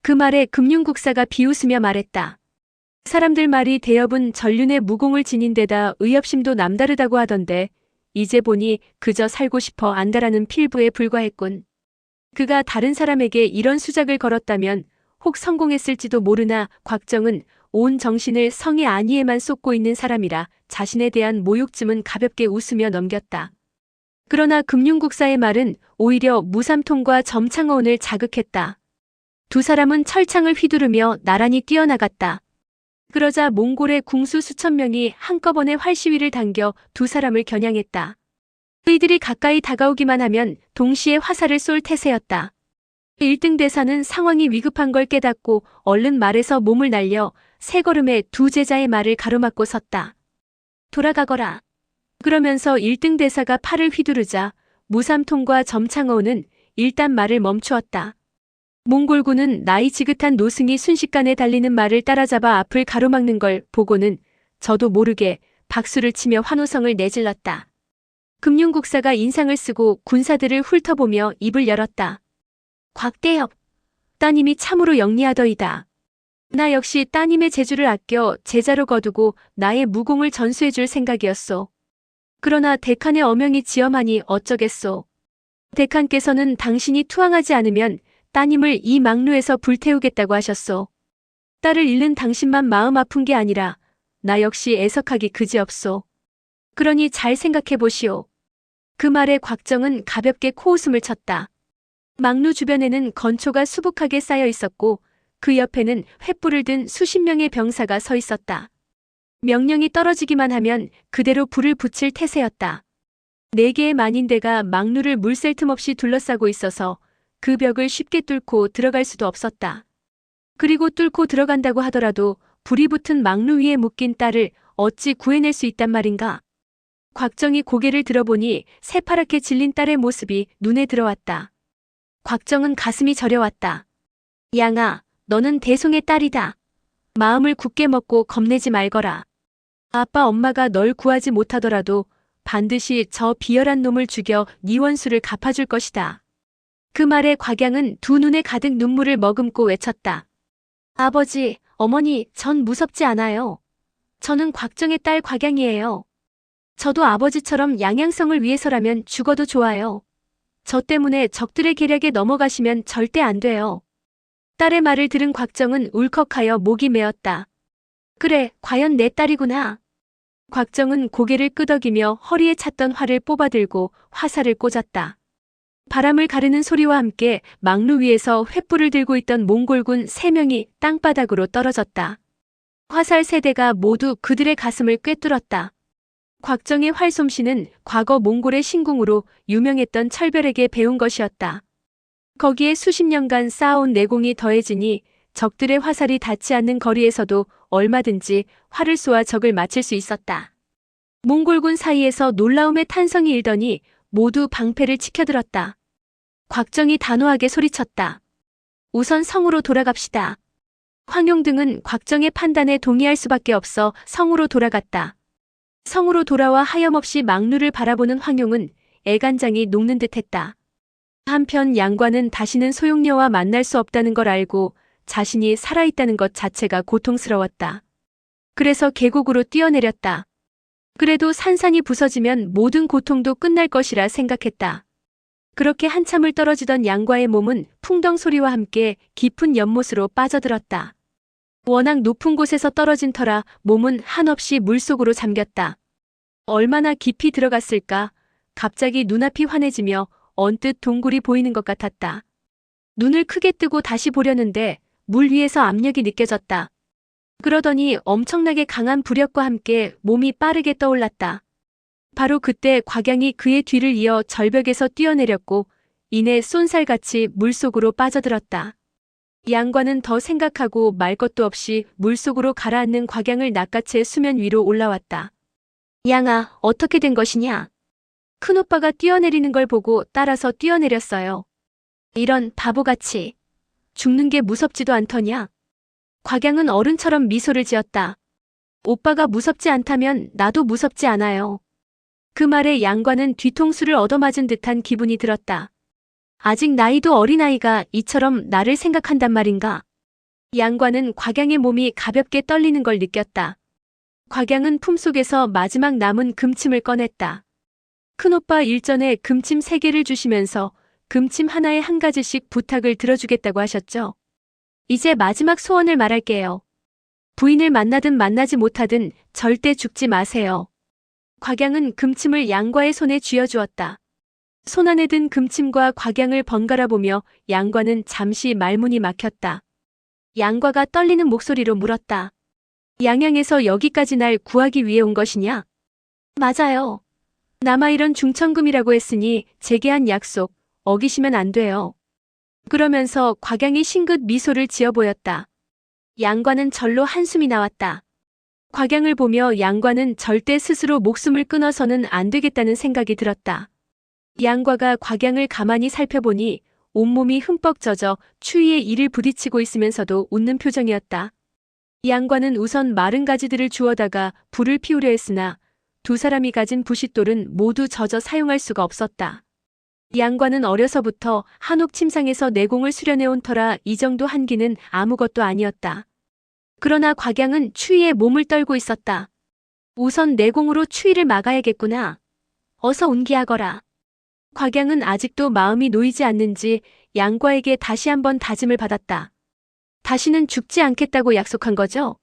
그 말에 금융국사가 비웃으며 말했다. 사람들 말이 대엽은 전륜의 무공을 지닌 데다 의협심도 남다르다고 하던데 이제 보니 그저 살고 싶어 안다라는 필부에 불과했군. 그가 다른 사람에게 이런 수작을 걸었다면 혹 성공했을지도 모르나 곽정은 온 정신을 성의 안위에만 쏟고 있는 사람이라 자신에 대한 모욕쯤은 가볍게 웃으며 넘겼다. 그러나 금융국사의 말은 오히려 무삼통과 점창어운을 자극했다. 두 사람은 철창을 휘두르며 나란히 뛰어나갔다. 그러자 몽골의 궁수 수천 명이 한꺼번에 활시위를 당겨 두 사람을 겨냥했다. 그이들이 가까이 다가오기만 하면 동시에 화살을 쏠 태세였다. 1등 대사는 상황이 위급한 걸 깨닫고 얼른 말에서 몸을 날려 세 걸음에 두 제자의 말을 가로막고 섰다. 돌아가거라. 그러면서 1등 대사가 팔을 휘두르자 무삼통과 점창어운은 일단 말을 멈추었다. 몽골군은 나이 지긋한 노승이 순식간에 달리는 말을 따라잡아 앞을 가로막는 걸 보고는 저도 모르게 박수를 치며 환호성을 내질렀다. 금융국사가 인상을 쓰고 군사들을 훑어보며 입을 열었다. 곽대엽, 따님이 참으로 영리하더이다. 나 역시 따님의 재주를 아껴 제자로 거두고 나의 무공을 전수해줄 생각이었소. 그러나 대칸의 어명이 지엄하니 어쩌겠소. 대칸께서는 당신이 투항하지 않으면 따님을 이 막루에서 불태우겠다고 하셨소. 딸을 잃는 당신만 마음 아픈 게 아니라 나 역시 애석하기 그지없소. 그러니 잘 생각해 보시오. 그 말에 곽정은 가볍게 코웃음을 쳤다. 막루 주변에는 건초가 수북하게 쌓여 있었고 그 옆에는 횃불을 든 수십 명의 병사가 서 있었다. 명령이 떨어지기만 하면 그대로 불을 붙일 태세였다. 4개의 만인대가 막루를 물샐 틈 없이 둘러싸고 있어서 그 벽을 쉽게 뚫고 들어갈 수도 없었다. 그리고 뚫고 들어간다고 하더라도 불이 붙은 막루 위에 묶인 딸을 어찌 구해낼 수 있단 말인가? 곽정이 고개를 들어보니 새파랗게 질린 딸의 모습이 눈에 들어왔다. 곽정은 가슴이 저려왔다. 양아, 너는 대송의 딸이다. 마음을 굳게 먹고 겁내지 말거라. 아빠 엄마가 널 구하지 못하더라도 반드시 저 비열한 놈을 죽여 네 원수를 갚아줄 것이다. 그 말에 곽양은 두 눈에 가득 눈물을 머금고 외쳤다. 아버지, 어머니, 전 무섭지 않아요. 저는 곽정의 딸 곽양이에요. 저도 아버지처럼 양양성을 위해서라면 죽어도 좋아요. 저 때문에 적들의 계략에 넘어가시면 절대 안 돼요. 딸의 말을 들은 곽정은 울컥하여 목이 메었다. 그래, 과연 내 딸이구나. 곽정은 고개를 끄덕이며 허리에 찼던 활을 뽑아들고 화살을 꽂았다. 바람을 가르는 소리와 함께 막루 위에서 횃불을 들고 있던 몽골군 3명이 땅바닥으로 떨어졌다. 화살 3대가 모두 그들의 가슴을 꿰뚫었다. 곽정의 활솜씨는 과거 몽골의 신궁으로 유명했던 철별에게 배운 것이었다. 거기에 수십 년간 쌓아온 내공이 더해지니 적들의 화살이 닿지 않는 거리에서도 얼마든지 활을 쏘아 적을 맞힐 수 있었다. 몽골군 사이에서 놀라움의 탄성이 일더니 모두 방패를 치켜들었다. 곽정이 단호하게 소리쳤다. 우선 성으로 돌아갑시다. 황용등은 곽정의 판단에 동의할 수밖에 없어 성으로 돌아갔다. 성으로 돌아와 하염없이 망루를 바라보는 황용은 애간장이 녹는 듯했다. 한편 양관은 다시는 소용녀와 만날 수 없다는 걸 알고 자신이 살아있다는 것 자체가 고통스러웠다. 그래서 계곡으로 뛰어내렸다. 그래도 산산이 부서지면 모든 고통도 끝날 것이라 생각했다. 그렇게 한참을 떨어지던 양과의 몸은 풍덩 소리와 함께 깊은 연못으로 빠져들었다. 워낙 높은 곳에서 떨어진 터라 몸은 한없이 물속으로 잠겼다. 얼마나 깊이 들어갔을까? 갑자기 눈앞이 환해지며 언뜻 동굴이 보이는 것 같았다. 눈을 크게 뜨고 다시 보려는데 물 위에서 압력이 느껴졌다. 그러더니 엄청나게 강한 부력과 함께 몸이 빠르게 떠올랐다. 바로 그때 곽양이 그의 뒤를 이어 절벽에서 뛰어내렸고 이내 쏜살같이 물속으로 빠져들었다. 양관은 더 생각하고 말 것도 없이 물속으로 가라앉는 곽양을 낚아채 수면 위로 올라왔다. 양아, 어떻게 된 것이냐? 큰오빠가 뛰어내리는 걸 보고 따라서 뛰어내렸어요. 이런 바보같이. 죽는 게 무섭지도 않더냐? 곽양은 어른처럼 미소를 지었다. 오빠가 무섭지 않다면 나도 무섭지 않아요. 그 말에 양관은 뒤통수를 얻어맞은 듯한 기분이 들었다. 아직 나이도 어린아이가 이처럼 나를 생각한단 말인가? 양관은 곽양의 몸이 가볍게 떨리는 걸 느꼈다. 곽양은 품속에서 마지막 남은 금침을 꺼냈다. 큰오빠 일전에 금침 3개를 주시면서 금침 하나에 한 가지씩 부탁을 들어주겠다고 하셨죠? 이제 마지막 소원을 말할게요. 부인을 만나든 만나지 못하든 절대 죽지 마세요. 곽양은 금침을 양과의 손에 쥐어주었다. 손 안에 든 금침과 곽양을 번갈아 보며 양과는 잠시 말문이 막혔다. 양과가 떨리는 목소리로 물었다. 양양에서 여기까지 날 구하기 위해 온 것이냐? 맞아요. 남아이런 중천금이라고 했으니 제게 한 약속 어기시면 안 돼요. 그러면서 곽양이 싱긋 미소를 지어 보였다. 양과는 절로 한숨이 나왔다. 곽양을 보며 양과는 절대 스스로 목숨을 끊어서는 안 되겠다는 생각이 들었다. 양과가 곽양을 가만히 살펴보니 온몸이 흠뻑 젖어 추위에 이를 부딪히고 있으면서도 웃는 표정이었다. 양과는 우선 마른 가지들을 주워다가 불을 피우려 했으나 두 사람이 가진 부싯돌은 모두 젖어 사용할 수가 없었다. 양과는 어려서부터 한옥 침상에서 내공을 수련해온 터라 이 정도 한기는 아무것도 아니었다. 그러나 곽양은 추위에 몸을 떨고 있었다. 우선 내공으로 추위를 막아야겠구나. 어서 운기하거라. 곽양은 아직도 마음이 놓이지 않는지 양과에게 다시 한번 다짐을 받았다. 다시는 죽지 않겠다고 약속한 거죠?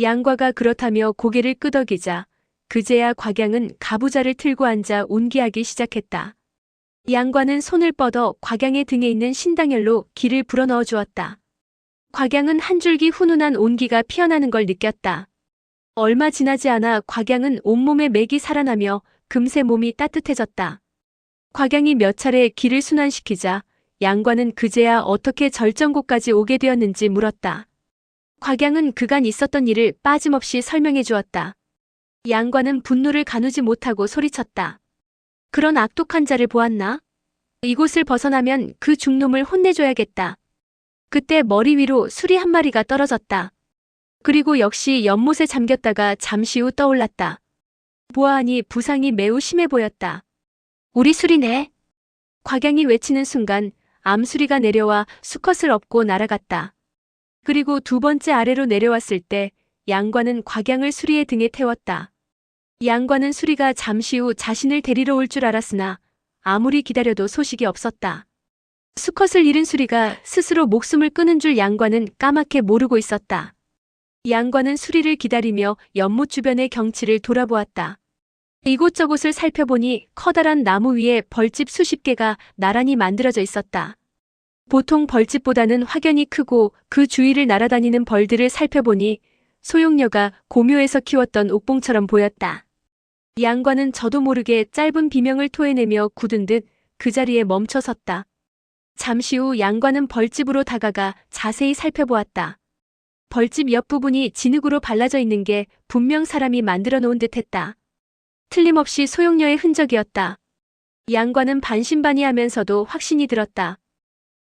양과가 그렇다며 고개를 끄덕이자 그제야 곽양은 가부좌를 틀고 앉아 운기하기 시작했다. 양과는 손을 뻗어 곽양의 등에 있는 신당열로 기를 불어넣어 주었다. 곽양은 한 줄기 훈훈한 온기가 피어나는 걸 느꼈다. 얼마 지나지 않아 곽양은 온몸에 맥이 살아나며 금세 몸이 따뜻해졌다. 곽양이 몇 차례 기를 순환시키자 양과는 그제야 어떻게 절정고까지 오게 되었는지 물었다. 곽양은 그간 있었던 일을 빠짐없이 설명해 주었다. 양과는 분노를 가누지 못하고 소리쳤다. 그런 악독한 자를 보았나? 이곳을 벗어나면 그 중놈을 혼내줘야겠다. 그때 머리 위로 수리 한 마리가 떨어졌다. 그리고 역시 연못에 잠겼다가 잠시 후 떠올랐다. 보아하니 부상이 매우 심해 보였다. 우리 수리네. 곽양이 외치는 순간 암수리가 내려와 수컷을 업고 날아갔다. 그리고 두 번째 아래로 내려왔을 때 양과는 곽양을 수리의 등에 태웠다. 양과는 수리가 잠시 후 자신을 데리러 올 줄 알았으나 아무리 기다려도 소식이 없었다. 수컷을 잃은 수리가 스스로 목숨을 끊은 줄 양과는 까맣게 모르고 있었다. 양과는 수리를 기다리며 연못 주변의 경치를 돌아보았다. 이곳저곳을 살펴보니 커다란 나무 위에 벌집 수십 개가 나란히 만들어져 있었다. 보통 벌집보다는 확연히 크고 그 주위를 날아다니는 벌들을 살펴보니 소용녀가 고묘에서 키웠던 옥봉처럼 보였다. 양관은 저도 모르게 짧은 비명을 토해내며 굳은 듯 그 자리에 멈춰 섰다. 잠시 후 양관은 벌집으로 다가가 자세히 살펴보았다. 벌집 옆부분이 진흙으로 발라져 있는 게 분명 사람이 만들어 놓은 듯했다. 틀림없이 소용녀의 흔적이었다. 양관은 반신반의하면서도 확신이 들었다.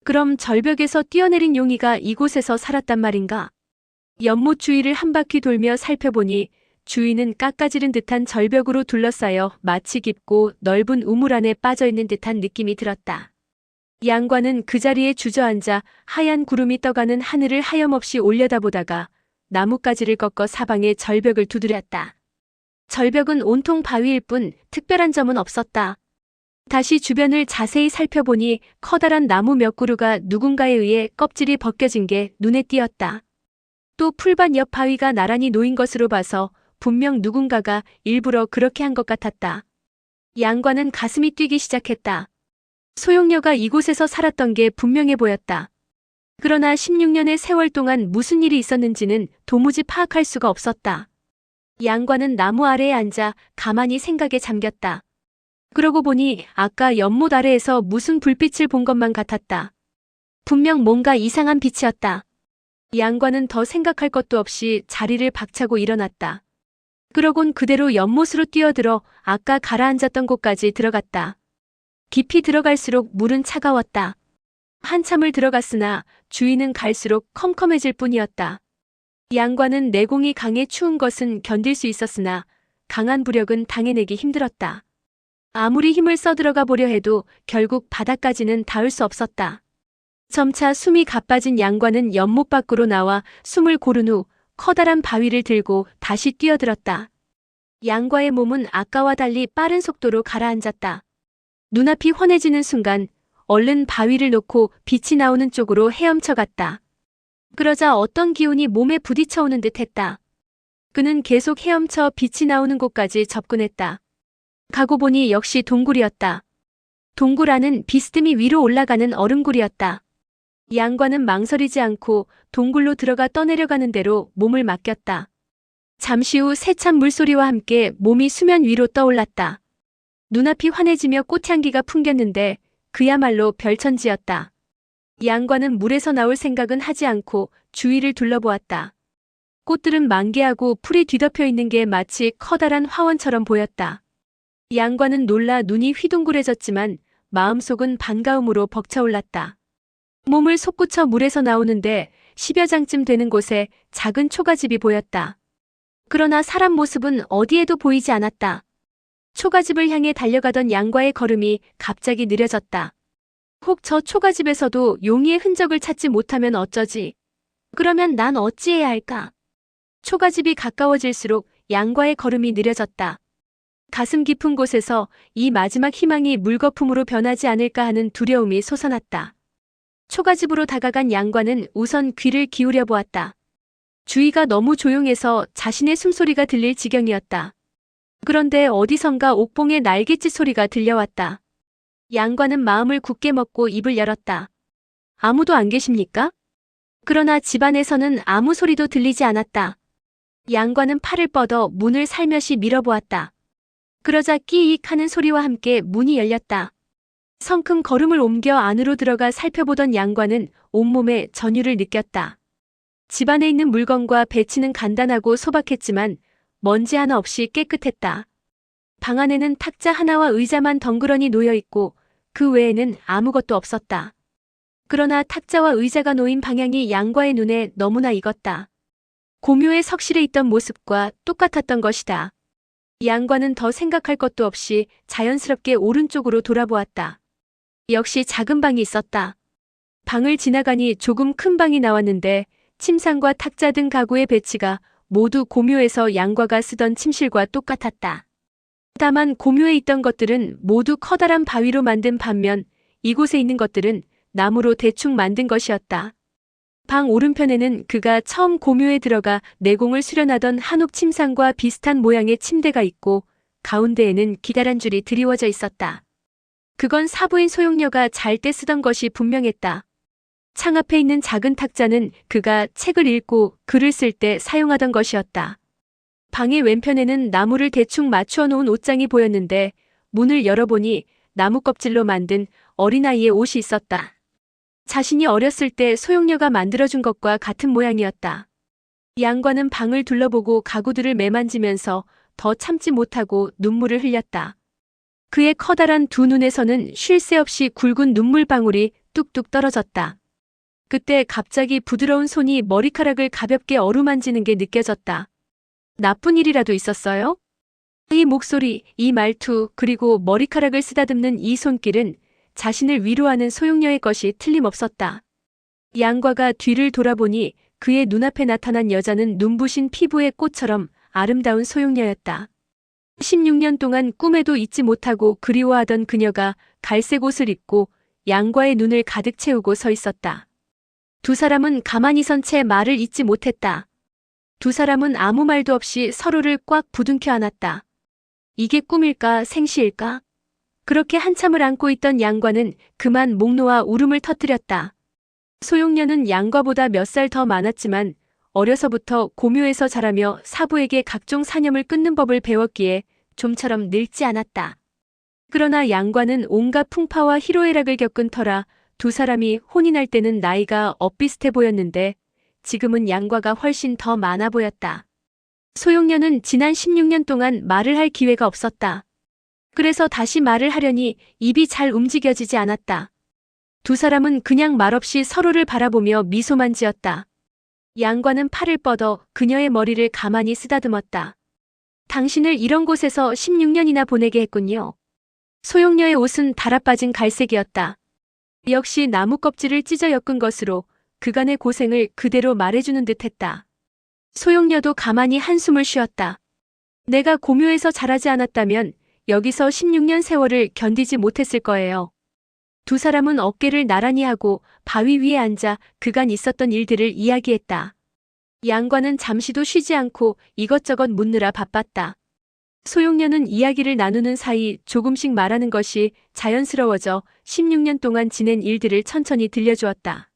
그럼 절벽에서 뛰어내린 용이가 이곳에서 살았단 말인가? 연못 주위를 한 바퀴 돌며 살펴보니 주위는 깎아지른 듯한 절벽으로 둘러싸여 마치 깊고 넓은 우물 안에 빠져있는 듯한 느낌이 들었다. 양관은 그 자리에 주저앉아 하얀 구름이 떠가는 하늘을 하염없이 올려다보다가 나뭇가지를 꺾어 사방에 절벽을 두드렸다. 절벽은 온통 바위일 뿐 특별한 점은 없었다. 다시 주변을 자세히 살펴보니 커다란 나무 몇 그루가 누군가에 의해 껍질이 벗겨진 게 눈에 띄었다. 또 풀밭 옆 바위가 나란히 놓인 것으로 봐서 분명 누군가가 일부러 그렇게 한 것 같았다. 양관은 가슴이 뛰기 시작했다. 소용녀가 이곳에서 살았던 게 분명해 보였다. 그러나 16년의 세월 동안 무슨 일이 있었는지는 도무지 파악할 수가 없었다. 양관은 나무 아래에 앉아 가만히 생각에 잠겼다. 그러고 보니 아까 연못 아래에서 무슨 불빛을 본 것만 같았다. 분명 뭔가 이상한 빛이었다. 양관은 더 생각할 것도 없이 자리를 박차고 일어났다. 그러곤 그대로 연못으로 뛰어들어 아까 가라앉았던 곳까지 들어갔다. 깊이 들어갈수록 물은 차가웠다. 한참을 들어갔으나 주위는 갈수록 컴컴해질 뿐이었다. 양관은 내공이 강해 추운 것은 견딜 수 있었으나 강한 부력은 당해내기 힘들었다. 아무리 힘을 써들어가 보려 해도 결국 바닥까지는 닿을 수 없었다. 점차 숨이 가빠진 양관은 연못 밖으로 나와 숨을 고른 후 커다란 바위를 들고 다시 뛰어들었다. 양과의 몸은 아까와 달리 빠른 속도로 가라앉았다. 눈앞이 환해지는 순간 얼른 바위를 놓고 빛이 나오는 쪽으로 헤엄쳐 갔다. 그러자 어떤 기운이 몸에 부딪혀 오는 듯 했다. 그는 계속 헤엄쳐 빛이 나오는 곳까지 접근했다. 가고 보니 역시 동굴이었다. 동굴 안은 비스듬히 위로 올라가는 얼음굴이었다. 양과는 망설이지 않고 동굴로 들어가 떠내려가는 대로 몸을 맡겼다. 잠시 후 세찬 물소리와 함께 몸이 수면 위로 떠올랐다. 눈앞이 환해지며 꽃향기가 풍겼는데 그야말로 별천지였다. 양과는 물에서 나올 생각은 하지 않고 주위를 둘러보았다. 꽃들은 만개하고 풀이 뒤덮여 있는 게 마치 커다란 화원처럼 보였다. 양과는 놀라 눈이 휘둥그레졌지만 마음속은 반가움으로 벅차올랐다. 몸을 솟구쳐 물에서 나오는데 10여 장쯤 되는 곳에 작은 초가집이 보였다. 그러나 사람 모습은 어디에도 보이지 않았다. 초가집을 향해 달려가던 양과의 걸음이 갑자기 느려졌다. 혹 저 초가집에서도 용의의 흔적을 찾지 못하면 어쩌지? 그러면 난 어찌해야 할까? 초가집이 가까워질수록 양과의 걸음이 느려졌다. 가슴 깊은 곳에서 이 마지막 희망이 물거품으로 변하지 않을까 하는 두려움이 솟아났다. 초가집으로 다가간 양과는 우선 귀를 기울여 보았다. 주위가 너무 조용해서 자신의 숨소리가 들릴 지경이었다. 그런데 어디선가 옥봉의 날갯짓 소리가 들려왔다. 양과는 마음을 굳게 먹고 입을 열었다. 아무도 안 계십니까? 그러나 집안에서는 아무 소리도 들리지 않았다. 양과는 팔을 뻗어 문을 살며시 밀어보았다. 그러자 끼익 하는 소리와 함께 문이 열렸다. 성큼 걸음을 옮겨 안으로 들어가 살펴보던 양과는 온몸에 전율을 느꼈다. 집안에 있는 물건과 배치는 간단하고 소박했지만 먼지 하나 없이 깨끗했다. 방 안에는 탁자 하나와 의자만 덩그러니 놓여 있고 그 외에는 아무것도 없었다. 그러나 탁자와 의자가 놓인 방향이 양과의 눈에 너무나 익었다. 고묘의 석실에 있던 모습과 똑같았던 것이다. 양과는 더 생각할 것도 없이 자연스럽게 오른쪽으로 돌아보았다. 역시 작은 방이 있었다. 방을 지나가니 조금 큰 방이 나왔는데 침상과 탁자 등 가구의 배치가 모두 고묘에서 양과가 쓰던 침실과 똑같았다. 다만 고묘에 있던 것들은 모두 커다란 바위로 만든 반면 이곳에 있는 것들은 나무로 대충 만든 것이었다. 방 오른편에는 그가 처음 고묘에 들어가 내공을 수련하던 한옥 침상과 비슷한 모양의 침대가 있고 가운데에는 기다란 줄이 드리워져 있었다. 그건 사부인 소용녀가 잘 때 쓰던 것이 분명했다. 창 앞에 있는 작은 탁자는 그가 책을 읽고 글을 쓸 때 사용하던 것이었다. 방의 왼편에는 나무를 대충 맞추어 놓은 옷장이 보였는데 문을 열어보니 나무 껍질로 만든 어린아이의 옷이 있었다. 자신이 어렸을 때 소용녀가 만들어준 것과 같은 모양이었다. 양과는 방을 둘러보고 가구들을 매만지면서 더 참지 못하고 눈물을 흘렸다. 그의 커다란 두 눈에서는 쉴 새 없이 굵은 눈물방울이 뚝뚝 떨어졌다. 그때 갑자기 부드러운 손이 머리카락을 가볍게 어루만지는 게 느껴졌다. 나쁜 일이라도 있었어요? 이 목소리, 이 말투, 그리고 머리카락을 쓰다듬는 이 손길은 자신을 위로하는 소용녀의 것이 틀림없었다. 양과가 뒤를 돌아보니 그의 눈앞에 나타난 여자는 눈부신 피부의 꽃처럼 아름다운 소용녀였다. 16년 동안 꿈에도 잊지 못하고 그리워하던 그녀가 갈색 옷을 입고 양과의 눈을 가득 채우고 서 있었다. 두 사람은 가만히 선 채 말을 잇지 못했다. 두 사람은 아무 말도 없이 서로를 꽉 부둥켜 안았다. 이게 꿈일까 생시일까? 그렇게 한참을 안고 있던 양과는 그만 목 놓아 울음을 터뜨렸다. 소용녀는 양과보다 몇 살 더 많았지만 어려서부터 고묘에서 자라며 사부에게 각종 사념을 끊는 법을 배웠기에 좀처럼 늙지 않았다. 그러나 양과는 온갖 풍파와 희로애락을 겪은 터라 두 사람이 혼인할 때는 나이가 엇비슷해 보였는데 지금은 양과가 훨씬 더 많아 보였다. 소용녀는 지난 16년 동안 말을 할 기회가 없었다. 그래서 다시 말을 하려니 입이 잘 움직여지지 않았다. 두 사람은 그냥 말없이 서로를 바라보며 미소만 지었다. 양과는 팔을 뻗어 그녀의 머리를 가만히 쓰다듬었다. 당신을 이런 곳에서 16년이나 보내게 했군요. 소용녀의 옷은 달아빠진 갈색이었다. 역시 나무 껍질을 찢어 엮은 것으로 그간의 고생을 그대로 말해주는 듯했다. 소용녀도 가만히 한숨을 쉬었다. 내가 고묘에서 자라지 않았다면 여기서 16년 세월을 견디지 못했을 거예요. 두 사람은 어깨를 나란히 하고 바위 위에 앉아 그간 있었던 일들을 이야기했다. 양과는 잠시도 쉬지 않고 이것저것 묻느라 바빴다. 소용녀는 이야기를 나누는 사이 조금씩 말하는 것이 자연스러워져 16년 동안 지낸 일들을 천천히 들려주었다.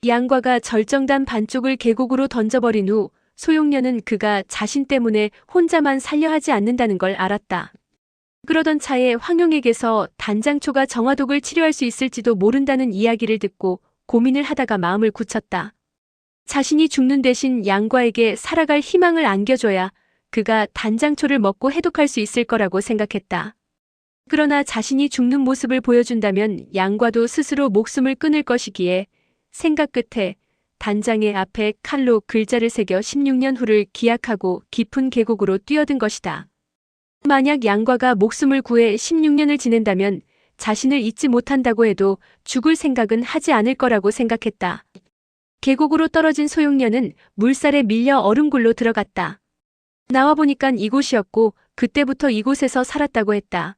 양과가 절정단 반쪽을 계곡으로 던져버린 후 소용녀는 그가 자신 때문에 혼자만 살려 하지 않는다는 걸 알았다. 그러던 차에 황용에게서 단장초가 정화독을 치료할 수 있을지도 모른다는 이야기를 듣고 고민을 하다가 마음을 굳혔다. 자신이 죽는 대신 양과에게 살아갈 희망을 안겨줘야 그가 단장초를 먹고 해독할 수 있을 거라고 생각했다. 그러나 자신이 죽는 모습을 보여준다면 양과도 스스로 목숨을 끊을 것이기에 생각 끝에 단장의 앞에 칼로 글자를 새겨 16년 후를 기약하고 깊은 계곡으로 뛰어든 것이다. 만약 양과가 목숨을 구해 16년을 지낸다면 자신을 잊지 못한다고 해도 죽을 생각은 하지 않을 거라고 생각했다. 계곡으로 떨어진 소용녀는 물살에 밀려 얼음굴로 들어갔다. 나와보니깐 이곳이었고 그때부터 이곳에서 살았다고 했다.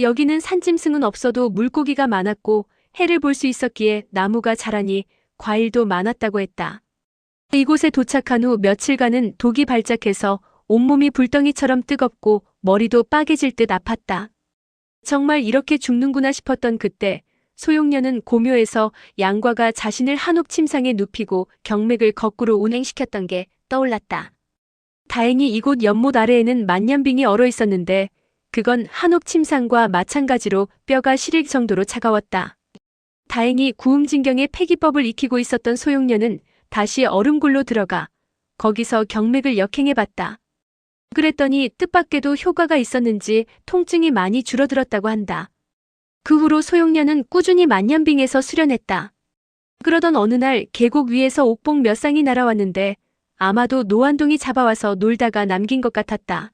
여기는 산짐승은 없어도 물고기가 많았고 해를 볼 수 있었기에 나무가 자라니 과일도 많았다고 했다. 이곳에 도착한 후 며칠간은 독이 발작해서 온몸이 불덩이처럼 뜨겁고 머리도 빠개질 듯 아팠다. 정말 이렇게 죽는구나 싶었던 그때 소용녀는 고묘에서 양과가 자신을 한옥 침상에 눕히고 경맥을 거꾸로 운행시켰던 게 떠올랐다. 다행히 이곳 연못 아래에는 만년빙이 얼어 있었는데 그건 한옥 침상과 마찬가지로 뼈가 시릴 정도로 차가웠다. 다행히 구음진경의 폐기법을 익히고 있었던 소용녀는 다시 얼음굴로 들어가 거기서 경맥을 역행해봤다. 그랬더니 뜻밖에도 효과가 있었는지 통증이 많이 줄어들었다고 한다. 그 후로 소용녀는 꾸준히 만년빙에서 수련했다. 그러던 어느 날 계곡 위에서 옥봉 몇 쌍이 날아왔는데 아마도 노안동이 잡아와서 놀다가 남긴 것 같았다.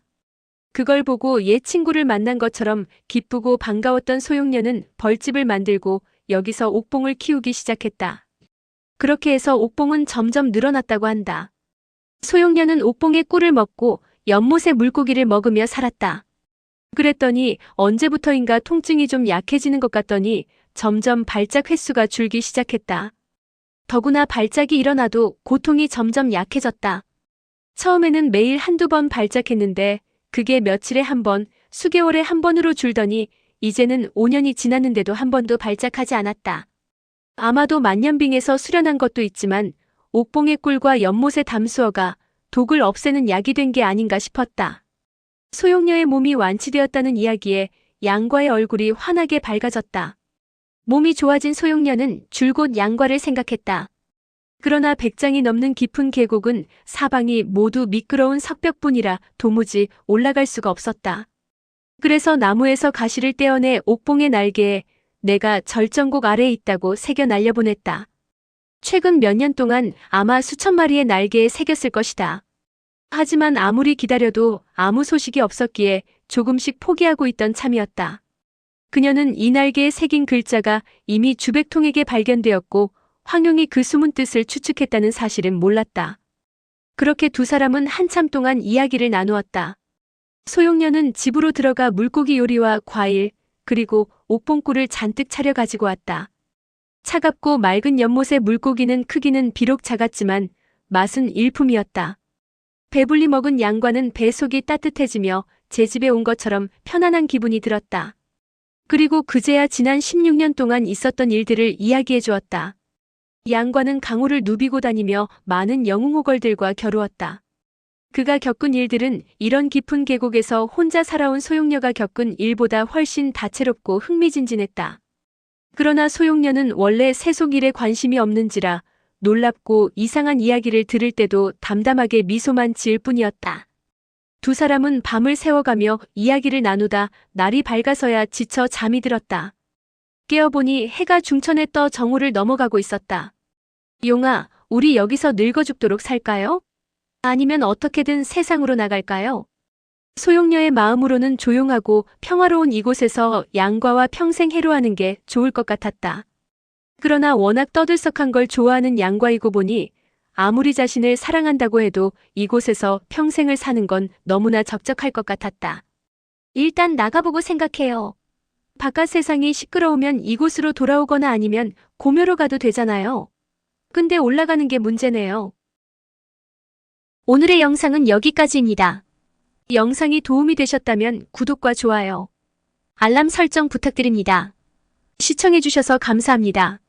그걸 보고 옛 친구를 만난 것처럼 기쁘고 반가웠던 소용녀는 벌집을 만들고 여기서 옥봉을 키우기 시작했다. 그렇게 해서 옥봉은 점점 늘어났다고 한다. 소용녀는 옥봉의 꿀을 먹고 연못의 물고기를 먹으며 살았다. 그랬더니 언제부터인가 통증이 좀 약해지는 것 같더니 점점 발작 횟수가 줄기 시작했다. 더구나 발작이 일어나도 고통이 점점 약해졌다. 처음에는 매일 한두 번 발작했는데 그게 며칠에 한 번, 수개월에 한 번으로 줄더니 이제는 5년이 지났는데도 한 번도 발작하지 않았다. 아마도 만년빙에서 수련한 것도 있지만 옥봉의 꿀과 연못의 담수어가 독을 없애는 약이 된 게 아닌가 싶었다. 소용녀의 몸이 완치되었다는 이야기에 양과의 얼굴이 환하게 밝아졌다. 몸이 좋아진 소용녀는 줄곧 양과를 생각했다. 그러나 100장이 넘는 깊은 계곡은 사방이 모두 미끄러운 석벽뿐이라 도무지 올라갈 수가 없었다. 그래서 나무에서 가시를 떼어내 옥봉의 날개에 내가 절정곡 아래에 있다고 새겨 날려보냈다. 최근 몇 년 동안 아마 수천 마리의 날개에 새겼을 것이다. 하지만 아무리 기다려도 아무 소식이 없었기에 조금씩 포기하고 있던 참이었다. 그녀는 이 날개에 새긴 글자가 이미 주백통에게 발견되었고 황용이 그 숨은 뜻을 추측했다는 사실은 몰랐다. 그렇게 두 사람은 한참 동안 이야기를 나누었다. 소용녀는 집으로 들어가 물고기 요리와 과일, 그리고 옥봉꿀을 잔뜩 차려 가지고 왔다. 차갑고 맑은 연못의 물고기는 크기는 비록 작았지만 맛은 일품이었다. 배불리 먹은 양과는 뱃속이 따뜻해지며 제 집에 온 것처럼 편안한 기분이 들었다. 그리고 그제야 지난 16년 동안 있었던 일들을 이야기해 주었다. 양과는 강호를 누비고 다니며 많은 영웅호걸들과 겨루었다. 그가 겪은 일들은 이런 깊은 계곡에서 혼자 살아온 소용녀가 겪은 일보다 훨씬 다채롭고 흥미진진했다. 그러나 소용녀는 원래 세속일에 관심이 없는지라 놀랍고 이상한 이야기를 들을 때도 담담하게 미소만 지을 뿐이었다. 두 사람은 밤을 새워가며 이야기를 나누다 날이 밝아서야 지쳐 잠이 들었다. 깨어보니 해가 중천에 떠 정오를 넘어가고 있었다. 용아, 우리 여기서 늙어 죽도록 살까요? 아니면 어떻게든 세상으로 나갈까요? 소용녀의 마음으로는 조용하고 평화로운 이곳에서 양과와 평생 해로하는 게 좋을 것 같았다. 그러나 워낙 떠들썩한 걸 좋아하는 양과이고 보니 아무리 자신을 사랑한다고 해도 이곳에서 평생을 사는 건 너무나 적적할 것 같았다. 일단 나가보고 생각해요. 바깥 세상이 시끄러우면 이곳으로 돌아오거나 아니면 고묘로 가도 되잖아요. 근데 올라가는 게 문제네요. 오늘의 영상은 여기까지입니다. 영상이 도움이 되셨다면 구독과 좋아요, 알람 설정 부탁드립니다. 시청해주셔서 감사합니다.